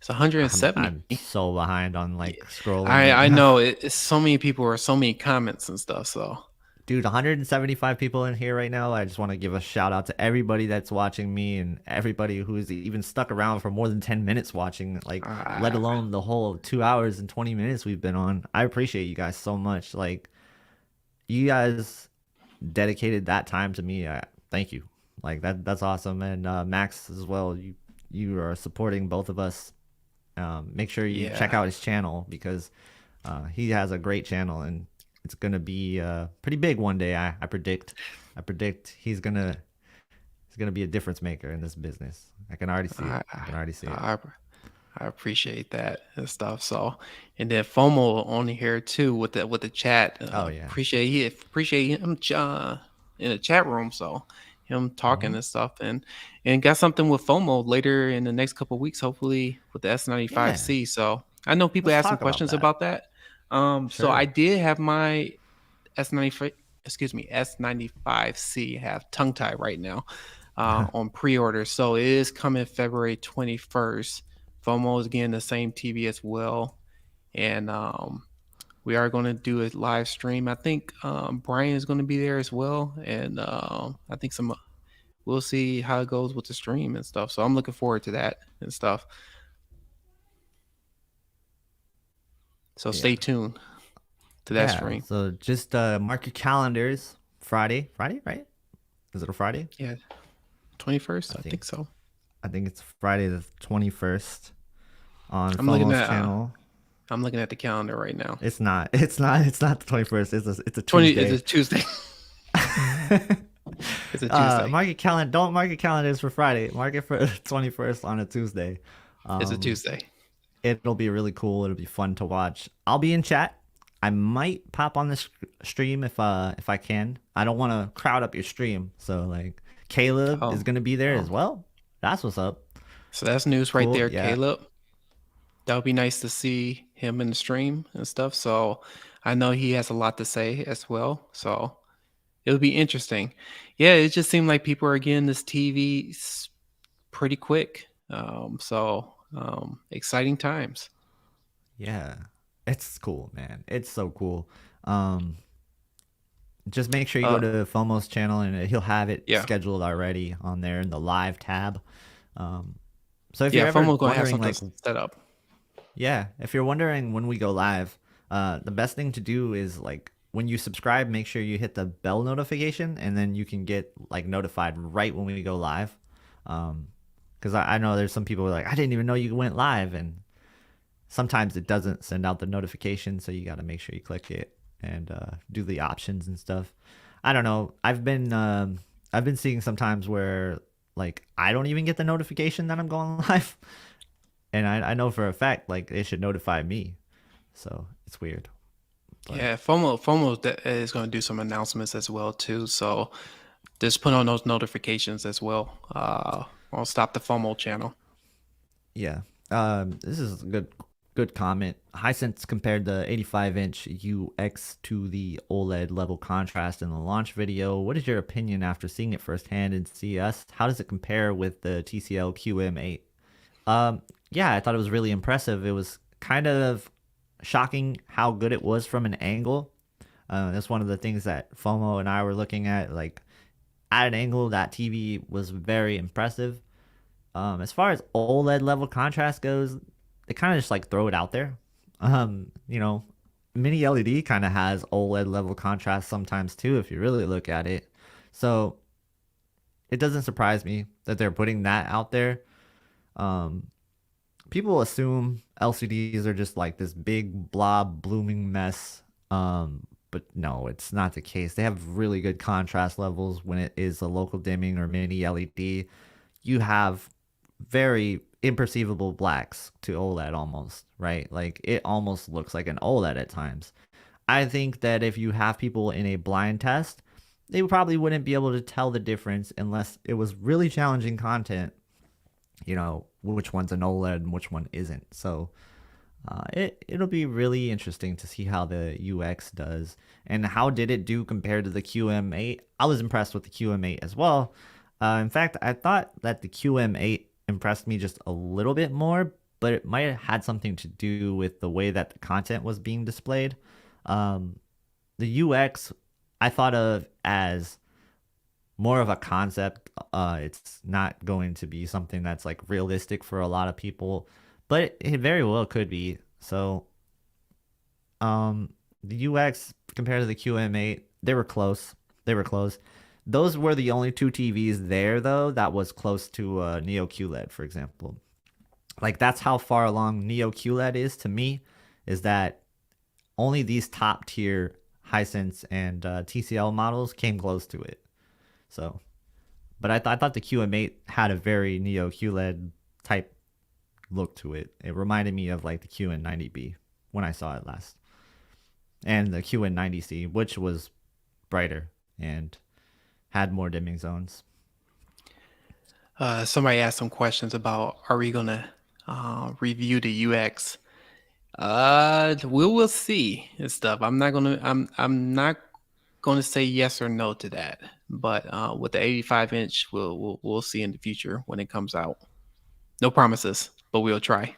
it's I'm 170. I'm so behind on like Yeah, scrolling I right I now. know it's so many people or so many comments and stuff. So Dude, 175 people in here right now. I just want to give a shout out to everybody that's watching me and everybody who's even stuck around for more than 10 minutes watching, like, let uh, alone the whole 2 hours and 20 minutes we've been on. I appreciate you guys so much. Like, you guys dedicated that time to me. Thank you. Like, that's awesome. And Max as well. You are supporting both of us. Make sure you check yeah, out his channel because he has a great channel and it's gonna be pretty big one day. I predict. I predict he's gonna be a difference maker in this business. I can already see it. I I can already see it. I, I appreciate that and stuff. So, and then FOMO on here too with the chat. Oh yeah. Appreciate him in the chat room. So him talking Hmm. and stuff and got something with FOMO later in the next couple of weeks, hopefully with the Yeah. S95C. So I know people Let's ask some talk about questions that. about that. So I Sure. did have my S95, S95C have tongue tie right now on pre-order. So it is coming February 21st. FOMO is getting the same TV as well. And we are going to do a live stream. I think Brian is going to be there as well. And I think we'll see how it goes with the stream and stuff. So I'm looking forward to that and stuff. So Yeah. stay tuned to that Yeah. stream. So just mark your calendars. Friday. Friday, right? Is it a Friday? Yeah, 21st. I I think think so. I think it's Friday the 21st on I'm looking FOMO's at uh, channel. I'm looking at the calendar right now. It's not. It's not. It's not the 21st. It's a 20 is Tuesday. a Tuesday. It's a Tuesday. Mark your calendar. Don't mark your calendars for Friday. Mark it for the 21st on a Tuesday. It's a Um, Tuesday. it'll be really cool. It'll be fun to watch. I'll be in chat. I might pop on this stream if I can. I don't want to crowd up your stream. So like Caleb is Oh, gonna be there as oh. well. That's what's up. So that's news right Cool. there, Yeah. Caleb. That would be nice to see him in the stream and stuff. So I know he has a lot to say as well. So it'll be interesting. Yeah, it just seemed like people are getting this TV pretty quick. Exciting times. Yeah. It's cool, man. It's so cool. Um, just make sure you go Uh, to FOMO's channel and he'll have it yeah, scheduled already on there in the live tab. Um, so if yeah. you're ever FOMO gonna have wondering, something like, set up. yeah, if you're wondering when we go live, the best thing to do is like when you subscribe, make sure you hit the bell notification, and then you can get like notified right when we go live. Because I know there's some people who are like, I didn't even know you went live, and sometimes it doesn't send out the notification, so you got to make sure you click it and do the options and stuff. I don't know. I've been seeing sometimes where like I don't even get the notification that I'm going live, and I know for a fact like it should notify me. So it's weird, but Yeah, FOMO is going to do some announcements as well too. So just put on those notifications as well. I'll stop the FOMO channel. yeah. This is a good comment. Hisense compared the 85-inch UX to the OLED level contrast in the launch video. What is your opinion after seeing it firsthand in CS? How does it compare with the TCL QM8? Yeah, I thought it was really impressive. It was kind of shocking how good it was from an angle. That's one of the things that FOMO and I were looking at. Like at an angle, that TV was very impressive. As far as OLED level contrast goes, they kind of just like throw it out there. You know, mini LED kind of has OLED level contrast sometimes too, if you really look at it. So it doesn't surprise me that they're putting that out there. Um, People assume LCDs are just like this big blob blooming mess. But no, it's not the case. They have really good contrast levels when it is a local dimming or mini LED. You have very imperceivable blacks to OLED almost, right? Like it almost looks like an OLED at times. I think that if you have people in a blind test, they probably wouldn't be able to tell the difference unless it was really challenging content, which one's an OLED and which one isn't. So it'll be really interesting to see how the UX does and how did it do compared to the QM8. I was impressed with the QM8 as well. In fact, I thought that the QM8 impressed me just a little bit more, but it might have had something to do with the way that the content was being displayed. The UX I thought of as more of a concept. It's not going to be something that's like realistic for a lot of people, but it very well could be. So, the UX compared to the QM8, they were close. They were close. Those were the only two TVs there though that was close to Neo QLED, for example. Like that's how far along Neo QLED is to me, is that only these top tier Hisense and TCL models came close to it. So, but I thought the QM8 had a very Neo QLED type look to it. It reminded me of like the QN90B when I saw it last, and the QN90C, which was brighter and had more dimming zones. Somebody asked some questions about, are we gonna review the UX? We will see and stuff. I'm not gonna say yes or no to that. But with the 85-inch, we'll see in the future when it comes out. No promises, but we'll try.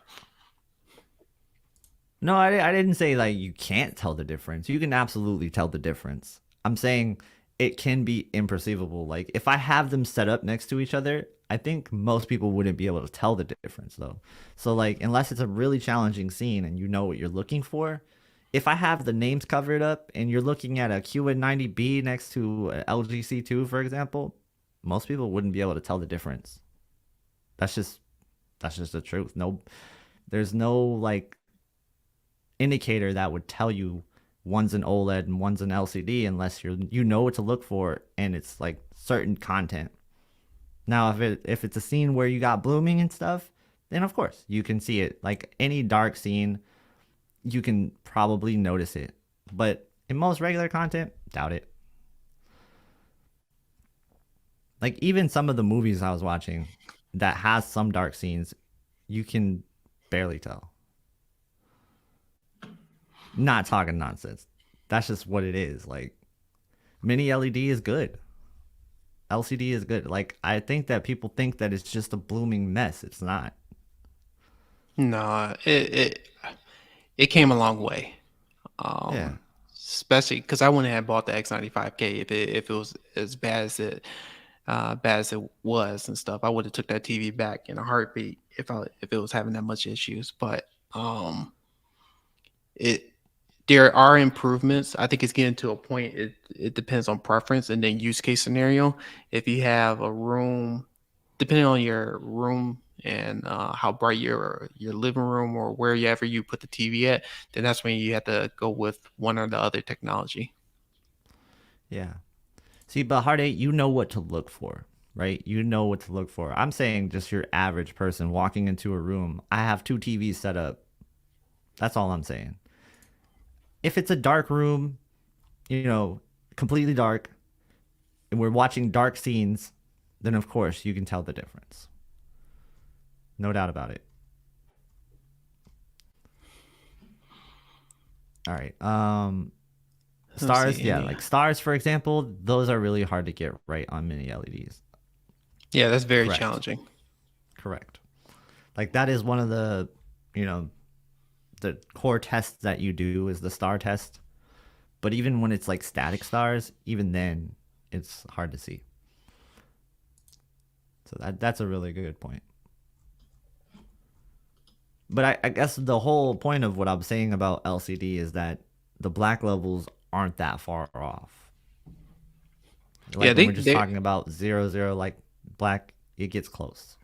No, I didn't say like you can't tell the difference. You can absolutely tell the difference. I'm saying it can be imperceivable. Like if I have them set up next to each other, I think most people wouldn't be able to tell the difference though. So like unless it's a really challenging scene and you know what you're looking for, if I have the names covered up and you're looking at a QN90B next to a LGC2, for example, most people wouldn't be able to tell the difference. That's just the truth. No, there's no like indicator that would tell you one's an OLED and one's an LCD unless you know what to look for and it's like certain content. Now, if it's a scene where you got blooming and stuff, then of course you can see it. Like any dark scene, you can probably notice it. But in most regular content, doubt it. Like even some of the movies I was watching that has some dark scenes, you can barely tell. Not talking nonsense. That's just what it is. Like mini LED is good. LCD is good. Like I think that people think that it's just a blooming mess. It's not. No, it came a long way. Yeah. Especially because I wouldn't have bought the X95K if it was as bad as it was and stuff. I would have took that TV back in a heartbeat if it was having that much issues. But it there are improvements. I think it's getting to a point. It depends on preference and then use case scenario. If you have a room, depending on your room and how bright your living room or wherever you put the TV at, then that's when you have to go with one or the other technology. Yeah. See, but Hard 8, you know what to look for, right? You know what to look for. I'm saying just your average person walking into a room. I have two TVs set up. That's all I'm saying. If it's a dark room, completely dark, and we're watching dark scenes, then of course you can tell the difference. No doubt about it. All right. Stars, yeah, like stars, for example, those are really hard to get right on mini LEDs. Yeah, that's very Correct. challenging. Correct. Like that is one of the, the core tests that you do is the star test. But even when it's like static stars, even then it's hard to see. So that's a really good point. But I guess the whole point of what I'm saying about LCD is that the black levels aren't that far off. Yeah, Like when we're just talking about 00, like black, it gets close.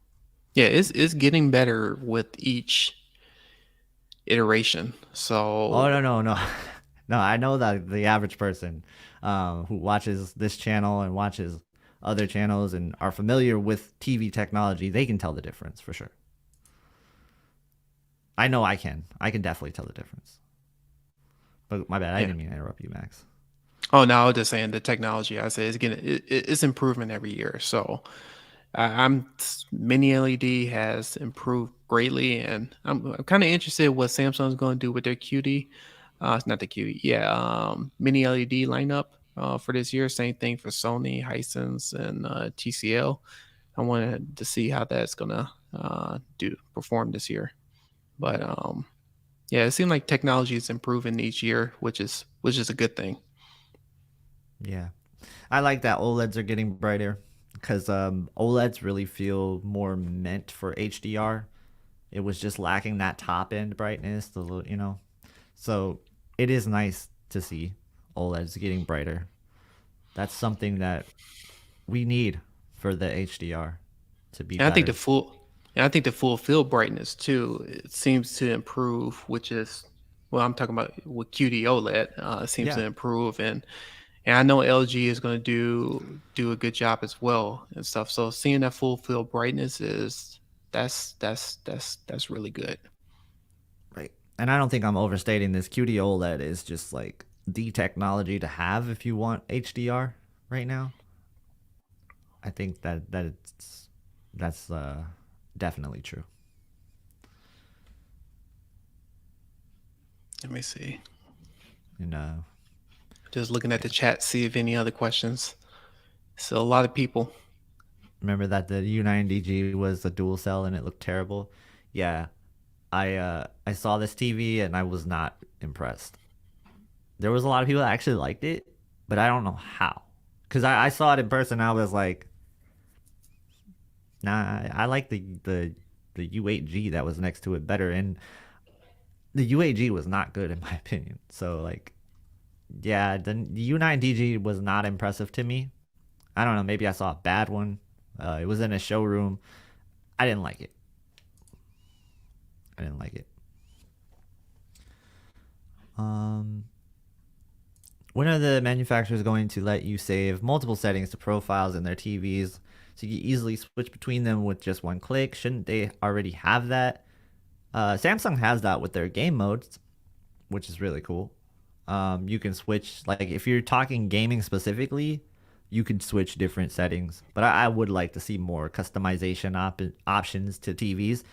yeah, it's getting better with each iteration. Oh, So no. No, I know that the average person who watches this channel and watches other channels and are familiar with TV technology, they can tell the difference for sure. I know I can. I can definitely tell the difference. But my bad, I yeah. didn't mean to interrupt you, Max. Oh, no, I was just saying the technology. I say it's getting it's improving every year. So I'm mini LED has improved greatly, and I'm kind of interested what Samsung's going to do with their QD. It's not the QD, yeah, mini LED lineup for this year. Same thing for Sony, Hisense, and TCL. I wanted to see how that's gonna do perform this year. But yeah, it seems like technology is improving each year, which is a good thing. Yeah. I like that OLEDs are getting brighter because OLEDs really feel more meant for HDR. It was just lacking that top end brightness, the little, So it is nice to see OLEDs getting brighter. That's something that we need for the HDR to be And I think the better. full and I think the full field brightness too, it seems to improve, which is well, I'm talking about with QD OLED, it seems to Yeah, improve, and I know LG is going to do a good job as well and stuff. So seeing that full field brightness is that's really good. right. And I don't think I'm overstating this. QD OLED is just like the technology to have if you want HDR right now. I think that's definitely true. Let me see. And Just looking at the yeah, chat, see if any other questions. So a lot of people. remember that the U9DG was a dual cell and it looked terrible. Yeah, I saw this TV and I was not impressed. There was a lot of people that actually liked it, but I don't know how. Cause I saw it in person, I was like, nah, I like the U8G that was next to it better, and the U8G was not good in my opinion. So like, yeah, the U9DG was not impressive to me. I don't know, maybe I saw a bad one. It was in a showroom. I didn't like it. I didn't like it. Um, when are the manufacturers going to let you save multiple settings to profiles in their TVs so you can easily switch between them with just one click? Shouldn't they already have that? Samsung has that with their game modes, which is really cool. You can switch, like if you're talking gaming specifically, you can switch different settings. But I would like to see more customization options to TVs.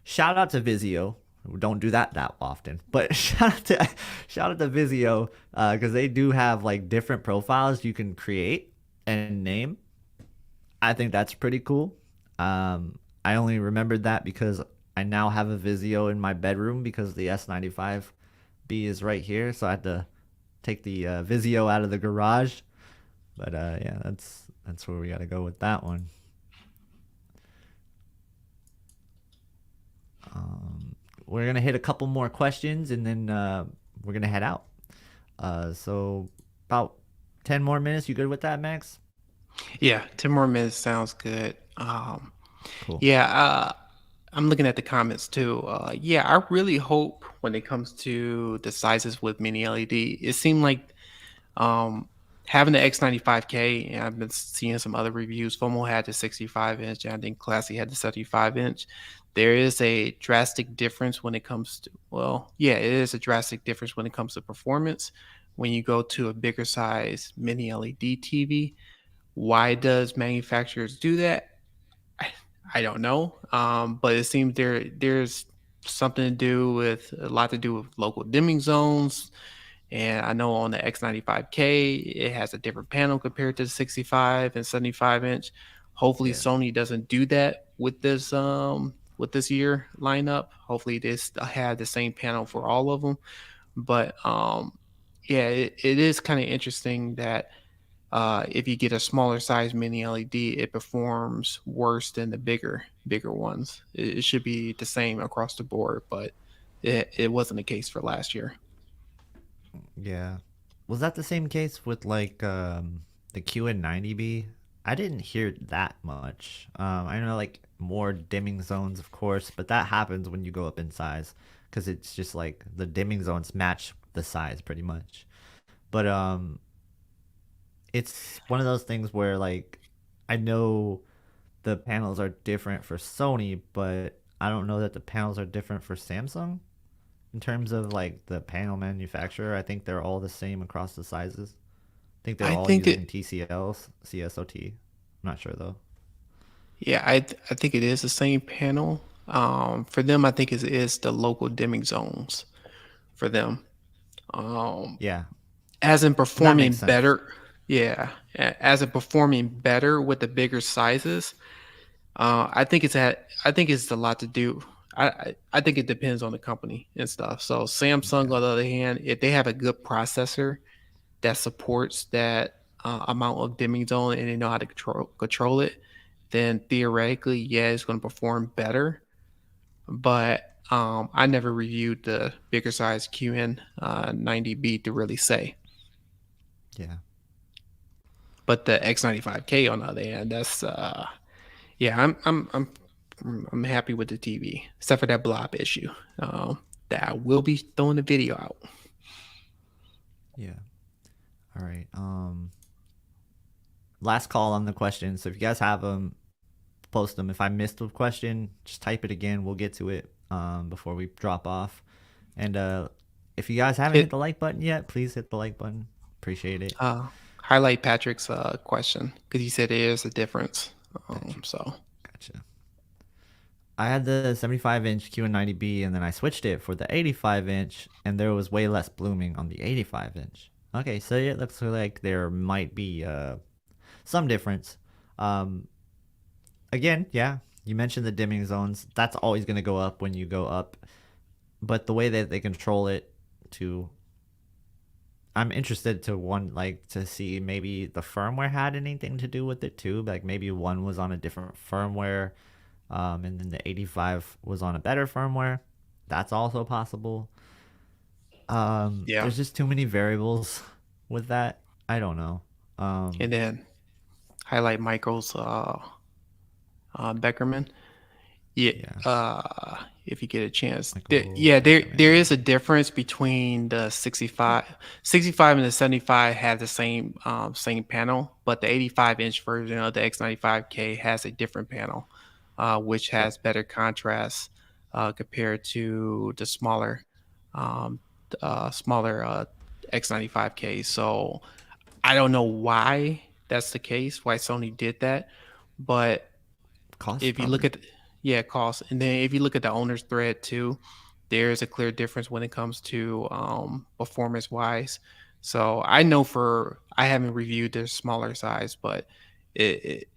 Shout out to Vizio. Don't do that often, but shout out to Vizio because they do have like different profiles you can create and name. I think that's pretty cool. I only remembered that because I now have a Vizio in my bedroom because the S95B is right here, so I had to take the Vizio out of the garage. But yeah, that's where we got to go with that one. We're gonna hit a couple more questions and then we're gonna head out. So about 10 more minutes. You good with that, Max? Yeah, 10 more minutes sounds good. Cool. Yeah, I'm looking at the comments too. Yeah, I really hope when it comes to the sizes with mini LED, it seemed like um, having the X95K, and I've been seeing some other reviews. FOMO had the 65 inch, and I think Classy had the 75 inch. There is a drastic difference when it comes to, well, yeah, it is a drastic difference when it comes to performance when you go to a bigger size mini LED TV. Why does manufacturers do that? I don't know. But it seems there's something to do with a lot to do with local dimming zones. And I know on the X95K, it has a different panel compared to the 65 and 75 inch. Hopefully Yeah. Sony doesn't do that with this year lineup. Hopefully they have the same panel for all of them. But yeah, it is kind of interesting that if you get a smaller size mini LED, it performs worse than the bigger ones. It should be the same across the board, but it wasn't the case for last year. Yeah. Was that the same case with like the QN90B? I didn't hear that much. I know like more dimming zones, of course, but that happens when you go up in size because it's just like the dimming zones match the size pretty much. But it's one of those things where like I know the panels are different for Sony, but I don't know that the panels are different for Samsung in terms of like the panel manufacturer. I think they're all the same across the sizes. I think they're I all think using it, TCLs, CSOT. I'm not sure though. yeah, I think it is the same panel. For them, I think it is the local dimming zones for them. Um, Yeah, as in that makes performing sense. better, yeah, as in performing better with the bigger sizes. I think it's a lot to do. I think it depends on the company and stuff. So Samsung, Yeah, on the other hand, if they have a good processor that supports that amount of dimming zone and they know how to control it, then theoretically, yeah, it's going to perform better. But I never reviewed the bigger size QN 90B to really say. yeah, But the X95K on the other hand, that's yeah, I'm happy with the TV, except for that blob issue. That I will be throwing the video out. yeah. All right. Last call on the questions. So if you guys have them, post them. If I missed a question, just type it again. We'll get to it before we drop off. And if you guys haven't hit Hit the like button yet, please hit the like button. Appreciate it. highlight Patrick's question because he said there is a difference. Gotcha. So Gotcha. I had the 75-inch Q90B and then I switched it for the 85-inch and there was way less blooming on the 85-inch. Okay, so it looks like there might be some difference. Um, Again, yeah, you mentioned the dimming zones. That's always going to go up when you go up. But the way that they control it to I'm interested to one like to see maybe the firmware had anything to do with it too. Like maybe one was on a different firmware, and then the 85 was on a better firmware. That's also possible. yeah, There's just too many variables with that. I don't know. and then highlight Michael's Beckerman. Yeah, Yeah, if you get a chance. Michael Yeah, there Beckerman. is a difference between the 65 and the 75 have the same panel, but the 85-inch version of the X95K has a different panel, which Yep. has better contrast compared to the um, smaller X95K. So I don't know why that's the case, why Sony did that, but Cost if you look probably. at yeah cost, and then if you look at the owner's thread too, there's a clear difference when it comes to performance wise. So I know for I haven't reviewed the smaller size, but it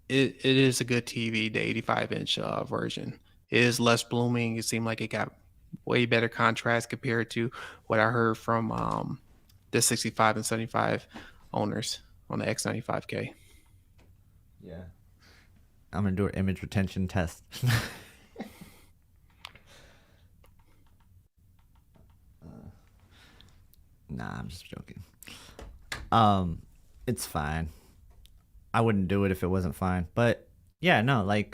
it, it is a good TV, the 85-inch version. It is less blooming. It seemed like it got way better contrast compared to what I heard from the 65 and 75 owners on the X95K. Yeah. I'm gonna do an image retention test. Nah, I'm just joking. Um, it's fine. I wouldn't do it if it wasn't fine. But yeah, no, like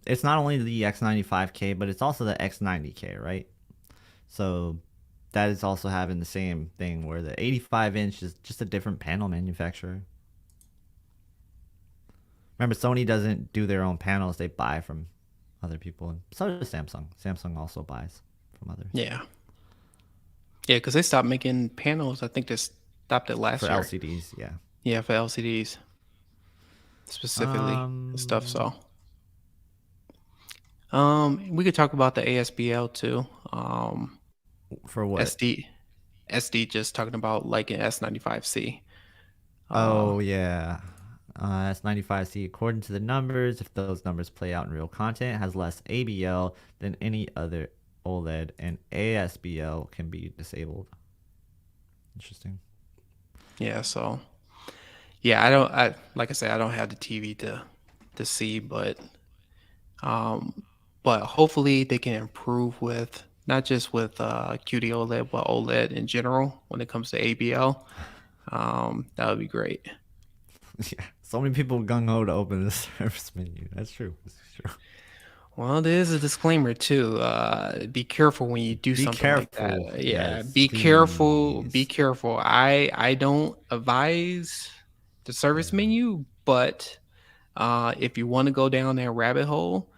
it's not only the X95K, but it's also the X90K, right? So that is also having the same thing where the 85-inch is just a different panel manufacturer. Remember, Sony doesn't do their own panels; they buy from other people, and so does Samsung. Samsung also buys from others Yeah. Yeah, because they stopped making panels. I think they stopped it for last year. LCDs. Yeah. Yeah, for LCDs specifically and stuff. Um, So, we could talk about the ASBL too. for what? SD, SD, just talking about like an S95C. Uh, Oh yeah. S95C, according to the numbers, if those numbers play out in real content, has less ABL than any other OLED, and ASBL can be disabled. Interesting. yeah. So, Yeah, I don't. I like I said, I don't have the TV to see, um, but hopefully they can improve with not just with QD OLED, but OLED in general when it comes to ABL. That would be great. Yeah, so many people gung ho to open the service menu. That's true. That's true. Well, there is a disclaimer too. Be careful when you do Be something like that. careful. Yeah, Yes, be careful. Be please. careful. I don't advise the service Yeah, menu, but if you want to go down that rabbit hole,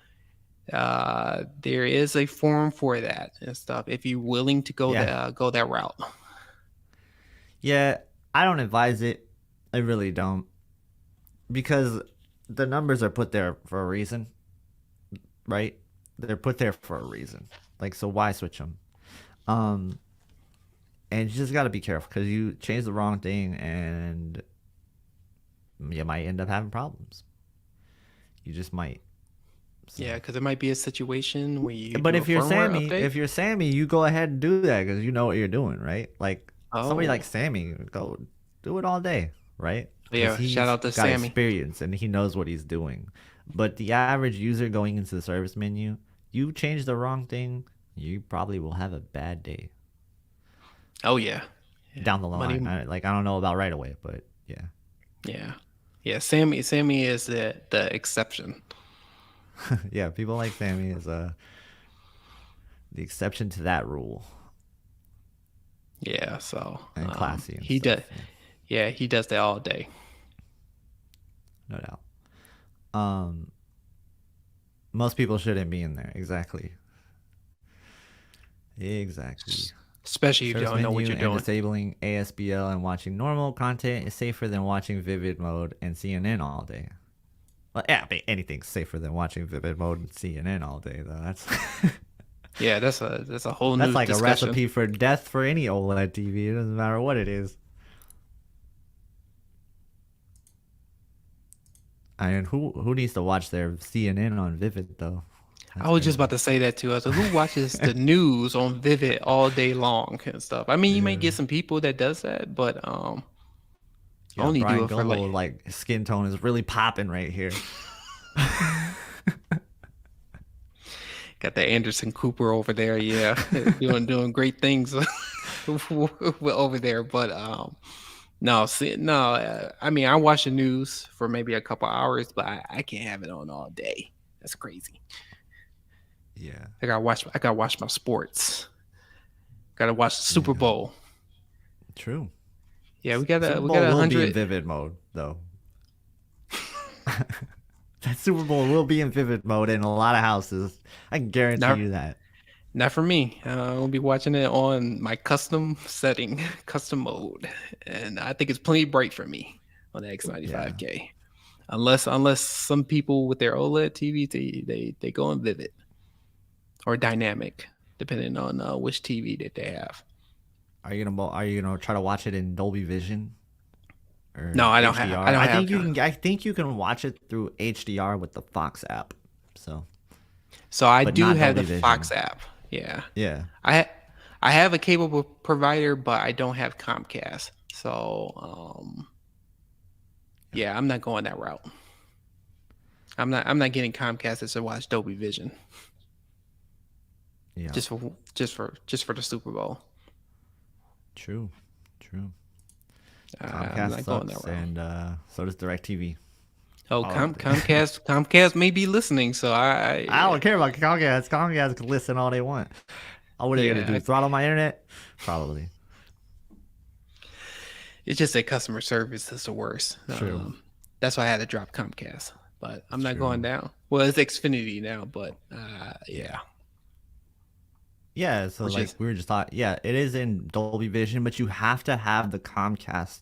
there is a forum for that and stuff. If you're willing to yeah, go that route. yeah. I don't advise it. I really don't, because the numbers are put there for a reason, right? They're put there for a reason. Like, so why switch them? Um, and you just got to be careful because you change the wrong thing and you might end up having problems. You just might. Yeah, So, because it might be a situation where you but do a firmware update. If you're Sammy, you go ahead and do that because you know what you're doing, right? Like somebody like Oh, Sammy, go do it all day, right? Because yeah. Shout he's out to got Sammy. experience and he knows what he's doing. But the average user going into the service menu, you change the wrong thing, you probably will have a bad day Oh yeah, yeah. down the Money. line. I don't know about right away, but yeah, Yeah, yeah. Sammy is the exception. yeah. People like Sammy is the exception to that rule, Yeah, so and classy and he does. stuff. Yeah, Yeah, he does that all day. no doubt. Um, most people shouldn't be in there. Exactly. Exactly. Especially if you Service don't know what menu you're and doing. disabling ASBL and watching normal content is safer than watching Vivid mode and CNN all day. Well, yeah, anything's safer than watching Vivid mode and CNN all day, though. That's Yeah, that's a whole that's new like a discussion. recipe for death for any OLED TV. It doesn't matter what it is. I mean, who needs to watch their CNN on Vivid though? I That's was just about crazy. to say that too. I said, who watches the news on Vivid all day long and stuff? I mean, you may Yeah. get some people that does that, but Yeah, only do Brian it for Gumble like like skin tone is really popping right here. got the Anderson Cooper over there. Yeah, doing great things over there. But no, see, no. I mean, I watch the news for maybe a couple hours, but I can't have it on all day. That's crazy. Yeah. I gotta watch my sports. Gotta watch the Super Yeah. Bowl. True. Yeah, Super we got Bowl a will be in hundred. vivid mode though. That Super Bowl will be in vivid mode in a lot of houses. I can guarantee Not you that. not for me. I'll be watching it on my custom setting, custom mode, and I think it's plenty bright for me on the Yeah. X95K. Unless some people with their OLED TV they go in vivid or dynamic, depending on which TV that they have. Are you gonna try to watch it in Dolby Vision No, or I HDR? don't have. I think you can watch it through HDR with the Fox app. So, So I but do not have Dolby the Vision. Fox app. Yeah, Yeah. I I have a cable provider, but I don't have Comcast. So yeah, I'm not going that route. I'm not getting Comcast to watch Dolby Vision Yeah. just for the Super Bowl. True. True. I'm Comcast not going that sucks, route. and so does DirecTV. Oh, All of it. Comcast may be listening, so I don't care about Comcast. Comcast can listen all they want. What are they gonna yeah, do? Throttle my internet? Probably. it's just that customer service is the worst. True. That's why I had to drop Comcast, but I'm not going True. down. Well, it's Xfinity now, but yeah, Yeah, so which like is we were just thought, yeah, it is in Dolby Vision, but you have to have the Comcast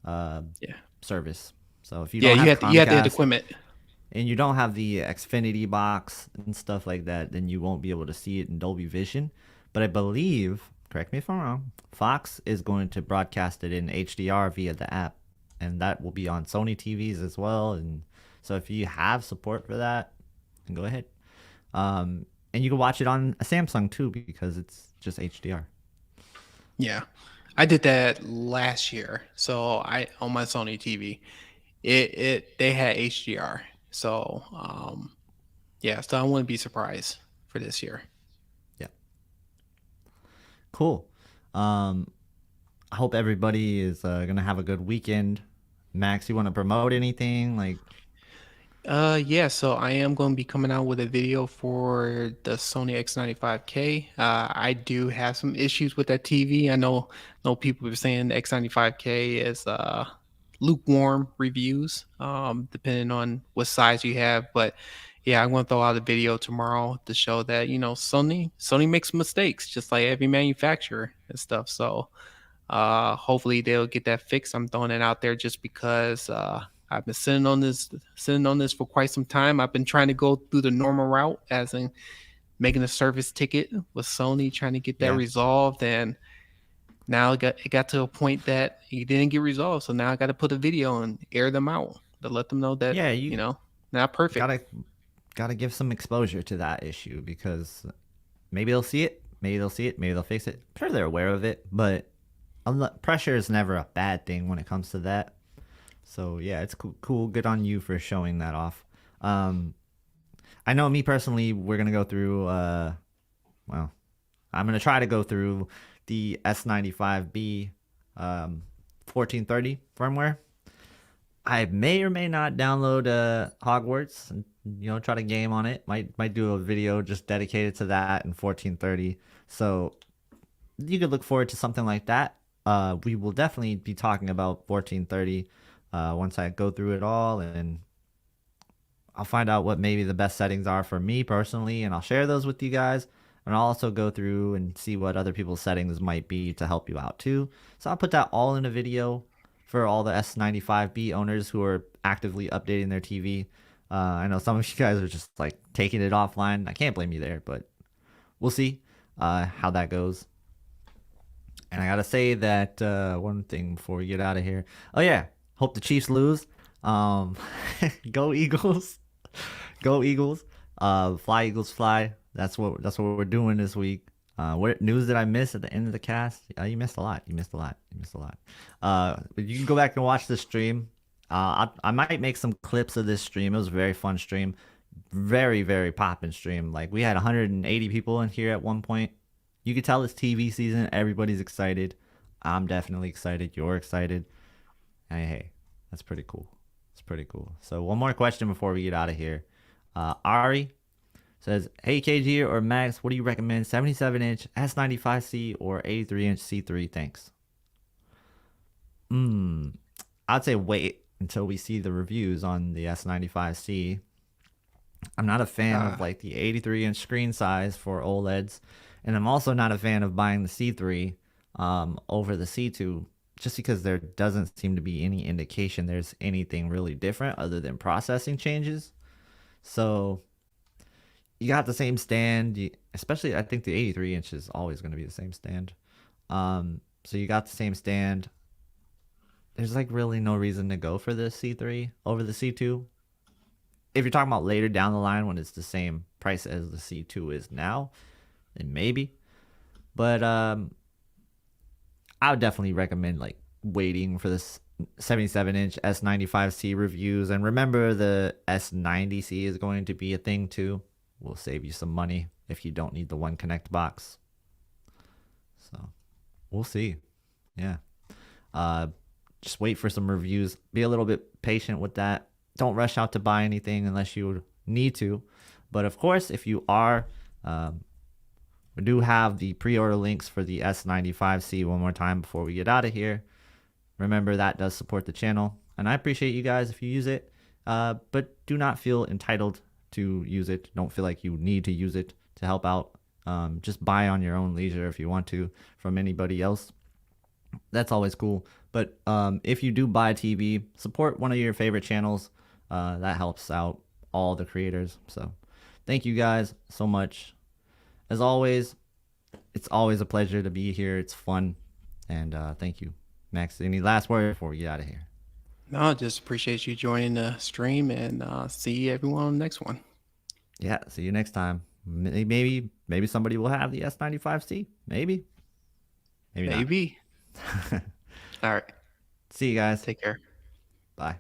uh, yeah, service. So if you yeah. don't have You have to have the Comcast equipment. and you don't have the Xfinity box and stuff like that, then you won't be able to see it in Dolby Vision. But I believe, correct me if I'm wrong, Fox is going to broadcast it in HDR via the app, and that will be on Sony TVs as well. And so if you have support for that, then go ahead. And you can watch it on a Samsung too because it's just HDR. Yeah. I did that last year. So I on my Sony TV, it they had HDR. So yeah, so I wouldn't be surprised for this year. Yeah, cool. Um, I hope everybody is gonna have a good weekend. Max, you want to promote anything? Like, Yeah, so I am going to be coming out with a video for the Sony X95K. I do have some issues with that TV. I know people are saying the X95K is lukewarm reviews, depending on what size you have. But yeah, I'm going to throw out a video tomorrow to show that, Sony makes mistakes just like every manufacturer and stuff. So hopefully they'll get that fixed. I'm throwing it out there just because I've been sitting on this for quite some time. I've been trying to go through the normal route, as in making a service ticket with Sony, trying to get that yeah, resolved, and now it got to a point that it didn't get resolved. So now I got to put a video and air them out to let them know that yeah, you not perfect. gotta gotta give some exposure to that issue because maybe they'll see it, maybe they'll see it, maybe they'll fix it. I'm sure they're aware of it, but pressure is never a bad thing when it comes to that. So yeah, it's cool. Cool. Good on you for showing that off. Um, I know me personally, we're gonna go through. Well, I'm gonna try to go through the S95B 1430 firmware. I may or may not download Hogwarts and try to game on it. Might do a video just dedicated to that in 1430. So you could look forward to something like that. We will definitely be talking about 1430 once I go through it all, and I'll find out what maybe the best settings are for me personally, and I'll share those with you guys. And I'll also go through and see what other people's settings might be to help you out too. So I'll put that all in a video for all the S95B owners who are actively updating their TV. I know some of you guys are just like taking it offline. I can't blame you there, but we'll see how that goes. And I gotta say that one thing before we get out of here. Oh yeah, hope the Chiefs lose. Um, go Eagles, go Eagles. Fly Eagles fly. That's what we're doing this week. What news did I miss at the end of the cast? You missed a lot. You missed a lot. You missed a lot. But you can go back and watch the stream. I might make some clips of this stream. It was a very fun stream, very very poppin' stream. Like we had 180 people in here at one point. You could tell it's TV season. Everybody's excited. I'm definitely excited. You're excited. Hey, that's pretty cool. It's pretty cool. So one more question before we get out of here. Ari says, "Hey KG or Max, what do you recommend? 77-inch S95C or 83-inch C3? Thanks." I'd say wait until we see the reviews on the S95C. I'm not a fan of like the 83-inch screen size for OLEDs, and I'm also not a fan of buying the C3 over the C2 just because there doesn't seem to be any indication there's anything really different other than processing changes. So you got the same stand, especially I think the 83 inch is always going to be the same stand. So you got the same stand. There's like really no reason to go for the C3 over the C2. If you're talking about later down the line when it's the same price as the C2 is now, then maybe. But I would definitely recommend like waiting for this 77-inch S95C reviews. And remember, the S90C is going to be a thing too. Will save you some money if you don't need the one connect box. So we'll see. Yeah. Just wait for some reviews. Be a little bit patient with that. Don't rush out to buy anything unless you need to. But of course, if you are, we do have the pre-order links for the S95C one more time before we get out of here. Remember, that does support the channel, and I appreciate you guys if you use it. But do not feel entitled to use it. Don't feel like you need to use it to help out. Just buy on your own leisure if you want to from anybody else. That's always cool. But if you do buy a TV, support one of your favorite channels. That helps out all the creators. So thank you guys so much. As always, it's always a pleasure to be here. It's fun. And thank you. Max, any last word before we get out of here? No, just appreciate you joining the stream, and see everyone on the next one. Yeah, see you next time. Maybe somebody will have the S95C. Maybe. Maybe not. Maybe. All right. See you guys. Take care. Bye.